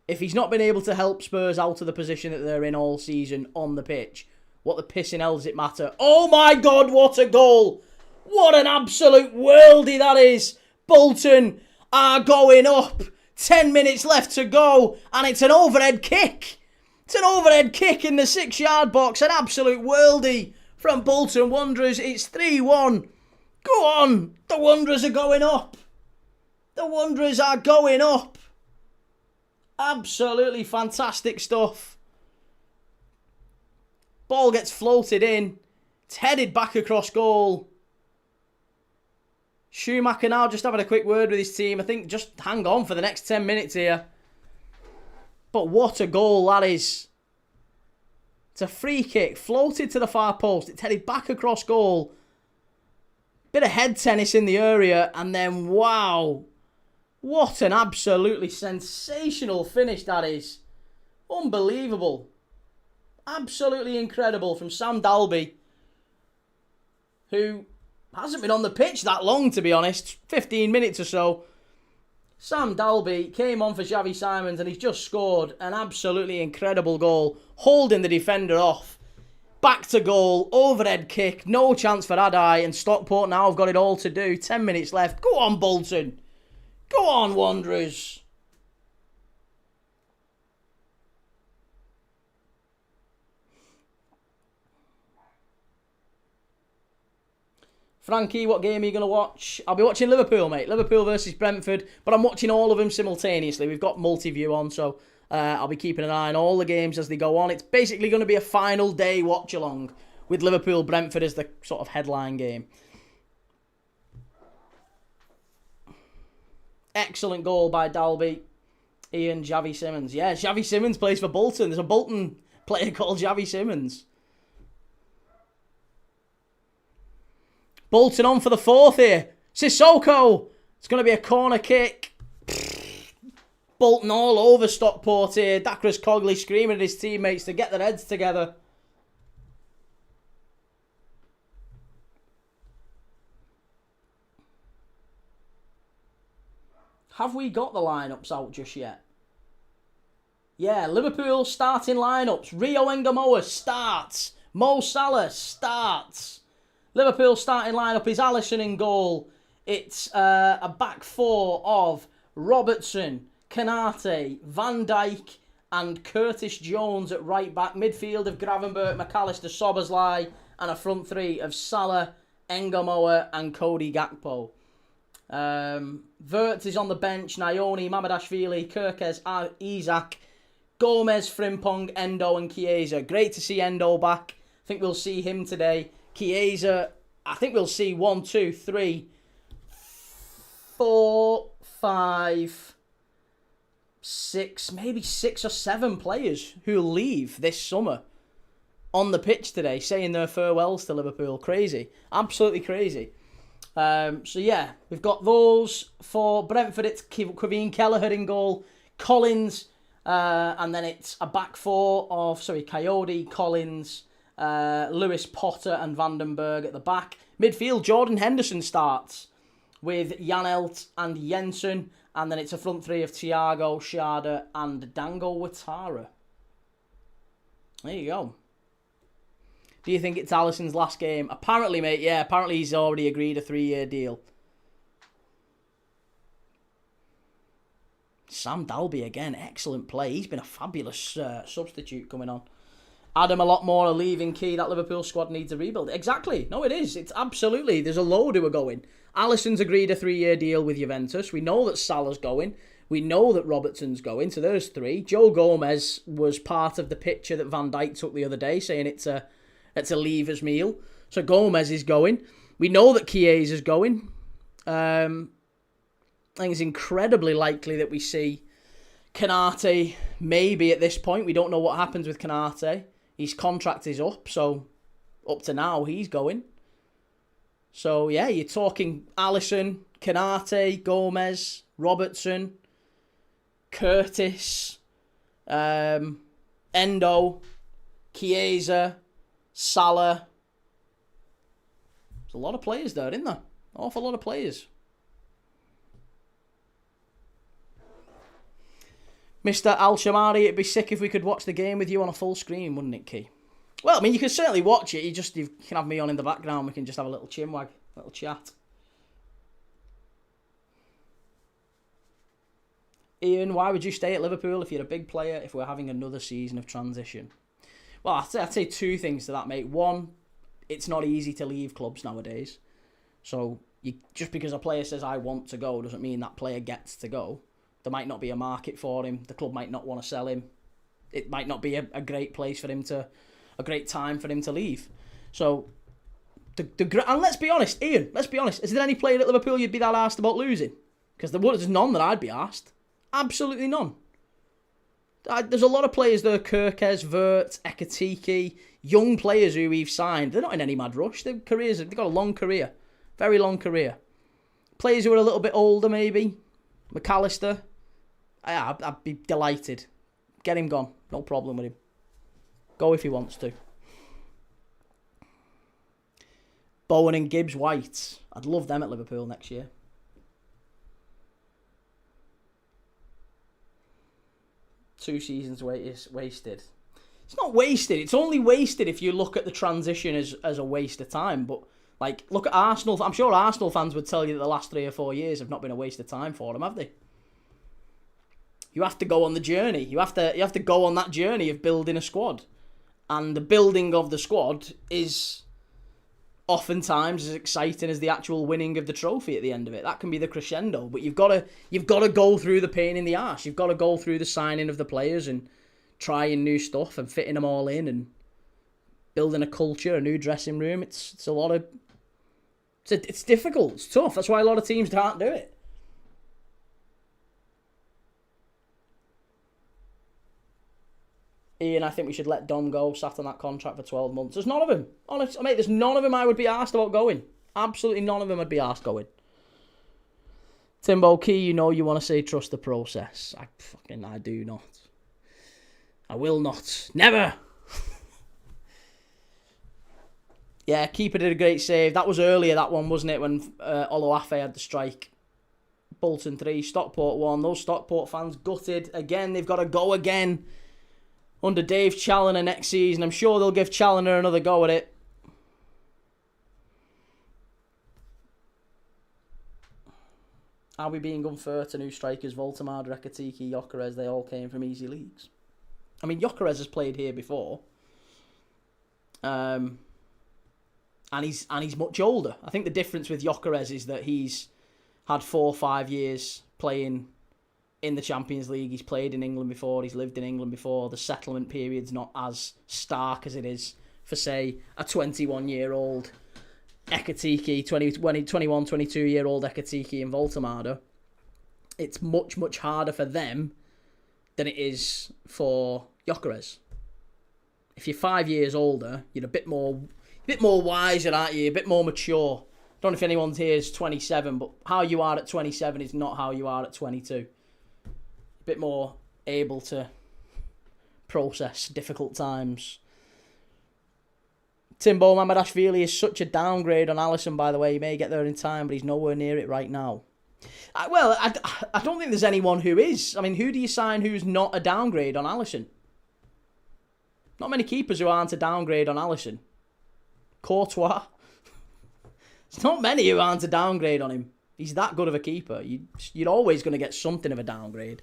If he's not been able to help Spurs out of the position that they're in all season on the pitch, what the pissing hell does it matter? Oh my God, what a goal! What an absolute worldie that is! Bolton are going up. 10 minutes left to go, and it's an overhead kick. It's an overhead kick in the 6-yard box. An absolute worldie from Bolton Wanderers. It's 3-1. Go on. The Wanderers are going up. The Wanderers are going up. Absolutely fantastic stuff. Ball gets floated in. It's headed back across goal. Schumacher now just having a quick word with his team. I think just hang on for the next 10 minutes here. But what a goal that is. It's a free kick. Floated to the far post. It's headed back across goal. Bit of head tennis in the area. And then, wow. What an absolutely sensational finish that is. Unbelievable. Absolutely incredible from Sam Dalby, who hasn't been on the pitch that long, to be honest. 15 minutes or so. Sam Dalby came on for Xavi Simons and he's just scored an absolutely incredible goal, holding the defender off. Back to goal, overhead kick, no chance for Adai, and Stockport now have got it all to do. 10 minutes left. Go on, Bolton. Go on, Wanderers. Frankie, what game are you going to watch? I'll be watching Liverpool, mate. Liverpool versus Brentford, but I'm watching all of them simultaneously. We've got multi-view on, so I'll be keeping an eye on all the games as they go on. It's basically going to be a final day watch-along with Liverpool-Brentford as the sort of headline game. Excellent goal by Dalby. Ian Javi Simmons. Yeah, Javi Simmons plays for Bolton. There's a Bolton player called Javi Simmons. Bolton on for the fourth here. Sissoko. It's going to be a corner kick. Bolton all over Stockport here. Dacres Cogley screaming at his teammates to get their heads together. Have we got the lineups out just yet? Yeah, Liverpool starting lineups. Rio Engamoa starts. Mo Salah starts. Liverpool starting lineup is Alisson in goal. It's a back four of Robertson, Canate, Van Dijk and Curtis Jones at right back. Midfield of Gravenberch, McAllister, Szoboszlai and a front three of Salah, Engamoa and Cody Gakpo. Wirtz is on the bench. Nayoni, Mamadashvili, Kirkes, Isak, Gomez, Frimpong, Endo and Chiesa. Great to see Endo back. I think we'll see him today. Chiesa, I think we'll see 1, 2, 3, 4, 5, 6, maybe 6 or 7 players who'll leave this summer on the pitch today, saying their farewells to Liverpool. Crazy. Absolutely crazy. So yeah, we've got those. For Brentford, it's Kevin Kelleher in goal, Collins, and then it's a back four of, Coyote, Collins, Lewis Potter and Vandenberg at the back. Midfield, Jordan Henderson starts with Janelt and Jensen. And then it's a front three of Thiago, Schade and Dango Ouattara. There you go. Do you think it's Alisson's last game? Apparently, mate, yeah. Apparently he's already agreed a 3-year deal. Sam Dalby again. Excellent play. He's been a fabulous substitute coming on. Adam, a lot more are leaving key. That Liverpool squad needs a rebuild. Exactly. No, it is. It's absolutely. There's a load who are going. Alisson's agreed a 3-year deal with Juventus. We know that Salah's going. We know that Robertson's going. So there's 3. Joe Gomez was part of the picture that Van Dijk took the other day, saying it's a leavers meal. So Gomez is going. We know that Chiesa's going. I think it's incredibly likely that we see Canate maybe at this point. We don't know what happens with Canate. His contract is up, so up to now he's going. So yeah, you're talking Alisson, Canate, Gomez, Robertson, Curtis, Endo, Chiesa, Salah. There's a lot of players there, isn't there? Awful lot of players. Mr. Al-Shamari, it'd be sick if we could watch the game with you on a full screen, wouldn't it, Key? Well, I mean, you can certainly watch it. You can have me on in the background. We can just have a little chinwag, a little chat. Ian, why would you stay at Liverpool if you're a big player if we're having another season of transition? Well, I'd say 2 things to that, mate. One, it's not easy to leave clubs nowadays. So just because a player says, I want to go, doesn't mean that player gets to go. There might not be a market for him. The club might not want to sell him. It might not be a great place for him to, a great time for him to leave. So, and let's be honest, Ian, let's be honest. Is there any player at Liverpool you'd be that arsed about losing? Because there's none that I'd be arsed. Absolutely none. There's a lot of players there, Kirkes, Wirtz, Ekatike, young players who we've signed. They're not in any mad rush. They've got a long career. Very long career. Players who are a little bit older, maybe. McAllister. I'd be delighted. Get him gone. No problem with him. Go if he wants to. Bowen and Gibbs White. I'd love them at Liverpool next year. Two seasons wasted. It's not wasted. It's only wasted if you look at the transition as a waste of time. But, like, look at Arsenal. I'm sure Arsenal fans would tell you that the last 3 or 4 years have not been a waste of time for them, have they? You have to go on the journey. You have to go on that journey of building a squad. And the building of the squad is oftentimes as exciting as the actual winning of the trophy at the end of it. That can be the crescendo, but you've got to go through the pain in the arse. You've got to go through the signing of the players and trying new stuff and fitting them all in and building a culture, a new dressing room. It's a lot of it's difficult. It's tough. That's why a lot of teams can't do it. Ian, I think we should let Dom go, sat on that contract for 12 months. There's none of them. Honestly, mate, there's none of them I would be asked about going. Absolutely none of them I'd be asked going. Timbo Key, you want to say trust the process. I do not. I will not. Never! Yeah, keeper did a great save. That was earlier, that one, wasn't it, when Oloafe had the strike. Bolton 3, Stockport 1. Those Stockport fans gutted. Again, they've got to go again under Dave Challinor next season. I'm sure they'll give Challinor another go at it. Are we being unfair to new strikers? Voltemade, Rekatiki, Gyökeres, they all came from easy leagues. I mean, Gyökeres has played here before. And he's much older. I think the difference with Gyökeres is that he's had 4 or 5 years playing in the Champions League. He's played in England before. He's lived in England before. The settlement period's not as stark as it is for, say, a 21-year-old Ekatike, 21, 22-year-old Ekatike and Voltemade. It's much, much harder for them than it is for Gyökeres. If you're 5 years older, you're a bit more wiser, aren't you? A bit more mature. I don't know if anyone here is 27, but how you are at 27 is not how you are at 22. A bit more able to process difficult times. Timbo Mamadashvili is such a downgrade on Alisson, by the way. He may get there in time, but he's nowhere near it right now. I don't think there's anyone who is. I mean, who do you sign who's not a downgrade on Alisson? Not many keepers who aren't a downgrade on Alisson. Courtois. There's not many who aren't a downgrade on him. He's that good of a keeper. You're always going to get something of a downgrade.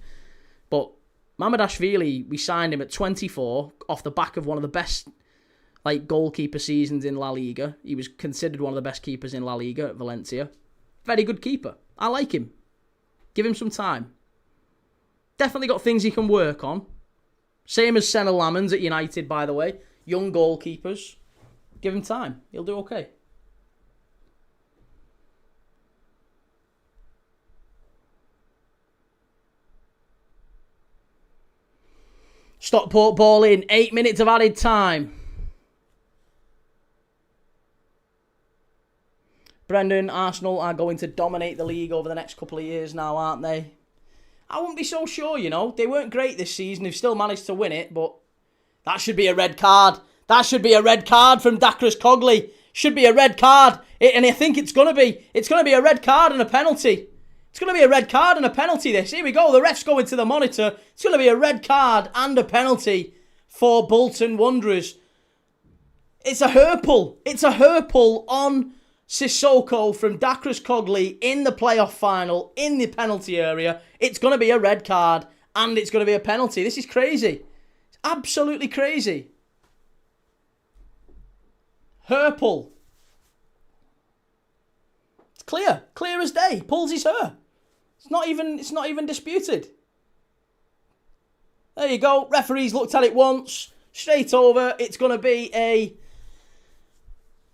But Mamadashvili, we signed him at 24 off the back of one of the best goalkeeper seasons in La Liga. He was considered one of the best keepers in La Liga at Valencia. Very good keeper. I like him. Give him some time. Definitely got things he can work on. Same as Senna Lamans at United, by the way. Young goalkeepers. Give him time. He'll do okay. Stockport ball in. 8 minutes of added time. Brendan, Arsenal are going to dominate the league over the next couple of years now, aren't they? I wouldn't be so sure, They weren't great this season. They've still managed to win it, but that should be a red card. That should be a red card from Dakris Cogley. Should be a red card. And I think it's going to be. It's going to be a red card and a penalty. It's going to be a red card and a penalty, this. Here we go. The ref's going to the monitor. It's going to be a red card and a penalty for Bolton Wanderers. It's a hurple. It's a hurple on Sissoko from Dakris Cogley in the playoff final, in the penalty area. It's going to be a red card and it's going to be a penalty. This is crazy. It's absolutely crazy. Hurple. It's clear. Clear as day. Pulls his hair. It's not even disputed. There you go. Referees looked at it once. Straight over. It's going to be a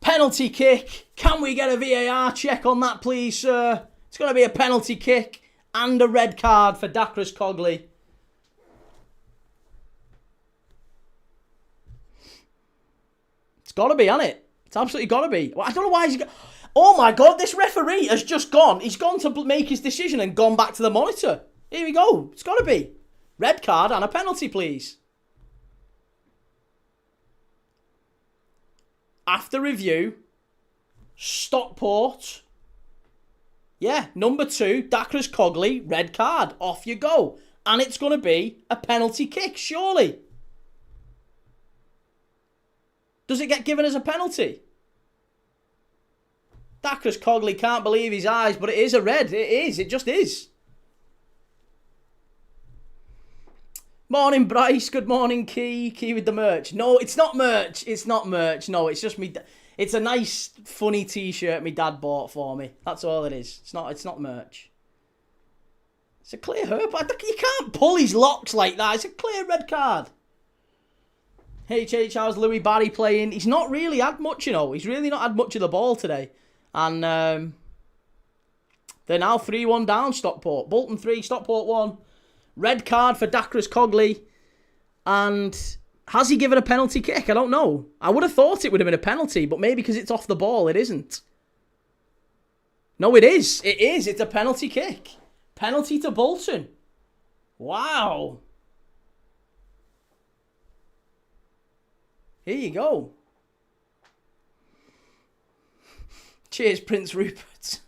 penalty kick. Can we get a VAR check on that, please, sir? It's going to be a penalty kick and a red card for Dakris Cogley. It's got to be, hasn't it? It's absolutely got to be. I don't know why he's... Oh my God, this referee has just gone. He's gone to make his decision and gone back to the monitor. Here we go. It's got to be. Red card and a penalty, please. After review, Stockport. Yeah, number 2, Dakris Cogley, red card. Off you go. And it's going to be a penalty kick, surely. Does it get given as a penalty? Dacres Cogley can't believe his eyes, but it is a red. It is. It just is. Morning, Bryce. Good morning, Key. Key with the merch. No, it's not merch. It's not merch. No, it's just me. It's a nice, funny T-shirt my dad bought for me. That's all it is. It's not merch. It's a clear hurt. You can't pull his locks like that. It's a clear red card. how's Louis Barry playing? He's not really had much, you know. He's really not had much of the ball today. And they're now 3-1 down, Stockport. Bolton 3, Stockport 1. Red card for Dacres Cogley. And has he given a penalty kick? I don't know. I would have thought it would have been a penalty, but maybe because it's off the ball, it isn't. No, it is. It is. It's a penalty kick. Penalty to Bolton. Wow. Here you go. Cheers, Prince Rupert.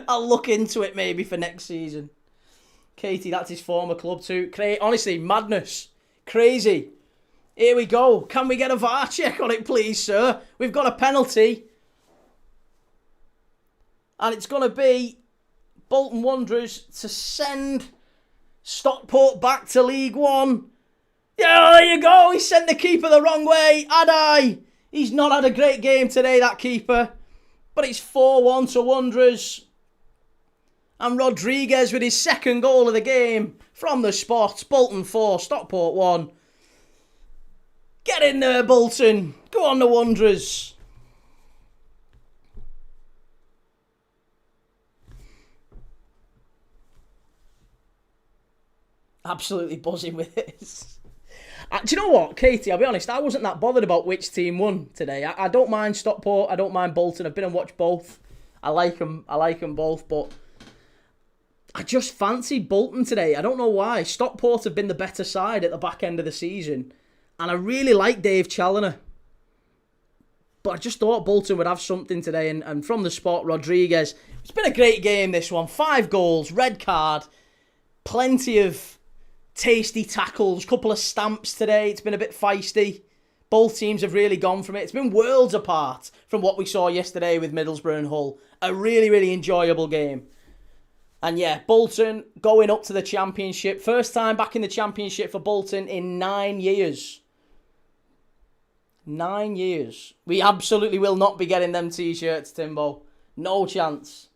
I'll look into it maybe for next season. Katie, that's his former club too. Honestly, madness. Crazy. Here we go. Can we get a VAR check on it, please, sir? We've got a penalty. And it's going to be Bolton Wanderers to send Stockport back to League One. Yeah, there you go. He sent the keeper the wrong way. Had He's not had a great game today, that keeper. But it's 4-1 to Wanderers. And Rodriguez with his second goal of the game from the spot. Bolton 4, Stockport 1. Get in there, Bolton. Go on, the Wanderers. Absolutely buzzing with this. Do you know what, Katie? I'll be honest, I wasn't that bothered about which team won today. I don't mind Stockport. I don't mind Bolton. I've been and watched both. I like them. I like them both, but I just fancied Bolton today. I don't know why. Stockport have been the better side at the back end of the season, and I really like Dave Challinor. But I just thought Bolton would have something today, and from the spot, Rodriguez. It's been a great game, this one. 5 goals, red card, plenty of tasty tackles, couple of stamps today. It's been a bit feisty. Both teams have really gone from it. It's been worlds apart from what we saw yesterday with Middlesbrough and Hull. A really, really enjoyable game. And yeah, Bolton going up to the Championship. First time back in the Championship for Bolton in 9 years. 9 years. We absolutely will not be getting them T-shirts, Timbo. No chance.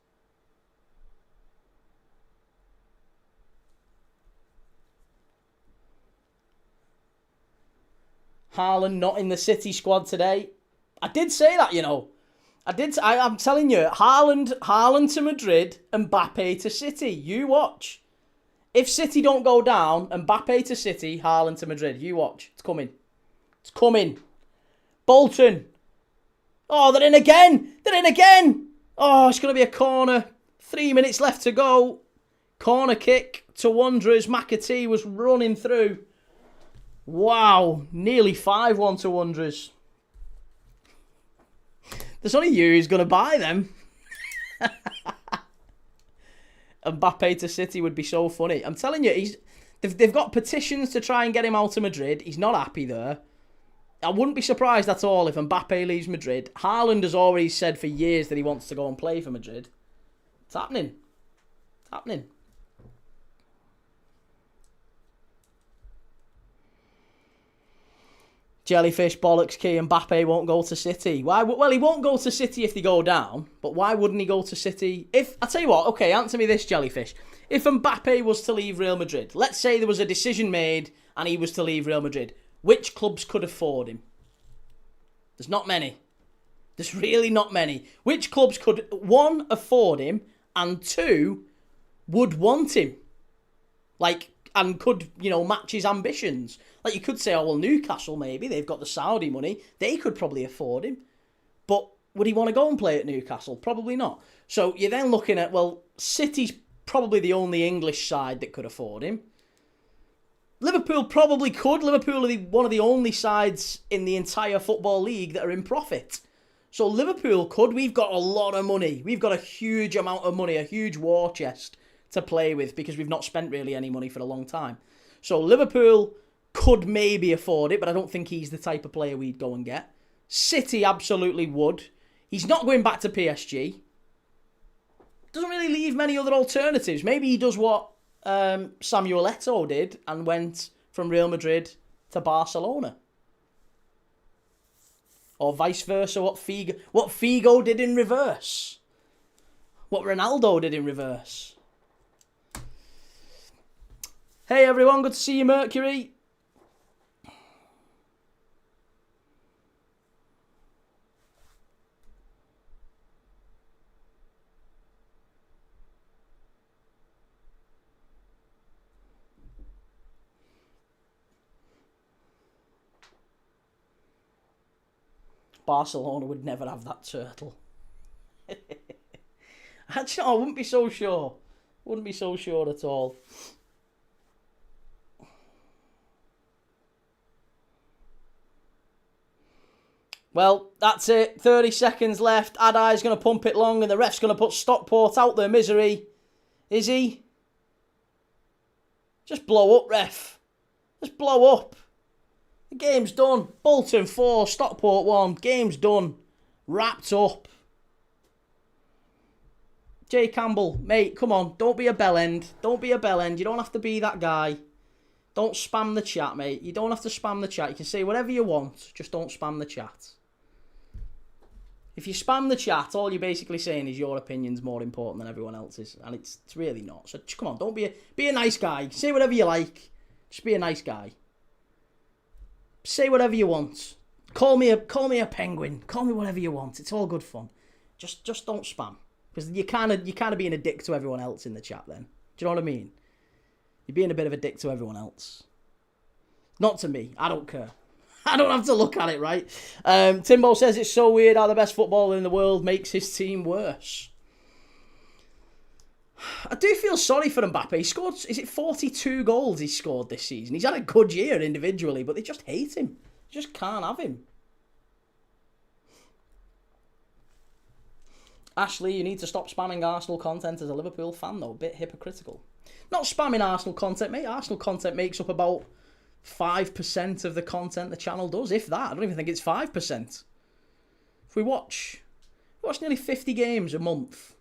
Haaland not in the City squad today. I did say that, you know. I'm telling you, Haaland to Madrid, and Mbappe to City. You watch. If City don't go down, Mbappe to City, Haaland to Madrid. You watch. It's coming. It's coming. Bolton. Oh, they're in again. They're in again. Oh, it's going to be a corner. 3 minutes left to go. Corner kick to Wanderers. McAtee was running through. Wow, nearly 5-1 to Wanderers. There's only you who's going to buy them. Mbappe to City would be so funny. I'm telling you, they've got petitions to try and get him out of Madrid. He's not happy there. I wouldn't be surprised at all if Mbappe leaves Madrid. Haaland has already said for years that he wants to go and play for Madrid. It's happening. It's happening. Jellyfish, bollocks, key, and Mbappe won't go to City. Why? Well, he won't go to City if they go down, but why wouldn't he go to City? I tell you what, okay, answer me this, Jellyfish. If Mbappe was to leave Real Madrid, let's say there was a decision made and he was to leave Real Madrid, which clubs could afford him? There's not many. There's really not many. Which clubs could, 1, afford him, and 2, would want him? And could, match his ambitions. Like, you could say, oh, well, Newcastle, maybe. They've got the Saudi money. They could probably afford him. But would he want to go and play at Newcastle? Probably not. So you're then looking at, well, City's probably the only English side that could afford him. Liverpool probably could. Liverpool are one of the only sides in the entire Football League that are in profit. So Liverpool could. We've got a lot of money. We've got a huge amount of money, a huge war chest to play with because we've not spent really any money for a long time. So Liverpool could maybe afford it, but I don't think he's the type of player we'd go and get. City absolutely would. He's not going back to PSG. Doesn't really leave many other alternatives. Maybe he does what Samuel Eto'o did and went from Real Madrid to Barcelona. Or vice versa, what Figo did in reverse. What Ronaldo did in reverse. Hey everyone, good to see you, Mercury. Barcelona would never have that turtle. Actually, I wouldn't be so sure. Wouldn't be so sure at all. Well, that's it. 30 seconds left. Adai's going to pump it long and the ref's going to put Stockport out their misery. Is he? Just blow up, ref. Just blow up. The game's done. Bolton 4, Stockport 1. Game's done. Wrapped up. Jay Campbell, mate, come on. Don't be a bellend. Don't be a bellend. You don't have to be that guy. Don't spam the chat, mate. You don't have to spam the chat. You can say whatever you want. Just don't spam the chat. If you spam the chat, all you're basically saying is your opinion's more important than everyone else's. And it's really not. So come on, don't be a nice guy. Say whatever you like. Just be a nice guy. Say whatever you want. Call me a penguin. Call me whatever you want. It's all good fun. Just don't spam. Because you're kind of being a dick to everyone else in the chat then. Do you know what I mean? You're being a bit of a dick to everyone else. Not to me. I don't care. I don't have to look at it, right? Timbo says it's so weird how the best footballer in the world makes his team worse. I do feel sorry for Mbappe. He scored, is it 42 goals he scored this season? He's had a good year individually, but they just hate him. They just can't have him. Ashley, you need to stop spamming Arsenal content as a Liverpool fan, though. A bit hypocritical. Not spamming Arsenal content, mate. Arsenal content makes up about 5% of the content the channel does, if that. I don't even think it's 5%. If we watch nearly 50 games a month.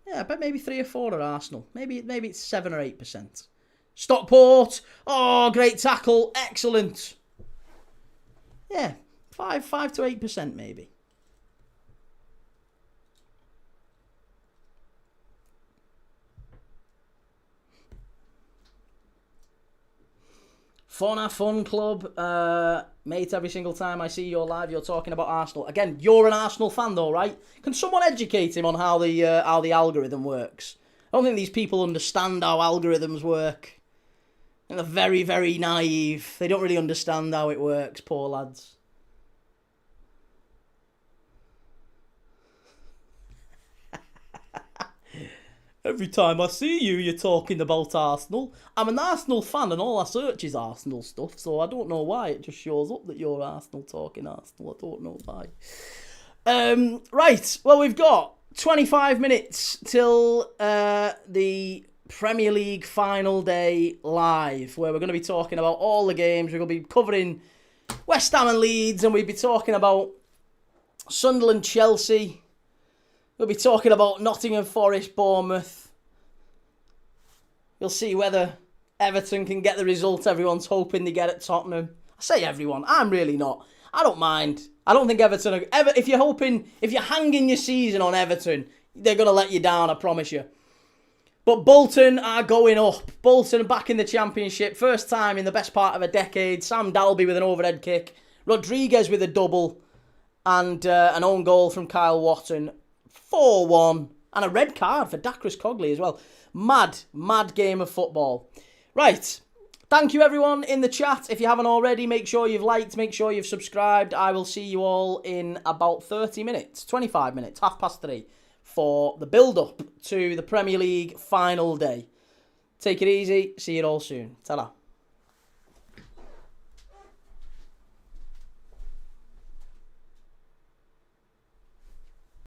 Yeah, I bet maybe 3 or 4 are Arsenal. Maybe it's 7 or 8%. Stockport. Oh, great tackle. Excellent. Yeah, 5 to 8% maybe. Fun Club. Mate, every single time I see your live, you're talking about Arsenal. Again, you're an Arsenal fan though, right? Can someone educate him on how the algorithm works? I don't think these people understand how algorithms work. And they're very, very naive. They don't really understand how it works, poor lads. Every time I see you, you're talking about Arsenal. I'm an Arsenal fan and all I search is Arsenal stuff, so I don't know why it just shows up that you're Arsenal talking Arsenal. I don't know why. Right, well, we've got 25 minutes till the Premier League final day live, where we're going to be talking about all the games. We're going to be covering West Ham and Leeds, and we'll be talking about Sunderland, Chelsea. We'll be talking about Nottingham Forest, Bournemouth. You'll see whether Everton can get the result everyone's hoping they get at Tottenham. I say everyone. I'm really not. I don't mind. I don't think Everton are... If you're hanging your season on Everton, they're going to let you down, I promise you. But Bolton are going up. Bolton back in the Championship. First time in the best part of a decade. Sam Dalby with an overhead kick. Rodriguez with a double. And an own goal from Kyle Watton. 4-1. And a red card for Dacres Cogley as well. Mad game of football. Right. Thank you everyone in the chat. If you haven't already, make sure you've liked, make sure you've subscribed. I will see you all in about 30 minutes, 25 minutes, 3:30 for the build-up to the Premier League final day. Take it easy. See you all soon. Ta-ra.